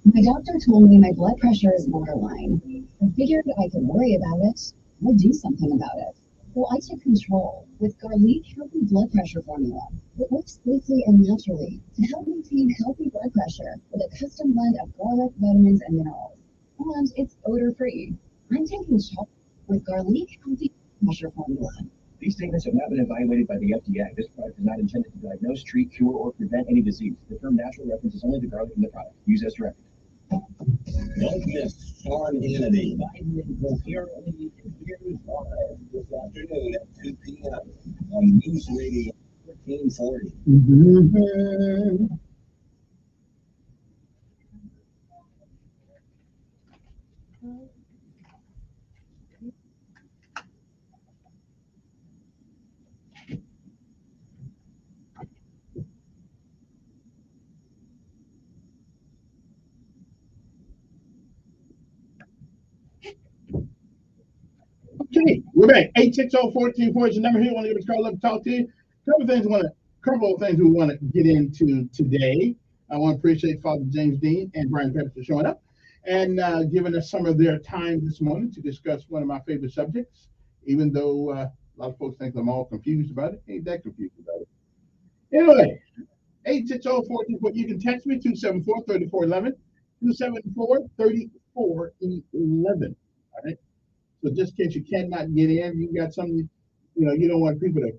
Speaker 14: My doctor told me my blood pressure is borderline. I figured I could worry about it or do something about it. Well, I took control with Garlic Healthy Blood Pressure Formula. It works safely and naturally to help maintain healthy blood pressure with a custom blend of garlic, vitamins, and minerals. And it's odor-free. I'm taking charge with Garlic Healthy Blood Pressure Formula.
Speaker 17: These statements have not been evaluated by the FDA. This product is not intended to diagnose, treat, cure, or prevent any disease. The term natural references only the garlic in the product. Use as directed.
Speaker 5: Don't miss Sean Hannity. Biden coherently appears live this afternoon at 2 p.m. on News Radio 1440.
Speaker 12: Okay, we're back. 860-1440 is the number here. Want to give us a call up and talk to you. Couple of things we want to get into today. I want to appreciate Father James Dean and Brian Pepper for showing up and giving us some of their time this morning to discuss one of my favorite subjects. Even though a lot of folks think I'm all confused about it, ain't that confused about it. Anyway, 860-1440. You can text me 274-3411, 274-3411. All right. So just in case you cannot get in, you got something, you don't want people to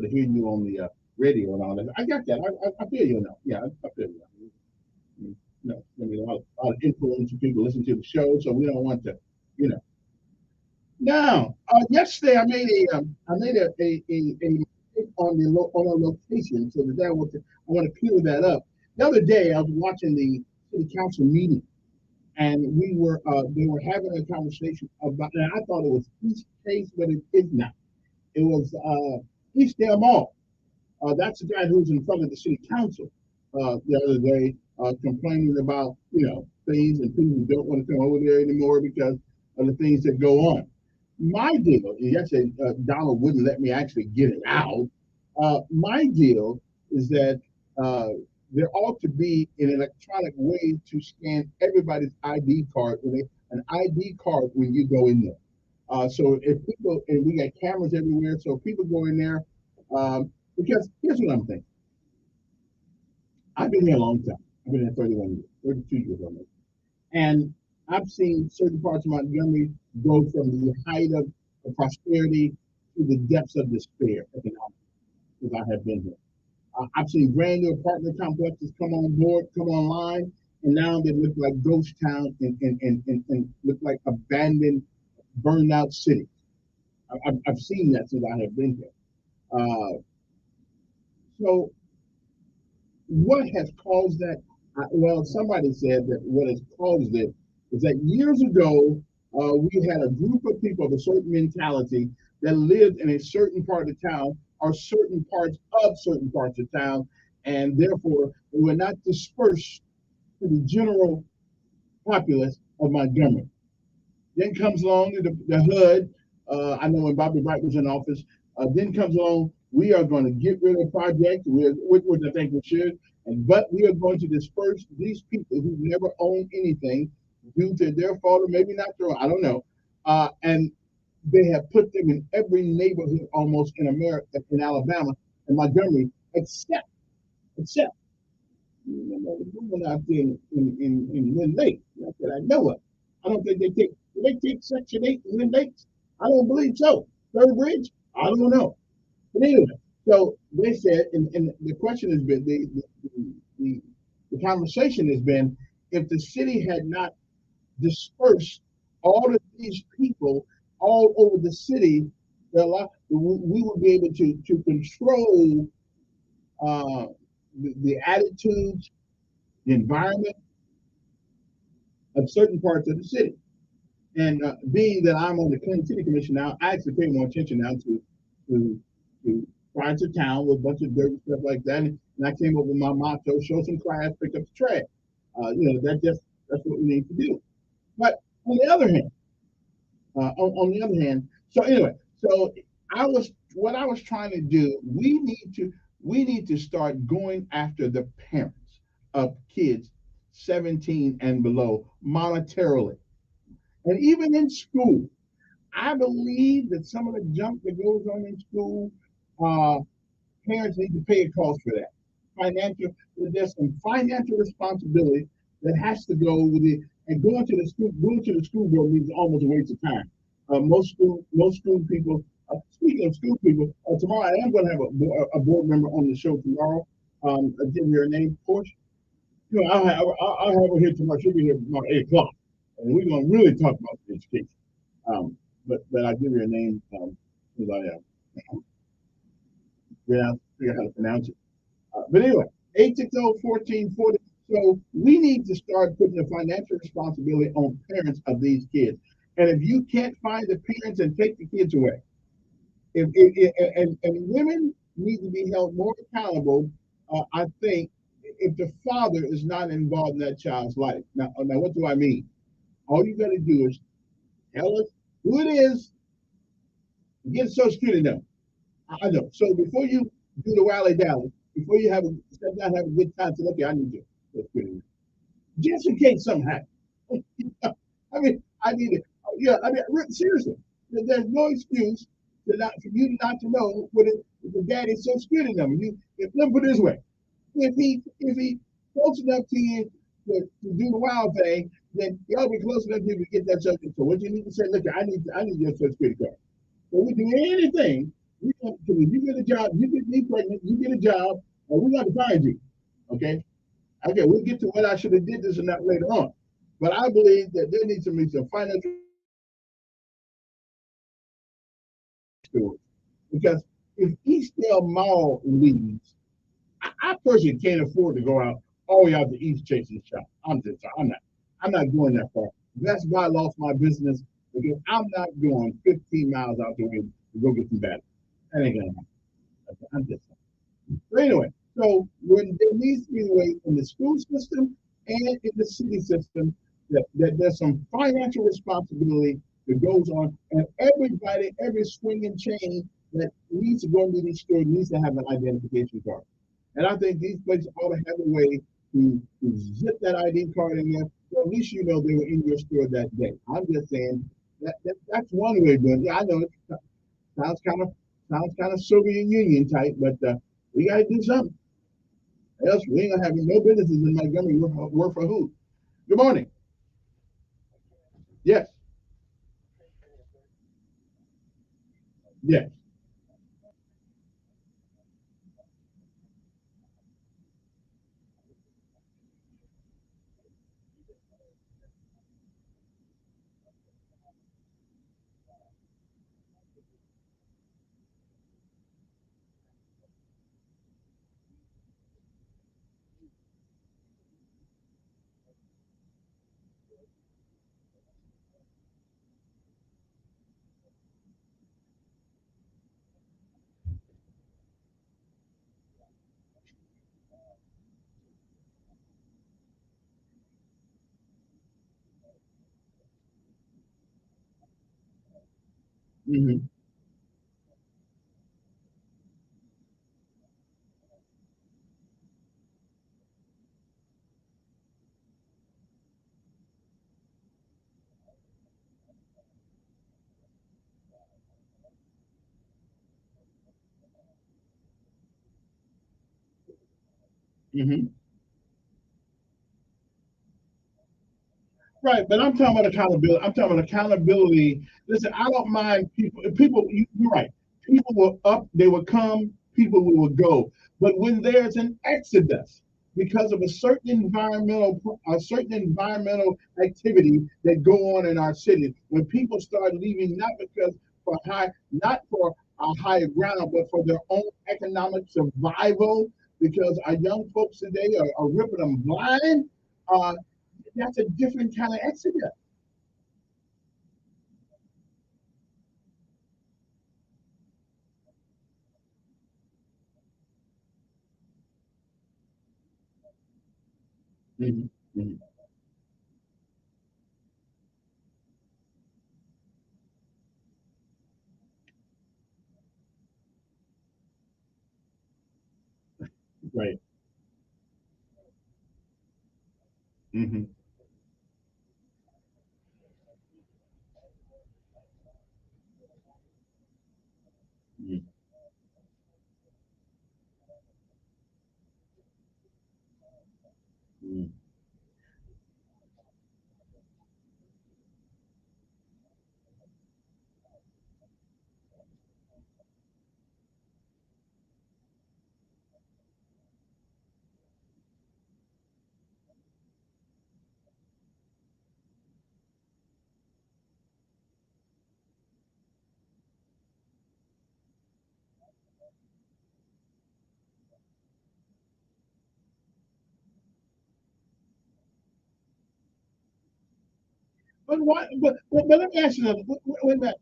Speaker 12: hear you on the radio and all that. I got that. I feel you now. Yeah, I feel you now. I mean, a lot of influential people listen to the show, so we don't want to, Now, yesterday I made a on a location, so today I want to clear that up. The other day I was watching the city council meeting. And they were having a conversation about, and I thought it was East Chase, but it is not. It was East Del Mall. That's the guy who's in front of the city council the other day, complaining about things, and people don't want to come over there anymore because of the things that go on. My deal, yesterday Donald wouldn't let me actually get it out. My deal is that there ought to be an electronic way to scan everybody's ID card, an ID card when you go in there. So if people, and we got cameras everywhere, so people go in there, because here's what I'm thinking. I've been here a long time. I've been here 31 years, 32 years almost. And I've seen certain parts of Montgomery go from the height of prosperity to the depths of despair economically, as I have been here. I've seen brand new apartment complexes come on board, come online, and now they look like ghost towns and look like abandoned, burned out cities. I've seen that since I have been here. So what has caused that? Well, somebody said that what has caused it is that years ago, we had a group of people of a certain mentality that lived in a certain part of town or certain parts of certain parts of town, and therefore they were not dispersed to the general populace of Montgomery. Then comes along the HUD. I know when Bobby Wright was in office. Then comes along, we are going to get rid of projects, which I think we should, but we are going to disperse these people who never owned anything due to their fault or maybe not their own, I don't know. And they have put them in every neighborhood almost in America, in Alabama and Montgomery, except the woman out there in Lynn Lake that I know of. I don't think do they take Section 8 in Lynn Lakes? I don't believe so. Third Bridge? I don't know. But anyway, so they said, and the question has been, the conversation has been, if the city had not dispersed all of these people all over the city, we would be able to control the attitudes, the environment of certain parts of the city. And being that I'm on the Clean City Commission now, I actually pay more attention now to parts of town with a bunch of dirt and stuff like that. And I came up with my motto: show some class, pick up the trash. That's what we need to do. But on the other hand, so anyway, so what I was trying to do. We need to start going after the parents of kids 17 and below monetarily, and even in school. I believe that some of the junk that goes on in school, parents need to pay a cost for that. There's some financial responsibility that has to go with it. And going to the school board means almost a waste of time. Most school people. Speaking of school people, tomorrow I am going to have a board member on the show tomorrow. I'll give you her name, Porsche. I'll have her here tomorrow. She'll be here about 8 o'clock, and we're going to really talk about education. But I'll give you a name because I figure out how to pronounce it. But anyway, 860-1440. So we need to start putting the financial responsibility on parents of these kids. And if you can't find the parents, and take the kids away. And women need to be held more accountable, I think, if the father is not involved in that child's life. Now what do I mean? All you got to do is tell us who it is, get a Social Security number. I know. So before you do the wally dally, before you sit down, have a good time, say, okay, I need you. Social Security number. Just in case something happens. I need it. Yeah, seriously, there's no excuse for you not to know what the daddy's Social Security number. Let me put it this way: if he close enough to you to do the wild thing, then y'all be close enough to you to get that subject. So what you need to say, look, I need your Social Security card. So we do anything. If you get a job, you get me pregnant, you get a job, or we got to find you. Okay, we'll get to what I should have did this or not later on. But I believe that there needs to be some financial, because if Eastdale Mall leaves, I personally can't afford to go out all the way out to East chasing shop. I'm not going that far. That's why I lost my business, because I'm not going 15 miles out the way to go get some batteries. That ain't gonna happen. I'm just saying. But anyway, so when there needs to be a way in the school system and in the city system that there's some financial responsibility that goes on, and everybody, every swinging chain that needs to go into these stores needs to have an identification card. And I think these places ought to have a way to zip that ID card in there, so at least you know they were in your store that day. I'm just saying, That's one way of doing it. I know it sounds kind of Soviet Union type, but we got to do something. Else we ain't gonna have no businesses in Montgomery work for who? Good morning. Yes. Yes. Mm-hmm. Mm-hmm. Right, but I'm talking about accountability. I'm talking about accountability. Listen, I don't mind people. People, you're right. People will up, they will come. People will go. But when there's an exodus because of a certain environmental activity that go on in our city, when people start leaving, not for a higher ground, but for their own economic survival, because our young folks today are ripping them blind. Uh, that's a different kind of exodus. Mhm, mhm. Right. Hmm. Hmm. But why? But let me ask you another. Wait a minute.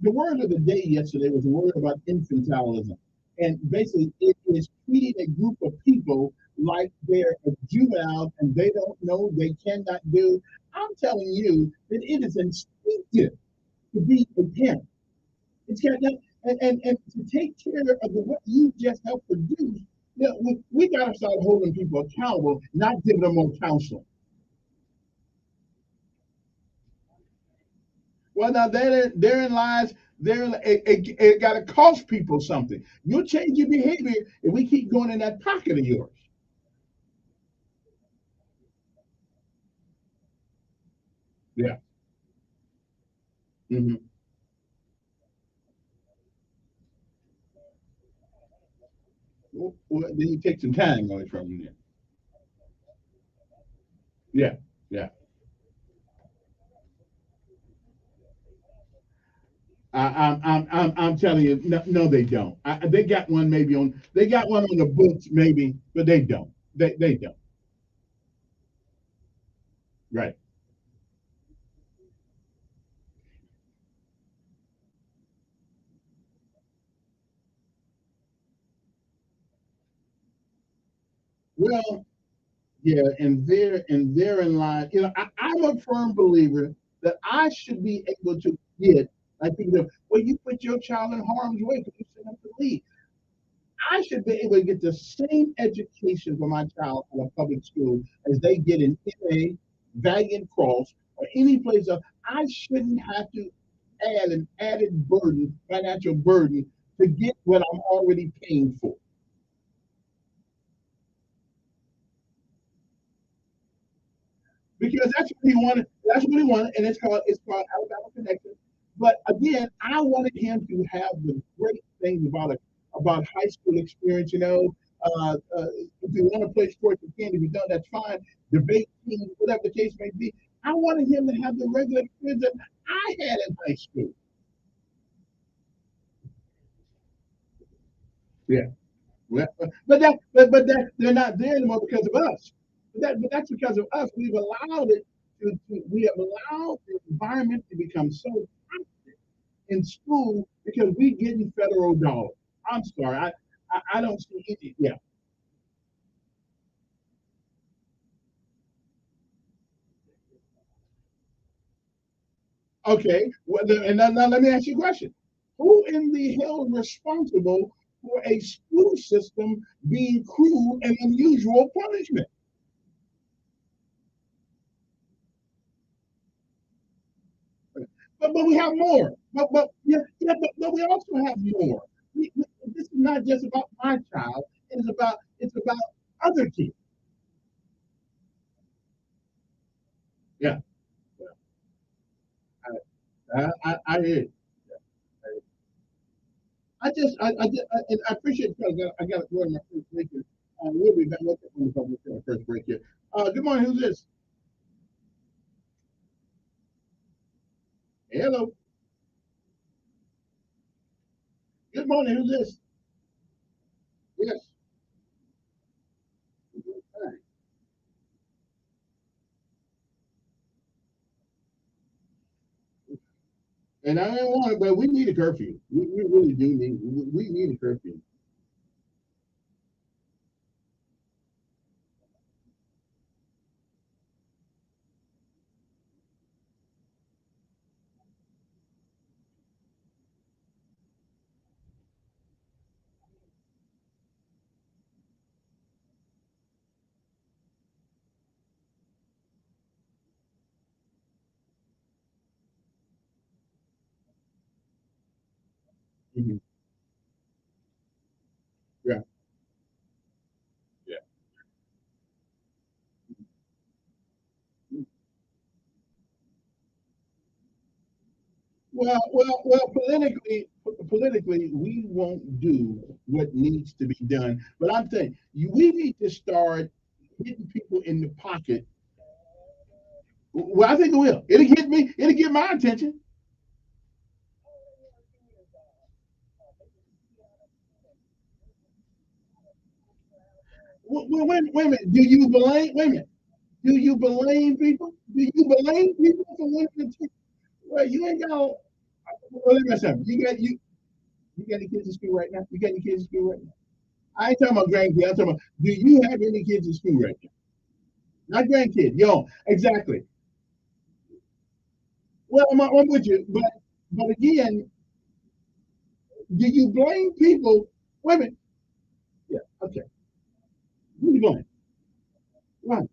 Speaker 12: The word of the day yesterday was a word about infantilism, and basically it is treating a group of people like they're a juvenile and they don't know, they cannot do. I'm telling you that it is instinctive to be a parent. It's got that, and to take care of what you just helped produce. We got to start holding people accountable, not giving them more counseling. Well, now therein lies it got to cost people something. You'll change your behavior if we keep going in that pocket of yours. Yeah. Hmm. Well, then you take some time away from them. Then. Yeah. Yeah. I'm telling you, no, no they don't. They got one maybe on. They got one on the books maybe, but they don't. They don't. Right. Well, yeah, and therein lies, I'm a firm believer that I should be able to get, like people go, well, you put your child in harm's way because you send them to leave. I should be able to get the same education for my child in a public school as they get in MA, Valiant Cross, or any place else, I shouldn't have to add an added burden, financial burden, to get what I'm already paying for. Because that's what he wanted. That's what he wanted, and it's called Alabama Connection. But again, I wanted him to have the great things about high school experience. If you want to play sports, you can. If you don't, that's fine. Debate team, whatever the case may be. I wanted him to have the regular experience that I had in high school. Yeah. But they're not there anymore because of us. But that's because of us. We've allowed it we have allowed the environment to become so toxic in school because we getting federal dollars. I'm sorry, I don't see any. Yeah. Okay. Well, and now let me ask you a question. Who in the hell is responsible for a school system being cruel and unusual punishment? But we have more. But we also have more. This is not just about my child. It's about other kids. Yeah, I hear. And I appreciate it because I got to go in my first break here. We'll be back. We'll take one from the first break here. Good morning. Who's this? Hello. Good morning. Who's this? Yes. And I don't want it, but we need a curfew. We really do need. We need a curfew. Mhm. Yeah. Yeah. Well. Politically, we won't do what needs to be done. But I'm saying we need to start hitting people in the pocket. Well, I think it will. It'll get me. It'll get my attention. Wait a minute. Do you blame? Wait a minute. Do you blame people? Do you blame people for wanting to? Well, you ain't got. Well, let me say something. You got any kids in school right now? You got any kids in school right now? I ain't talking about grandkids. I'm talking about. Do you have any kids in school right now? Not grandkids. Yo, exactly. Well, I'm with you, but again, do you blame people? Wait a minute. Yeah. Okay. Who you blame? Right.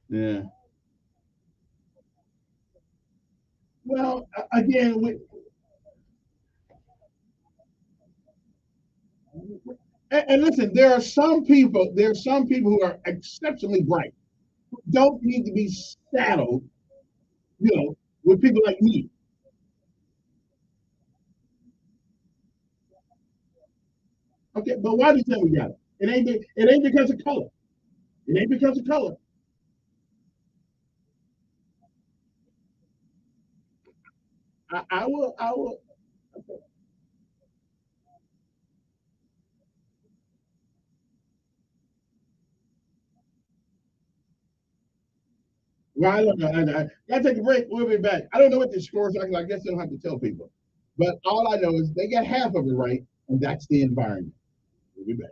Speaker 20: Yeah.
Speaker 12: Well, again, and listen, there are some people. There are some people who are exceptionally bright. Who don't need to be saddled, with people like me. Okay, but why do you think we got it? It ain't because of color. It ain't because of color. I will. Well, I don't know. I gotta take a break. We'll be back. I don't know what the score is. I guess I don't have to tell people. But all I know is they got half of it right, and that's the environment. We'll be back.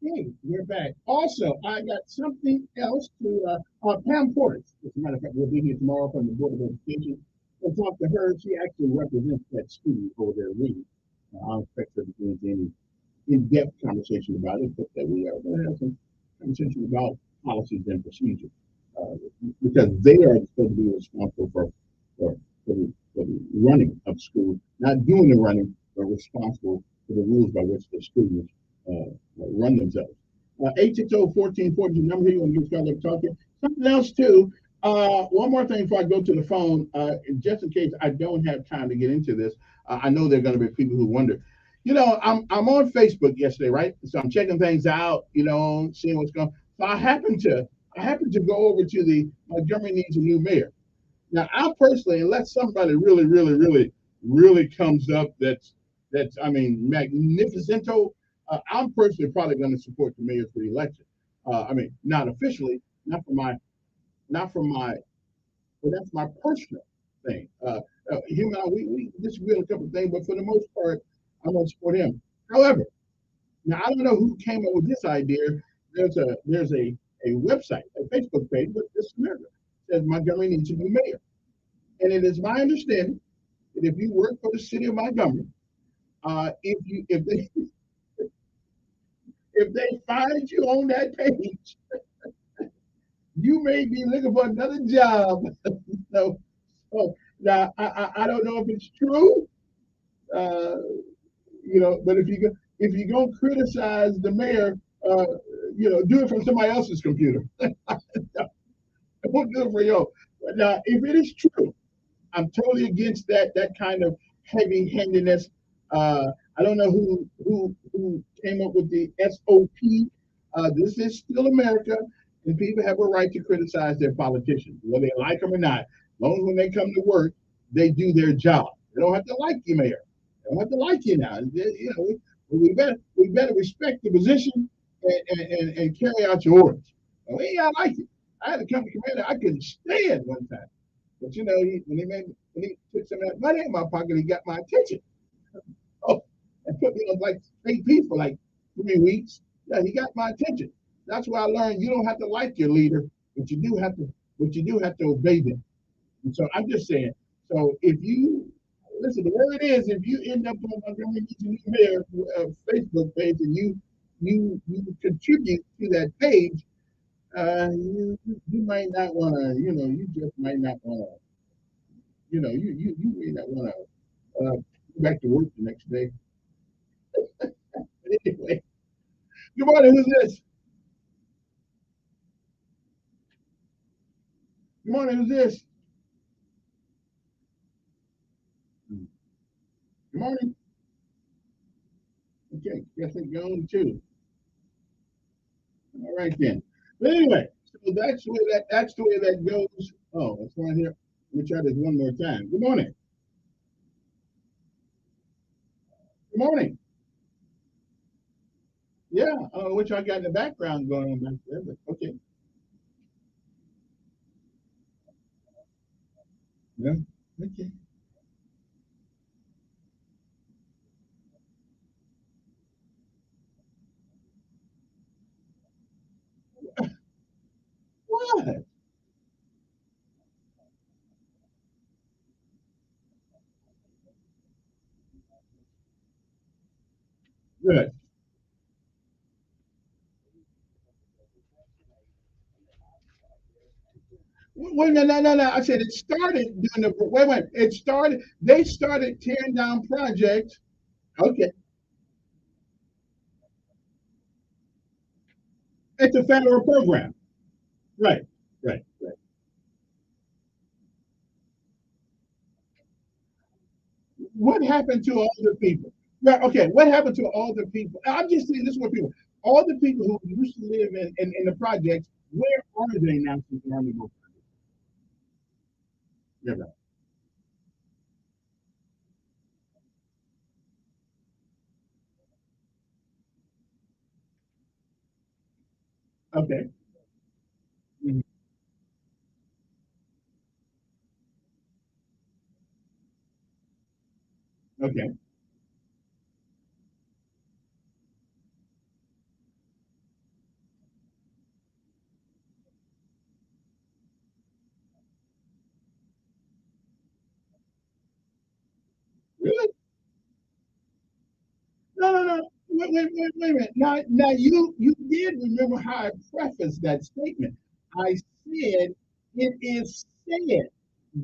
Speaker 12: Okay, we're back. Also, I got something else to Pam Porter. As a matter of fact, we'll be here tomorrow from the Board of Education. We'll talk to her. She actually represents that school over there, Lee. I don't expect her to go into any in-depth conversation about it, but that we are going to have some conversation about policies and procedures because they are supposed to be responsible for the running of school, not doing the running, but responsible for the rules by which the schools run themselves. 860-1440 is the number here. You want to get started talking. Something else too. One more thing before I go to the phone, just in case I don't have time to get into this. I know there are going to be people who wonder. You know, I'm on Facebook yesterday, right? So I'm checking things out, you know, seeing what's going on. So I happened to go over to the Montgomery needs a new mayor. Now, I personally, unless somebody really comes up that's I mean, magnificento, I'm personally probably going to support the mayor for the election. I mean, not officially, not from my, but that's my personal thing. Him and I, we disagree on a couple of things, but for the most part, I'm going to support him. However, now I don't know who came up with this idea. There's a website, a Facebook page, but this is America. It says Montgomery needs a new mayor. And it is my understanding that if you work for the city of Montgomery, if they find you on that page, you may be looking for another job. So now I don't know if it's true, you know, but if you're gonna criticize the mayor, you know, do it from somebody else's computer. Don't do it for you. Now, if it is true, I'm totally against that kind of heavy-handedness. I don't know who came up with the SOP. This is still America, and people have a right to criticize their politicians, whether they like them or not. As long as when they come to work, they do their job. They don't have to like you, mayor. They don't have to like you now. You know, we better respect the position and carry out your orders. And we ain't gotta like it. I had a company commander I couldn't stand one time. But you know, when he took some of that money in my pocket, he got my attention. Oh, and put me on like AP for like 3 weeks. Yeah, he got my attention. That's why I learned you don't have to like your leader, but you do have to obey them. And so I'm just saying. So if you listen, the word is, if you end up on Montgomery Mayor Facebook page and you contribute to that page, you might not want to, you know, you just might not want to, you know, you may not want to go back to work the next day. But anyway, good morning. Who's this? Good morning. Who's this? Good morning. Okay, guess I'm going too. All right then. But anyway, so that's the way that goes. Oh, it's right here. Let me try this one more time. Good morning. Good morning. Yeah, which I got in the background going on back there, but okay. Yeah, okay. What? Good. Wait, no. I said it started doing the wait. It started. They started tearing down projects. Okay, it's a federal program. Right. Right. Right. What happened to all the people? Right. Okay. What happened to all the people? I'm just saying this is what people. All the people who used to live in the projects. Where are they now? Since they're on the go? Yeah. Right. Okay. Mhm. Okay. wait a minute. Now you did remember how I prefaced that statement. I said it is said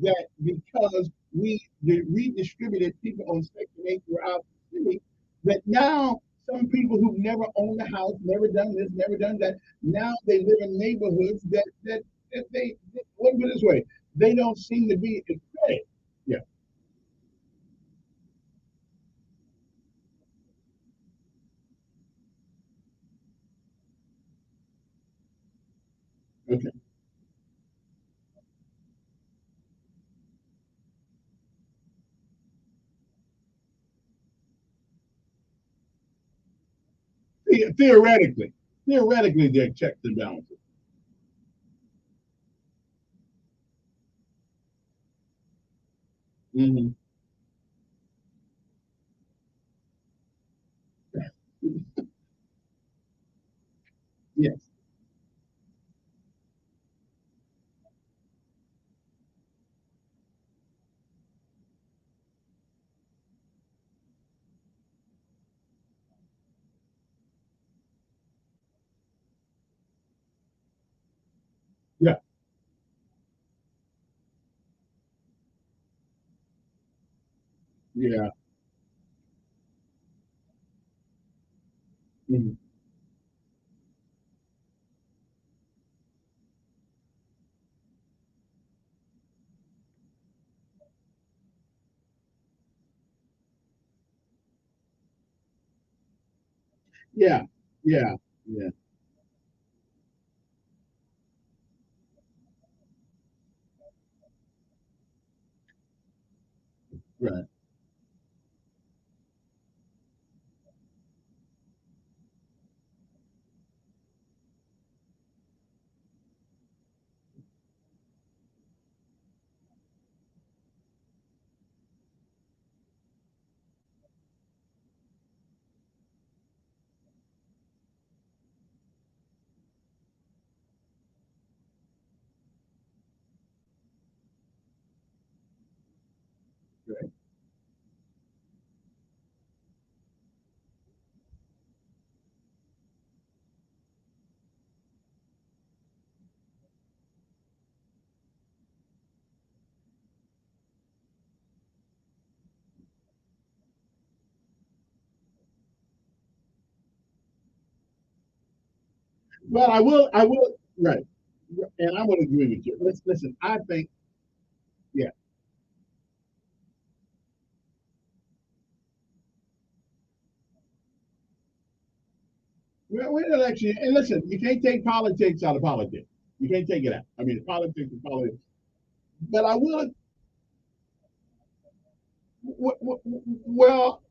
Speaker 12: that because we redistributed people on Section 8 throughout the city, that now some people who've never owned a house, never done this, never done that, now they live in neighborhoods that they let me put it this way, they don't seem to be a credit. Yeah. Okay. Theoretically, they're checks and balances. Mm-hmm. Yes. Yeah. Yeah. Mhm. Yeah. Yeah. Yeah. Right. Right. Well, I will, right. And I would agree with you. Listen, I think, yeah. We're in an election, and listen, you can't take politics out of politics. You can't take it out. I mean, politics is politics. But I will, well,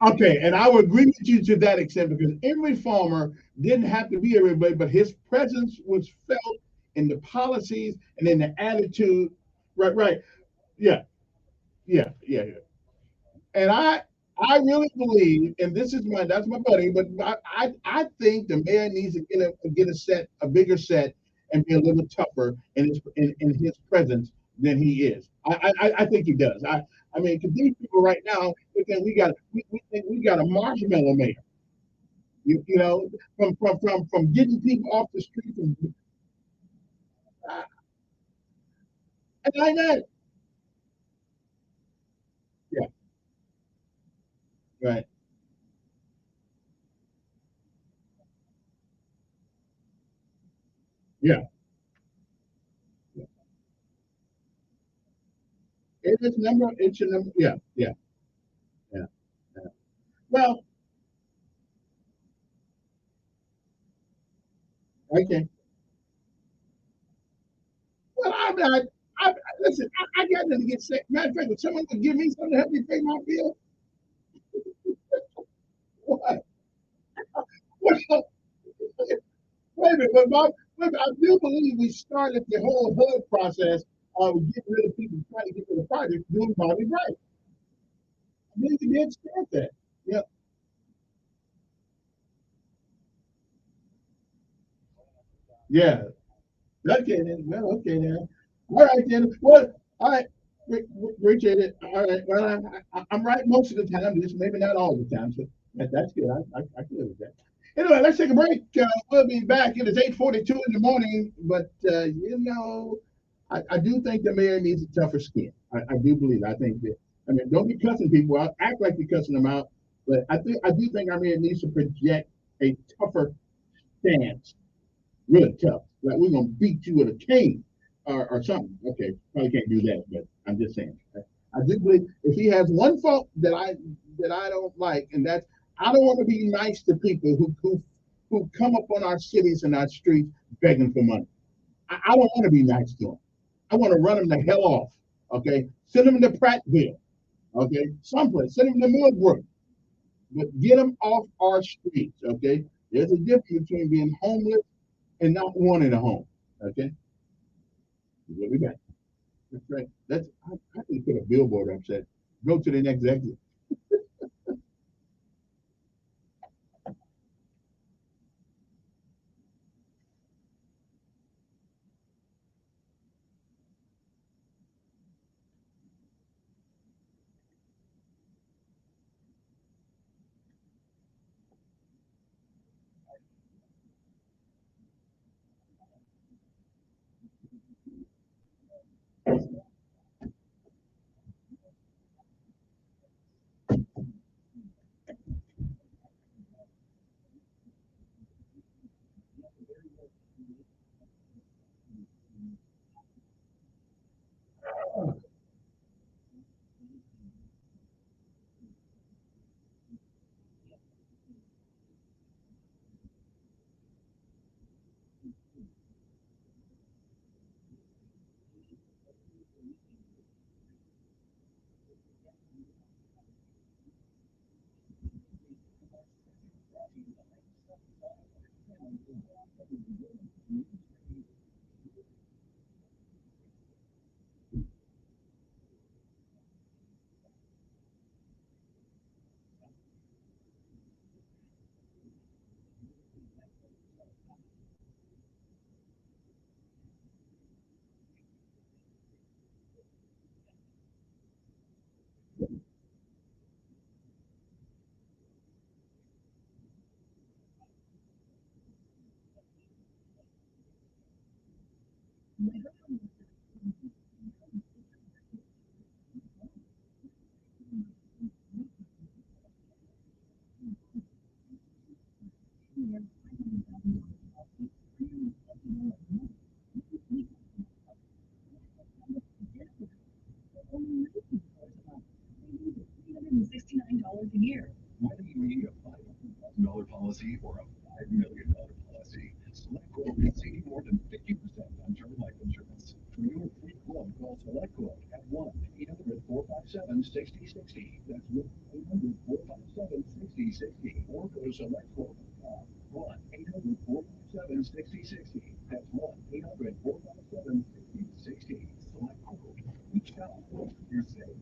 Speaker 12: okay, and I would agree with you to that extent because every farmer didn't have to be everybody, but his presence was felt in the policies and in the attitude. Right, right. Yeah, yeah. And I really believe, and this is that's my buddy, but I think the mayor needs to get a bigger set and be a little tougher in his presence than he is. I think he does. I mean, because these people right now, they think we think we got a marshmallow mayor. You know, from getting people off the street uh, and I know. Yeah, right. Yeah, it's number. It's a number. Yeah, yeah, yeah. Yeah. Well, okay. Well, I'm not. Listen, I got nothing to get sick. Matter of fact, if someone would give me something to help me pay my bill, what? Well, wait a minute, but Bob, wait a minute, I do believe we started the whole HUD process of getting rid of people trying to get to the project doing Bobby right. I believe we did start that. Yeah. Yeah. Okay then. Well, okay then. All right then. Well, all right. Appreciate it. All right. Well, I'm right most of the time. Just maybe not all the time. So That's good. I can live with that. Anyway, let's take a break. We'll be back. It is 8:42 in the morning, but I do think the mayor needs a tougher skin. I do believe. I think that. I mean, don't be cussing people out. Act like you're cussing them out. But I do think our mayor needs to project a tougher stance, really tough. Like we're gonna beat you with a cane or something. Okay, probably can't do that, but I'm just saying. I do believe if he has one fault that I don't like, and that's I don't want to be nice to people who come up on our cities and our streets begging for money. I don't want to be nice to them. I want to run them the hell off. Okay, send them to Prattville. Okay, someplace. Send them to Millbrook, but get them off our streets. Okay, there's a difference between being homeless and not wanting a home. Okay, we'll be back. That's right. I can put a billboard up said, "Go to the next exit."
Speaker 11: $69 a year.
Speaker 9: Whether you need a $500,000 policy or a $5 million policy, SelectQuote can save you more than 50% on term life insurance. For your free quote, call SelectQuote at 1-800-457-6060. That's 1-800-457-6060. Or go to SelectQuote.com. 1-800-457-6060. That's 1-800-457-6060. SelectQuote. Each time, you're safe.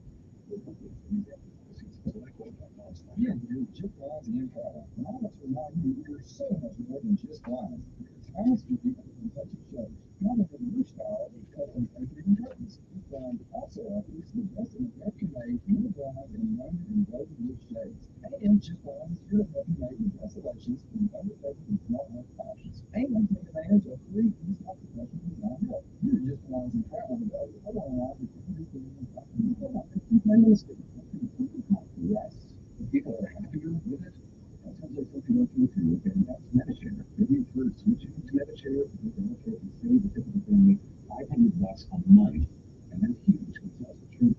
Speaker 5: Here, we're just lines and product. And I want to remind you, we're so much more than just lines. We're talents for people who touch your shows. Not only your style, but custom everything curtains. We find also offers the best in American-made, uniform, and laminate and woven wood shades. And just lines is your American-made with best selections from undertaking and small work options. And take advantage of free in-stock professional design help. You're just lines and travel with us. Hold on, lines with everything in the Yes.
Speaker 9: People are happier with it. That sounds like something else you do, and that's Medishare. Maybe you've heard of switching to Medishare. You can also save the typical family $500 a month, and that's huge because that's the truth.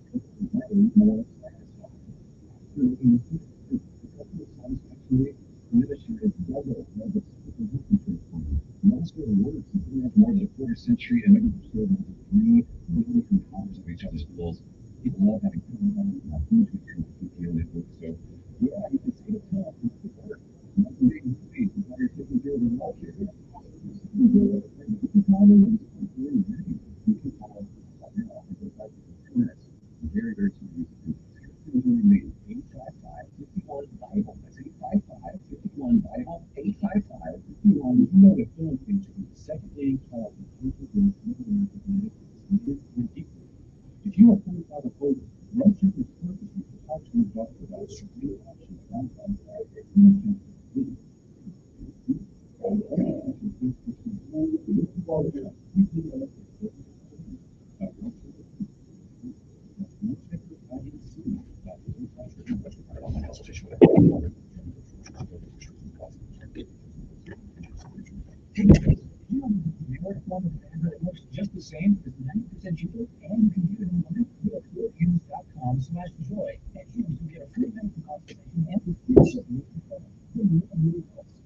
Speaker 9: Way more satisfying. So in the customer satisfaction rate, Medishare is double what the typical rate for you. Medishare works. It's been around for more than a quarter century, and members have served over 3 billion copies of each other's bills. People love having a huge PPO network, so yeah, you can see the top. Nothing big and big. You're taking care of the market. Very, very smart. Really 855-51 Bible. That's 855-51 Bible. 855-51. You know the phone page is the second leading call for people who if you are 45 or older, run through this purpose to talk to your doctor about surgery options.
Speaker 7: Generic form of Android that looks just the same, is 90% cheaper, and you can get it online. Go to forhughes.com/joy. At Hughes, you get a free medical consultation and free shipping with the phone.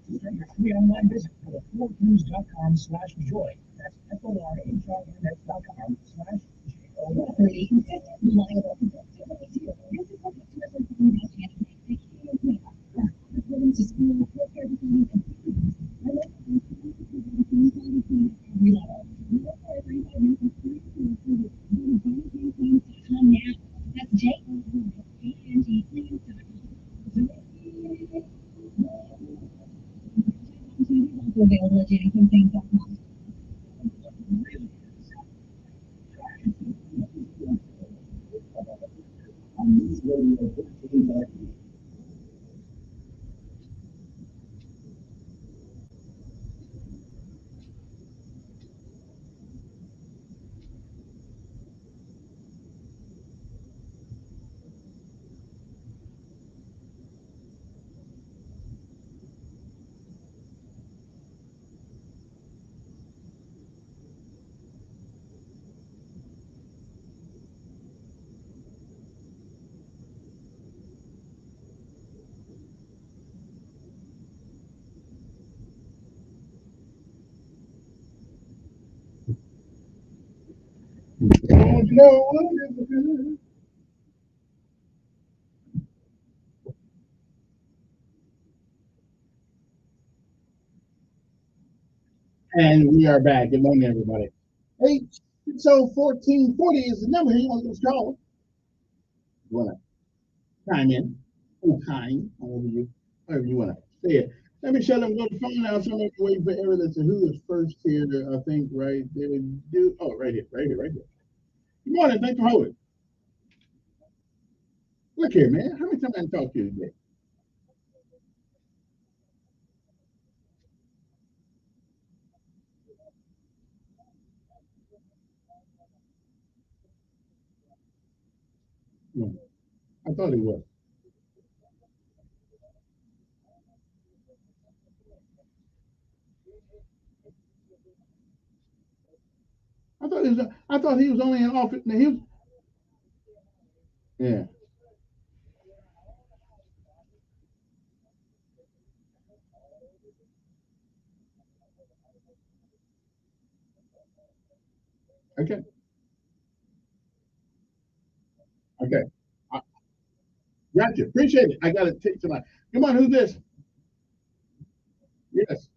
Speaker 7: To start your free online visit, go to forhughes.com/joy. That's FORHINS.com/JOY.
Speaker 22: Free, consistent, reliable, predictable too. This is what customers are saying about Janet Kane. They can't wait. Living to school, healthcare facilities, and schools. I love that we can quality clean at every level. We look for a 35-year experience in service. Go to JanetKaneCleans.com now. That's JanetKaneCleans.com. Also available at JanetKaneCleans.com.
Speaker 12: Don't know what is good.
Speaker 10: And we are back. Good morning, everybody. Hey, so 1440 is the number here. You want to just call? You want to chime in? Time, however you want to say it. Let me shut them, go to the phone now. So I'm waiting for evidence of who is first here. I think right there. Do right here, right here, right here. Good morning. Thanks for holding. Look here, man. How many times I talked to you today? No, I thought it was. I thought he was only in office. Now, yeah. Okay. Okay. I, gotcha. Appreciate it. I got to take tonight. Come on. Who's this? Yes.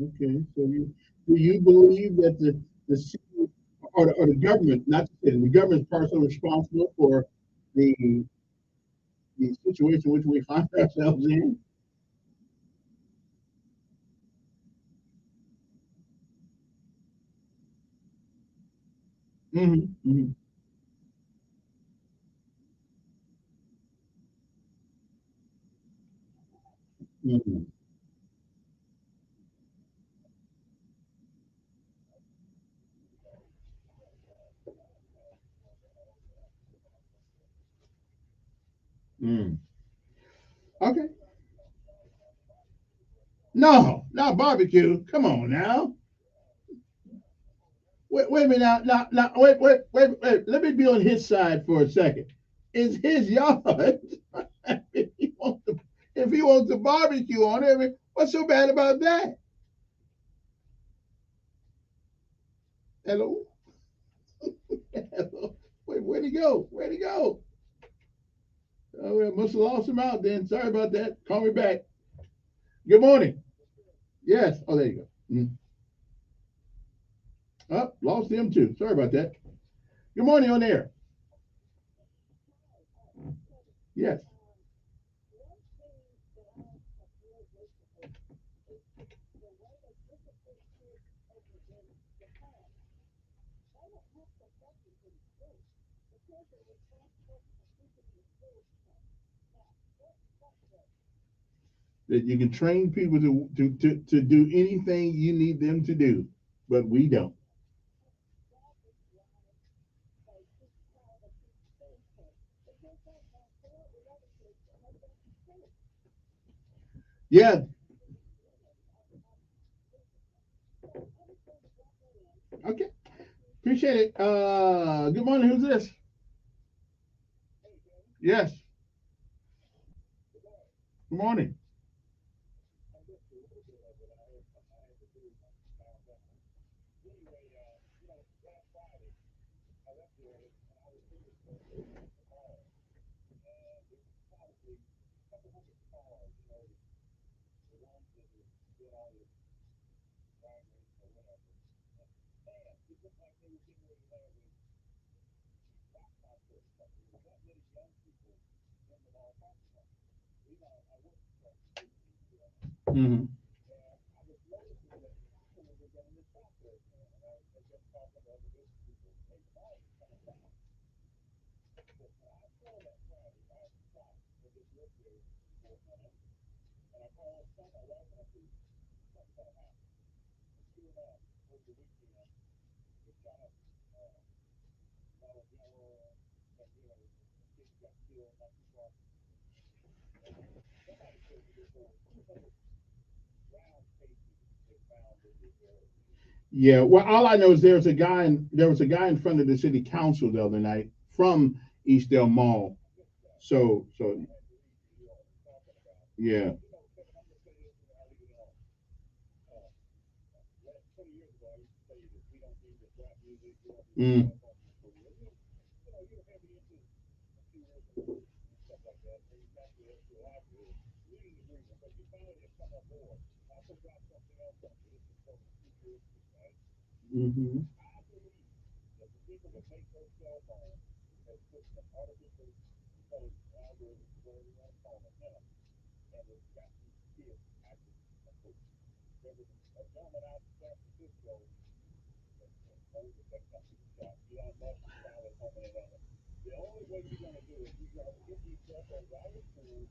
Speaker 10: Okay, so do you believe that the city or the government, not the city, the government is partially responsible for the the situation which we find ourselves in? Mm-hmm, mm-hmm, mm. Okay. No, not barbecue. Come on now. Wait a minute now. Wait. Let me be on his side for a second. It's his yard. If he wants to barbecue on it, what's so bad about that? Hello? Where'd he go? Where'd he go? Oh, I must have lost him out then. Sorry about that. Call me back. Good morning. Yes. Oh, there you go. Oh, lost him too. Sorry about that. Good morning on air. Yes.
Speaker 20: That you can train people to do anything you need them to do, but we don't. Yeah. Okay. Appreciate it. Good morning. Who's this? Yes. Good morning. Mm-hmm. Yeah. Well, all I know is there was a guy in front of the city council the other night from Eastdale Mall. So yeah. Mm. Mm-hmm.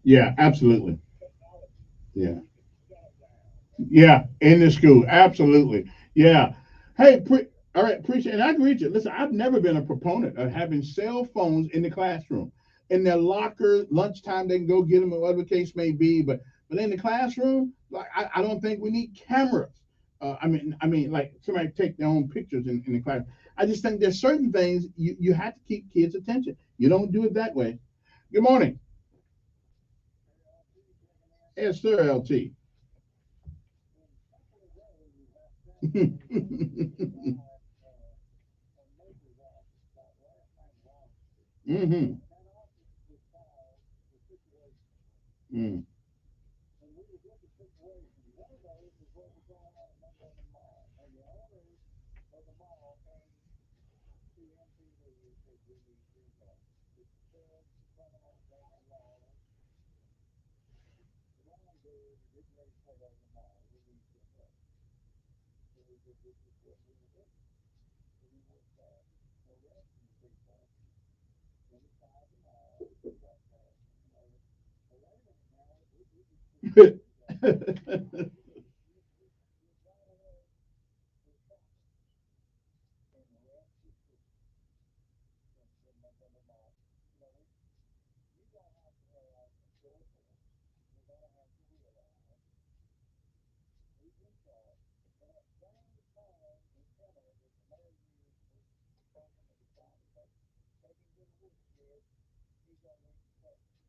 Speaker 20: Yeah. Absolutely. Yeah. Yeah, in the school, absolutely. Yeah. Hey, all right, appreciate. And I agree with you. Listen, I've never been a proponent of having cell phones in the classroom, in their locker, lunchtime they can go get them, or whatever the case may be. But in the classroom, like I don't think we need cameras. Like somebody take their own pictures in the class. I just think there's certain things you have to keep kids' attention. You don't do it that way. Good morning, yes, sir, LT. Mm-hmm. Mm.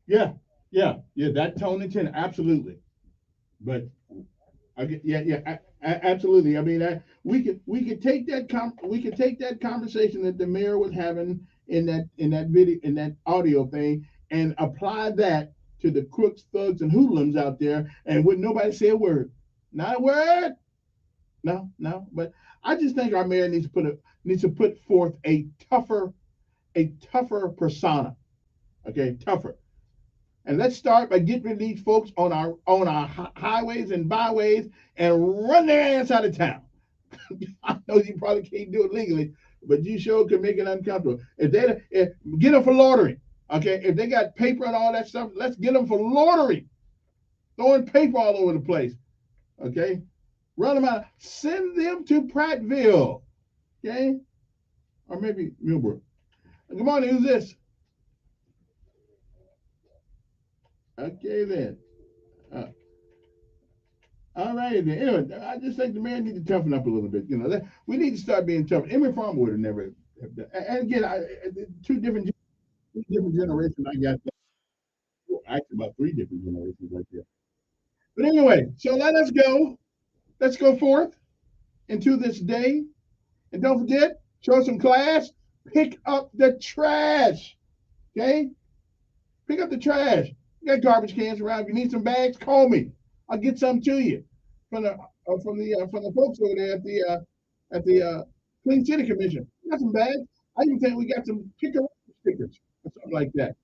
Speaker 20: Yeah, yeah. That tone and tenor, absolutely. But I get, yeah, yeah, absolutely. I mean, we could take we could take that conversation that the mayor was having in that video in that audio thing and apply that to the crooks, thugs, and hoodlums out there, and would nobody say a word, not a word. No, no. But I just think our mayor needs to put forth a tougher persona. Okay, tougher. And let's start by getting rid of these folks on our highways and byways and run their ass out of town. I know you probably can't do it legally,
Speaker 12: but you sure can make it uncomfortable. Get them for loitering, okay? If they got paper and all that stuff, let's get them for loitering, throwing paper all over the place, okay? Run them out. Send them to Prattville, okay? Or maybe Millbrook. Good morning. Who's this? Okay then. All right then. Anyway, I just think the man needs to toughen up a little bit. We need to start being tough. Emory Farmer would have never. And again, two different generations. I got actually about three different generations right there. But anyway, so let us go. Let's go forth into this day. And don't forget, show some class. Pick up the trash. Okay? Pick up the trash. You got garbage cans around. If you need some bags, call me. I'll get some to you from the folks over there at the Clean City Commission. We got some bags. I even think we got some pick up stickers or something like that.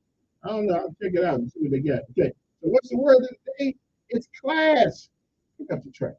Speaker 12: I don't know. I'll check it out and see what they got. Okay. So what's the word of the day? It's class. Pick up the trash.